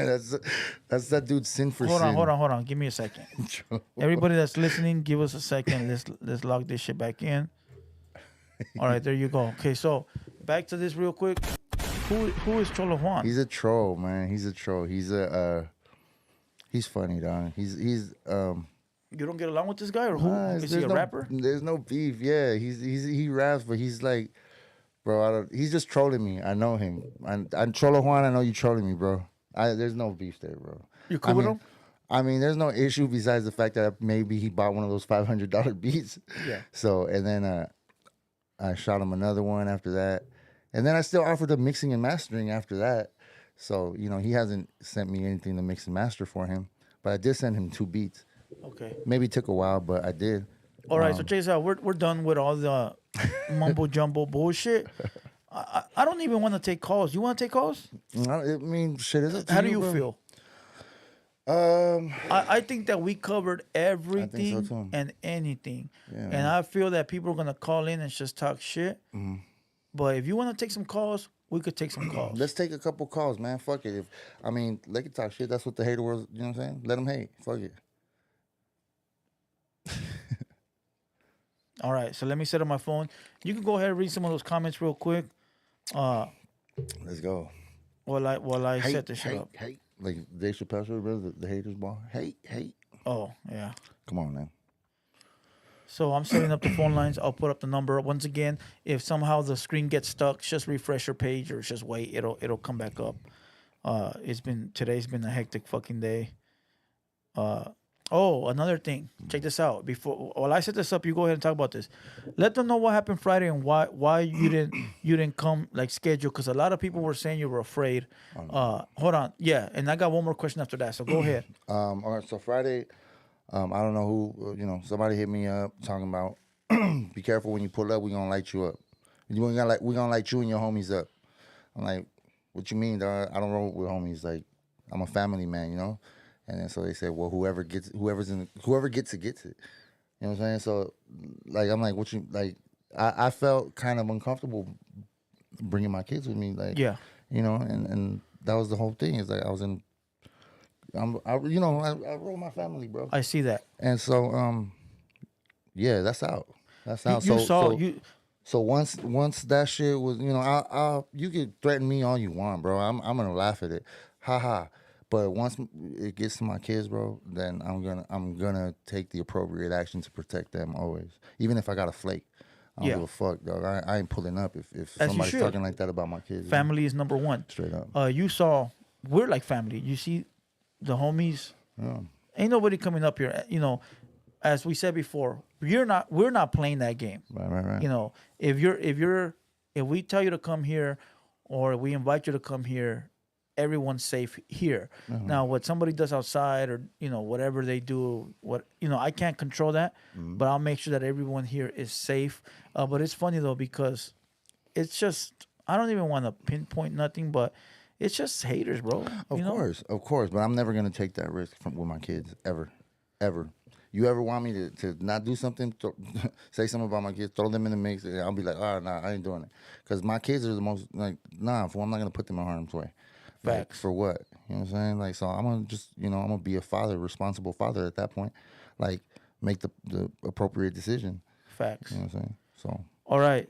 that's that dude Sin for Hold Sin. on. Give me a second. Everybody that's listening, give us a second. Let's log this shit back in. All right, there you go. Okay, so back to this real quick. Who is Cholo Juan? He's a troll, man. He's a troll. He's funny, dog. He's You don't get along with this guy, or who is he there's a no, rapper? There's no beef. Yeah, he raps, but he's like, bro, he's just trolling me. I know him. I'm Cholo Juan. I know you trolling me, bro. There's no beef there, bro. You cool with him? I mean, there's no issue besides the fact that maybe he bought one of those $500 beats. Yeah. So and then I shot him another one after that, and then I still offered him mixing and mastering after that. So you know he hasn't sent me anything to mix and master for him, but I did send him 2 beats. Okay. Maybe it took a while, but I did. All right, so check this out. We're done with all the mumbo jumbo bullshit. I don't even want to take calls. You want to take calls? I mean, shit is it? How do you bro? feel? I think that we covered everything too. and anything. Yeah, and man. I feel that people are going to call in and just talk shit. Mm-hmm. But if you want to take some calls, we could take some calls. Let's take a couple calls, man. Fuck it. They can talk shit. That's what the hater was. You know what I'm saying? Let them hate. Fuck it. All right, so let me set up my phone. You can go ahead and read some of those comments real quick. Let's go. While I set this shit up. Hate. Like Dave Chappelle show, brother, the haters bar. Hate. Oh, yeah. Come on, man. So I'm setting up the phone lines. I'll put up the number. Once again, if somehow the screen gets stuck, just refresh your page or just wait. It'll come back up. Today's been a hectic fucking day. Another thing. Check this out. While I set this up, you go ahead and talk about this. Let them know what happened Friday and why you didn't come like scheduled, because a lot of people were saying you were afraid. Hold on. Yeah, and I got one more question after that. So go ahead. All right. So Friday, I don't know who. Somebody hit me up talking about, be careful when you pull up. We're gonna light you up. we gonna like you and your homies up. I'm like, what you mean, dog? I don't roll with homies. Like, I'm a family man, you know. And then so they said, well, whoever gets it gets it. You know what I'm saying? So, like, I'm like, what you like? I felt kind of uncomfortable bringing my kids with me, like, Yeah. you know, and that was the whole thing. Is like I was in, I roll my family, bro. I see that. And so, yeah, that's out. That's out. You saw you. So once that shit was, you know, you can threaten me all you want, bro. I'm gonna laugh at it, ha. But once it gets to my kids, bro, then I'm gonna take the appropriate action to protect them always, even if I got a flake. I don't give a fuck, dog. I ain't pulling up if somebody's talking like that about my kids. Family is number one. Straight up. You saw we're like family. You see, the homies. Yeah. Ain't nobody coming up here. You know, as we said before, we're not playing that game. Right. You know, if we tell you to come here, or we invite you to come here, everyone's safe here. Now, what somebody does outside, or you know, whatever they do, I can't control that, but I'll make sure that everyone here is safe. But it's funny though, because it's just, I don't even want to pinpoint nothing, but it's just haters, bro. Of course, but I'm never gonna take that risk with my kids ever. You ever want me to not do something, say something about my kids, throw them in the mix, and I'll be like, oh, nah, I ain't doing it. Because my kids are the most, like, I'm not going to put them in harm's way. Facts. Like, for what? You know what I'm saying? Like, so I'm going to just, I'm going to be a father, responsible father at that point. Like, make the appropriate decision. Facts. You know what I'm saying? So. All right.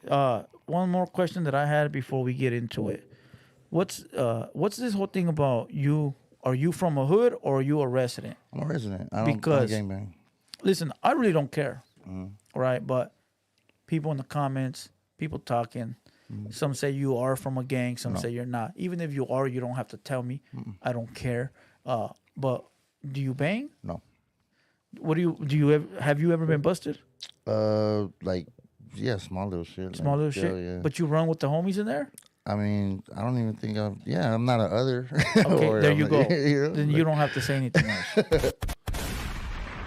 One more question that I had before we get into it. What's this whole thing about you? Are you from a hood or are you a resident? I'm a resident. I don't gangbang. Listen, I really don't care, right? But people in the comments, people talking, some say you are from a gang, some say you're not. Even if you are, you don't have to tell me. I don't care. But do you bang? No. What have you ever been busted? Like, yeah, small little shit. Small little shit? Yeah. But you run with the homies in there? I mean, I don't even think I'm not an other. Okay, there you go. Then you don't have to say anything else.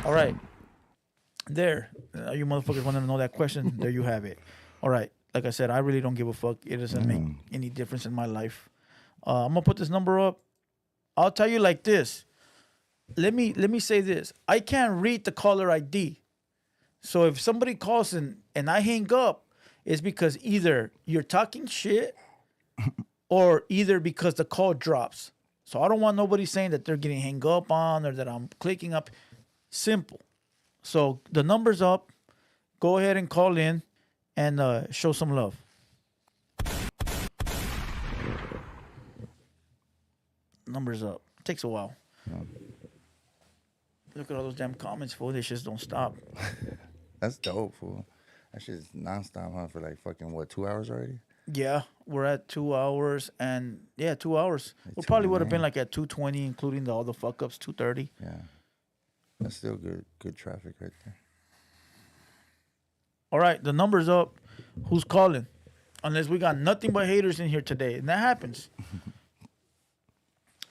All right. There, you motherfuckers wanted to know that question. There you have it. All right. Like I said, I really don't give a fuck. It doesn't make any difference in my life. I'm gonna put this number up. I'll tell you like this. Let me say this. I can't read the caller ID. So if somebody calls and I hang up, it's because either you're talking shit or either because the call drops. So I don't want nobody saying that they're getting hung up on or that I'm clicking up. Simple. So the number's up. Go ahead and call in and show some love. Number's up. Takes a while. Yeah. Look at all those damn comments, fool. They just don't stop. That's dope, fool. That shit's nonstop, huh? For like fucking, 2 hours already? Yeah, we're at 2 hours. And, 2 hours. We probably would have been like at 2:20, including all the fuck-ups, 2:30. Yeah. That's still good traffic right there. All right, the number's up. Who's calling? Unless we got nothing but haters in here today. And that happens.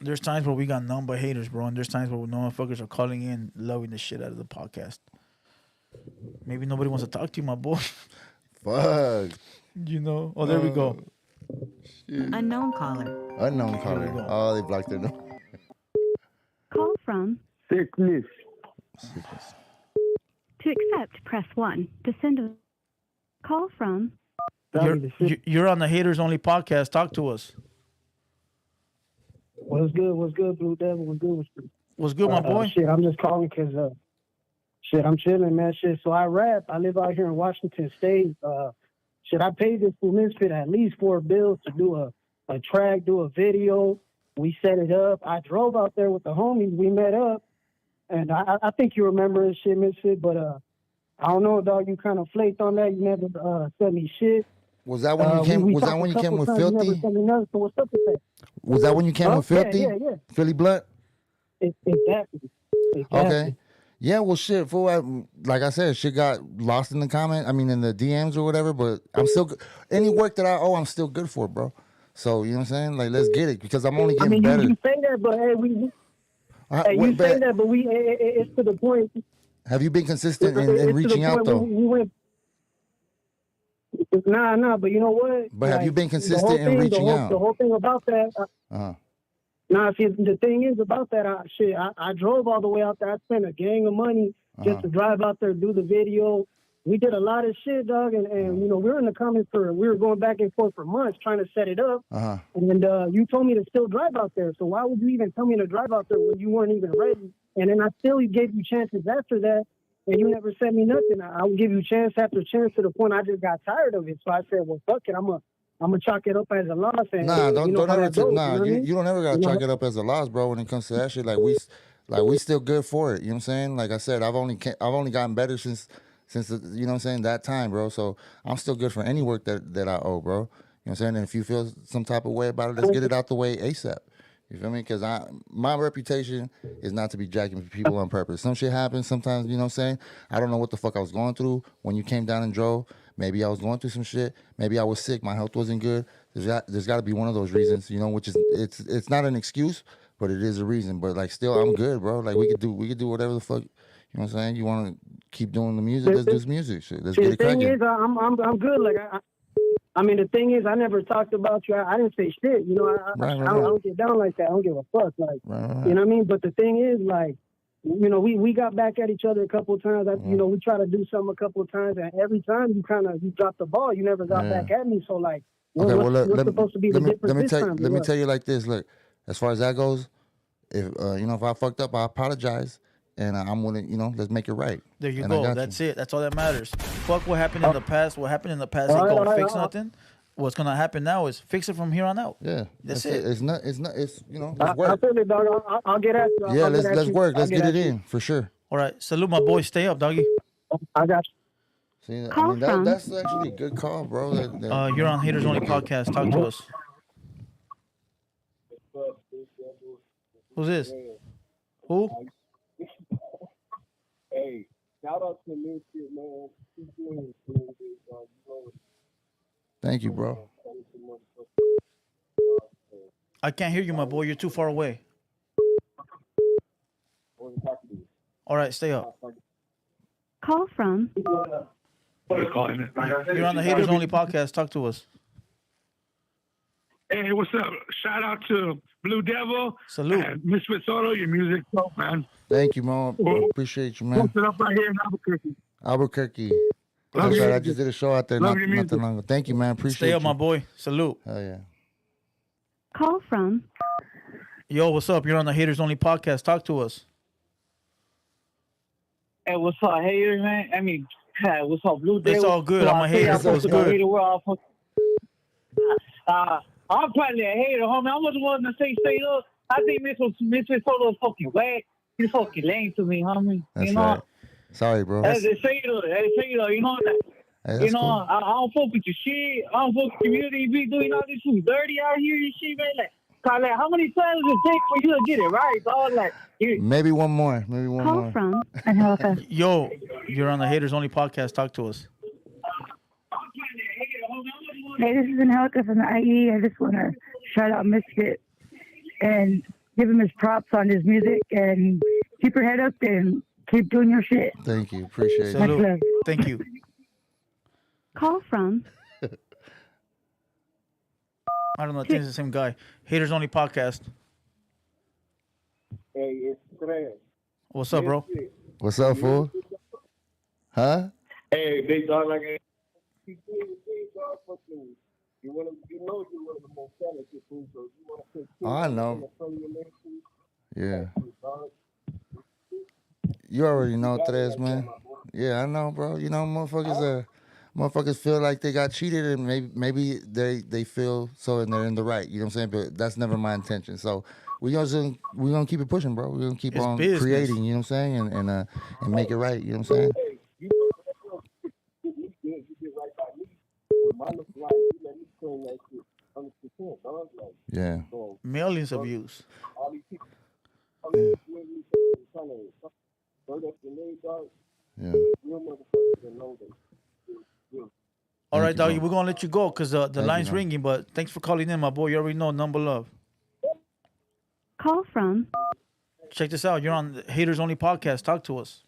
There's times where we got none but haters, bro. And there's times where no motherfuckers are calling in, loving the shit out of the podcast. Maybe nobody wants to talk to you, my boy. Fuck. You know? Oh, there we go. Shit. Unknown caller. Oh, they blocked their number. Call from Sickness. To accept, press 1. To send a call from. You're on the Haters Only podcast. Talk to us. What's good, Blue Devil? What's good, my boy? Shit, I'm just calling because, I'm chilling, man. Shit, so I rap. I live out here in Washington State. I paid this for Misfit at least $4 bills to do a track, do a video. We set it up. I drove out there with the homies. We met up. And I think you remember this shit, Misfit, but I don't know, dog. You kind of flaked on that. You never sent me shit. Was that when you came? Was that when you came with Filthy? You never sent me so what's up with that? Was that when you came with Filthy? Yeah. Philly Blunt? Exactly. Okay. Yeah, well, shit, fool. Like I said, shit got lost in the in the DMs or whatever, but I'm still good. Any work that I owe, I'm still good for, bro. So, you know what I'm saying? Like, let's get it, because I'm only getting better. You say that, but hey, you say that, but it's to the point. Have you been consistent in reaching out, though? Nah, but you know what? But have you been the consistent whole in thing, reaching out? The whole thing about that. Uh-huh. See, the thing is about that, I drove all the way out there. I spent a gang of money just to drive out there, do the video. We did a lot of shit, dog, and you know, we were in the comments we were going back and forth for months trying to set it up. And you told me to still drive out there. So why would you even tell me to drive out there when you weren't even ready? And then I still gave you chances after that, and you never said me nothing. I would give you chance after chance to the point I just got tired of it. So I said, well, fuck it, I'm gonna chalk it up as a loss. And Don't ever you don't ever gotta chalk it up as a loss, bro. When it comes to that shit, we still good for it. You know what I'm saying? Like I said, I've only gotten better since you know what I'm saying, that time, bro. So I'm still good for any work that I owe, bro. You know what I'm saying? And if you feel some type of way about it, let's get it out the way ASAP. You feel me? Because my reputation is not to be jacking people on purpose. Some shit happens sometimes, you know what I'm saying? I don't know what the fuck I was going through when you came down and drove. Maybe I was going through some shit. Maybe I was sick. My health wasn't good. There's got to be one of those reasons, you know, which is it's not an excuse, but it is a reason. But like, still, I'm good, bro. Like we could do whatever the fuck. You know what I'm saying? You want to keep doing the music? Let's do some music. Shit. Let's get it cracking. The thing is, I'm good. Like I mean, the thing is, I never talked about you. I didn't say shit. You know, I don't get down like that. I don't give a fuck. Like, you know what I mean? But the thing is, like, you know, we got back at each other a couple of times. You know, we tried to do something a couple of times, and every time you dropped the ball. You never got back at me. So like, okay, what's supposed to be the difference this time? Let me tell you like this. Look, as far as that goes, if you know, if I fucked up, I apologize. And I'm willing, you know, let's make it right. There you go. That's it. That's all that matters. Fuck what happened in the past. What happened in the past ain't gonna fix nothing. What's gonna happen now is fix it from here on out. Yeah, that's it. It's you know, let's work. I feel it, dog. I'll get at you. Yeah, let's work. Let's get it in for sure. All right, salute my boy. Stay up, doggy. I got you. See, I mean, that's actually a good call, bro. You're on Haters Only Podcast. Talk to us. Who's this? Who? Hey, shout out to Misfit, man. Keep doing it. Thank you, bro. I can't hear you, my boy. You're too far away. All right, stay up. Call from. You're on the Haters Only Podcast. Talk to us. Hey, what's up? Shout out to Blue Devil. Salute. And Misfit Soto, your music dope, man. Thank you, man. Appreciate you, man. Posted up right here in Albuquerque. Albuquerque. That's right. I just did a show out there not too long ago. Thank you, man. Appreciate you. Stay up, my boy. Salute. Hell yeah. Call from. Yo, what's up? You're on the Haters Only Podcast. Talk to us. Hey, what's up, haters, man? I mean, what's up, Blue Devil? It's all good. I'm a hater, so it's good. I'm probably a hater, homie. I wasn't willing to say straight up. I think Misfit Soto is fucking whack. He's fucking lame to me, homie. That's you know? right. Sorry, bro. Hey, say it, you know that. Hey, you know, cool. I don't fuck with your shit. I don't fuck with community. Be doing all this shit dirty out here and shit, man. Like, how many times does it take for you to get it right, dog? Like, maybe one more. Maybe one Call more. from. Yo, you're on the Haters Only Podcast. Talk to us. Hey, this is Angelica from the IE. I just want to shout out Misfit and give him his props on his music and keep your head up and keep doing your shit. Thank you. Appreciate it. Salute. Thank you. Call from. I don't know. I think it's the same guy. Haters Only Podcast. Hey, it's Trey. What's up, bro? What's up, fool? Huh? Hey, big dog, like, keep doing your thing, dog. Fucking, you know you're one of the most talented fools, so you want to put I know. Yeah. You already know, Tres, man. Yeah, I know, bro. You know, motherfuckers feel like they got cheated, and maybe they feel so, and they're in the right. You know what I'm saying? But that's never my intention. So we're gonna keep it pushing, bro. We're gonna keep on creating. You know what I'm saying? And make it right. You know what I'm saying? Yeah. Millions of views. Yeah. All right, doggy, we're going to let you go because the line's man. ringing, but thanks for calling in, my boy. You already know, number love. Call from. Check this out. You're on the Haters Only Podcast. Talk to us.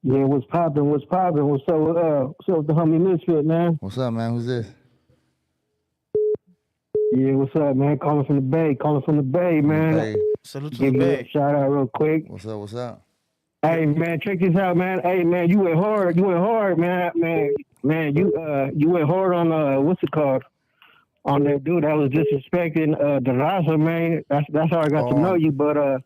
Yeah, what's poppin'? What's poppin'? What's up with the homie Misfit, man? What's up, man? Who's this? Yeah, what's up, man? Calling from the Bay, man. Hey, Salute to Give the you a Bay. shout out real quick. what's up? What's up? Hey, man, check this out, man. Hey, man, you went hard, man. You went hard on what's it called? On that dude that was disrespecting the Raza, man. That's how I got to know you. But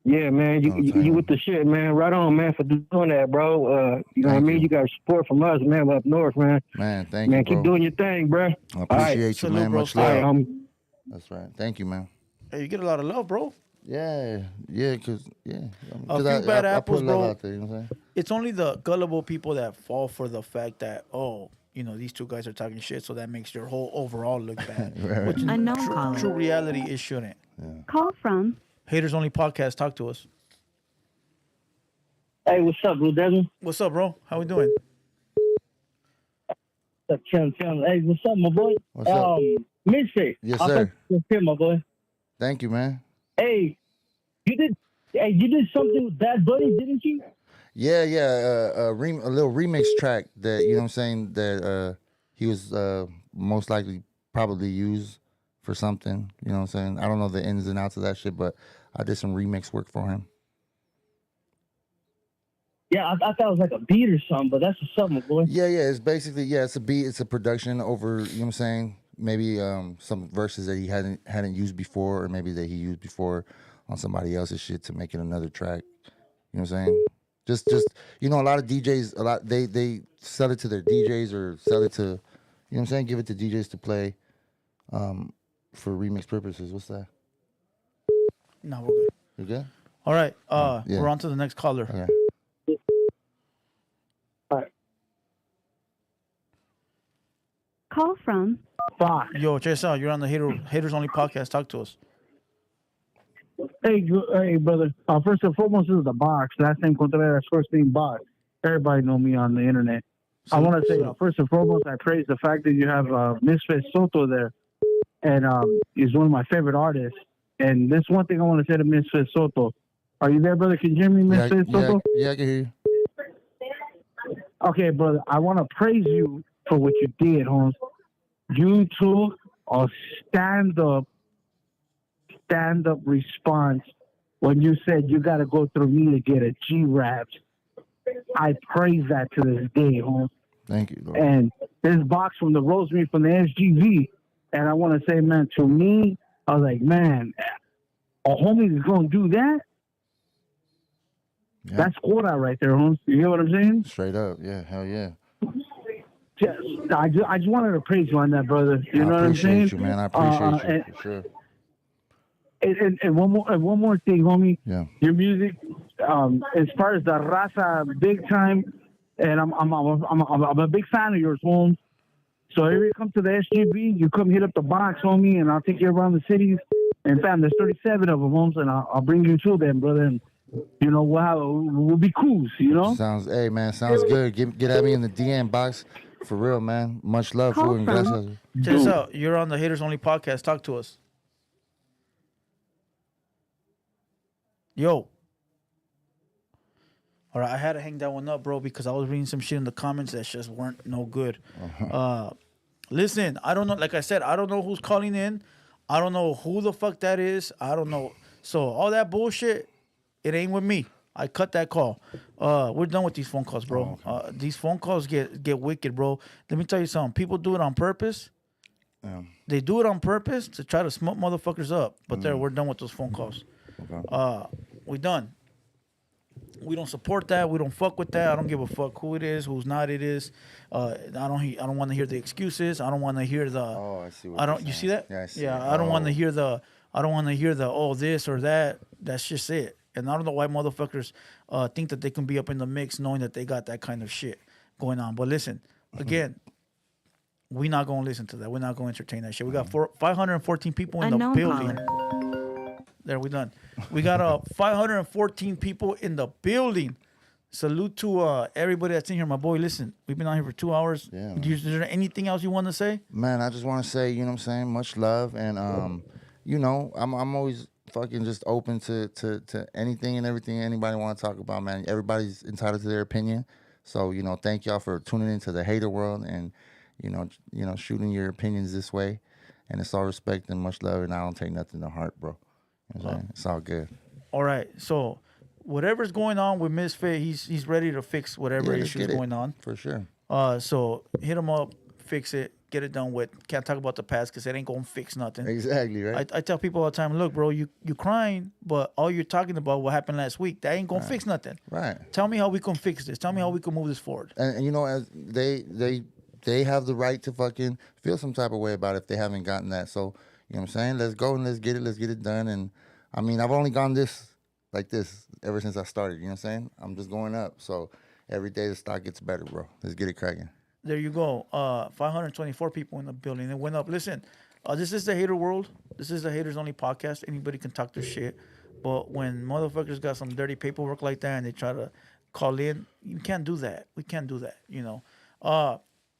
yeah, man, you with the shit, man. Right on, man, for doing that, bro. You know what I mean? You got support from us, man, up north, man. Man, thank you, Man, bro. keep doing your thing, bro. I appreciate you, Salute, man. bro. Much All love. right, That's right. Thank you, man. Hey, you get a lot of love, bro. Yeah, cause A cause few bad I apples, put love bro. out there, you know what I'm saying? It's only the gullible people that fall for the fact that, oh, you know, these two guys are talking shit, so that makes your whole overall look bad. Right. Which in Unknown true, caller. true reality, it shouldn't. Call from Haters Only Podcast, talk to us. Hey, what's up, Blue Devil? What's up, bro? How we doing? Chillin'. Hey, what's up, my boy? What's up? Misfit. Yes, sir. Here, my boy. Thank you, man. Hey, you did something with Bad Bunny, didn't you? Yeah, a little remix track that, you know what I'm saying, that he was most likely probably used for something, you know what I'm saying? I don't know the ins and outs of that shit, but I did some remix work for him. Yeah, I thought it was like a beat or something, but that's what's up, my boy. Yeah, it's basically, it's a beat, it's a production over, you know what I'm saying? Maybe some verses that he hadn't used before, or maybe that he used before on somebody else's shit to make it another track. You know what I'm saying? Just you know, a lot of DJs, they sell it to their DJs or sell it to, you know what I'm saying? Give it to DJs to play for remix purposes. What's that? No, we're good. You good? All right, yeah. we're on to the next caller. Okay. call from Yo, check this out. You're on the Haters Only Podcast. Talk to us. Hey, brother. First and foremost, this is the box. Last name Contreras, first name Box. Everybody know me on the internet. I want to say, first and foremost, I praise the fact that you have Misfit Soto there, and he's one of my favorite artists. And this one thing I want to say to Misfit Soto. Are you there, brother? Can you hear me, Misfit Soto? Yeah, I can hear you. Okay, brother. I want to praise you for what you did, Holmes. You took a stand-up response when you said you got to go through me to get a G-Raps. I praise that to this day, Holmes. Thank you, Lord. And this box from the Rosemary from the SGV, and I want to say, man, to me, I was like, man, a homie is going to do that? Yeah. That's quota right there, Holmes. You know what I'm saying? Straight up. Yeah, hell yeah. I just wanted to praise you on that, brother. You know what I'm saying? I appreciate you, man. I appreciate you, for sure. And one more thing, homie. Yeah. Your music, as far as the Raza, big time, and I'm a big fan of yours, Holmes. So if you come to the SGB, you come hit up the box, homie, and I'll take you around the cities. And fam, there's 37 of them, Holmes, and I'll bring you to them, brother. And you know, we'll be cool, you know? Sounds good. Get at me in the DM box. For real, man. Much love for you. And gracias. Check this out. You're on the Haters Only Podcast. Talk to us. Yo. All right, I had to hang that one up, bro, because I was reading some shit in the comments that just weren't no good. Listen, I don't know. Like I said, I don't know who's calling in. I don't know who the fuck that is. I don't know. So all that bullshit, it ain't with me. I cut that call. We're done with these phone calls, bro. These phone calls get wicked, bro. Let me tell you something. People do it on purpose. Yeah. They do it on purpose to try to smoke motherfuckers up. But we're done with those phone calls. Okay. We done. We don't support that. We don't fuck with that. I don't give a fuck who it is, who's not it is. I don't want to hear the excuses. I don't want to hear the. Oh, I see. What I don't. you're You see saying. that? Yeah, I see. Yeah. I don't want to hear the. I don't want to hear the this or that. That's just it. And I don't know why motherfuckers think that they can be up in the mix knowing that they got that kind of shit going on. But listen, again, we're not going to listen to that. We're not going to entertain that shit. We got 514 people in Unknown the building. caller. There, we done. We got 514 people in the building. Salute to everybody that's in here. My boy, listen, we've been on here for 2 hours. Yeah, Is there anything else you want to say? Man, I just want to say, you know what I'm saying, much love. And, you know, I'm always, fucking just open to anything and everything anybody want to talk about, man. Everybody's entitled to their opinion. So, thank y'all for tuning into the Hater World and, shooting your opinions this way. And it's all respect and much love, and I don't take nothing to heart, bro. You know what I'm saying? It's all good. All right. So whatever's going on with Misfit, he's ready to fix whatever issues going on. For sure. So hit him up, fix it, get it done with. Can't talk about the past because it ain't gonna fix nothing. Exactly, right? I tell people all the time, look, bro, you crying, but all you're talking about what happened last week, that ain't gonna fix nothing. Right. Tell me how we can fix this. Tell me how we can move this forward. And as they have the right to fucking feel some type of way about it if they haven't gotten that. So, you know what I'm saying? Let's go and let's get it done. And I mean, I've only gone like this ever since I started, you know what I'm saying? I'm just going up. So every day the stock gets better, bro. Let's get it cracking. There you go. 524 people in the building. It went up. Listen, this is the Hater World. This is the Haters Only podcast. Anybody can talk their shit. But when motherfuckers got some dirty paperwork like that and they try to call in, you can't do that. We can't do that,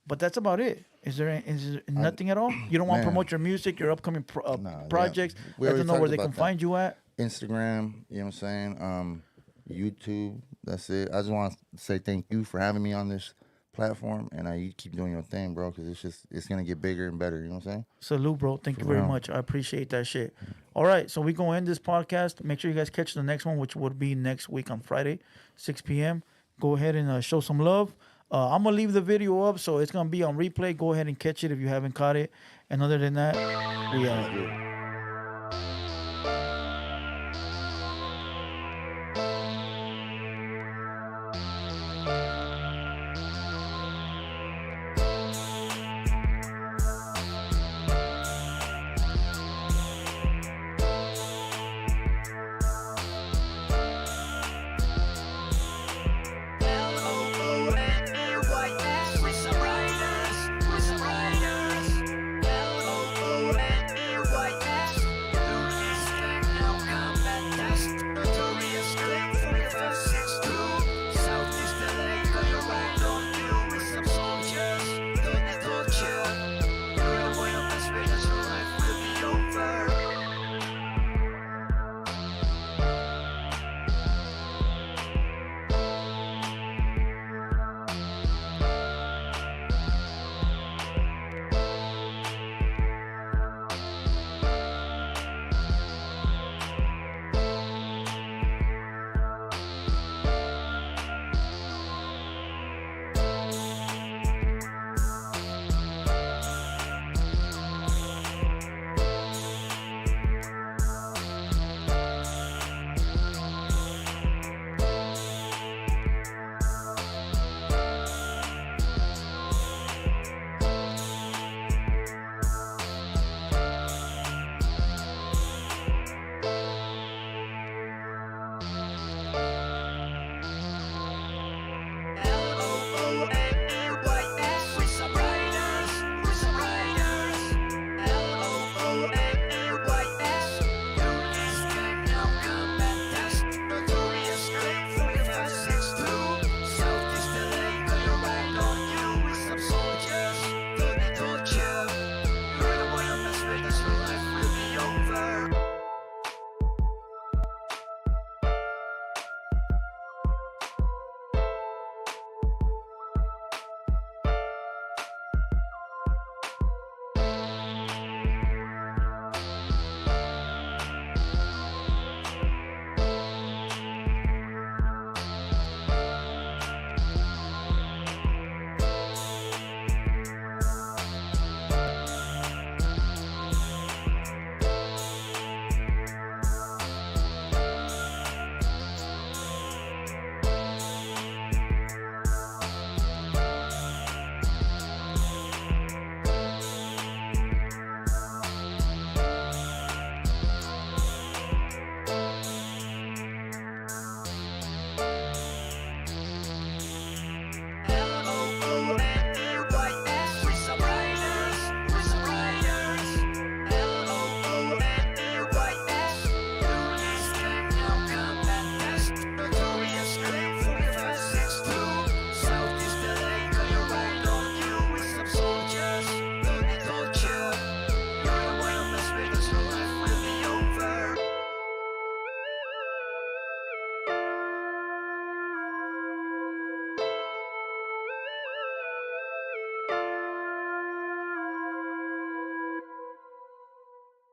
But that's about it. Is there nothing at all? You don't want to promote your music, your upcoming projects? Let them know where they can find you at. Instagram, you know what I'm saying? YouTube, that's it. I just want to say thank you for having me on this platform, and you keep doing your thing, bro, because it's going to get bigger and better, you know what I'm saying? Salute, bro. Thank you very much. I appreciate that shit. All right, so we going to end this podcast. Make sure you guys catch the next one, which would be next week on Friday, 6 p.m. Go ahead and show some love. I'm going to leave the video up, so it's going to be on replay. Go ahead and catch it if you haven't caught it. And other than that, we out.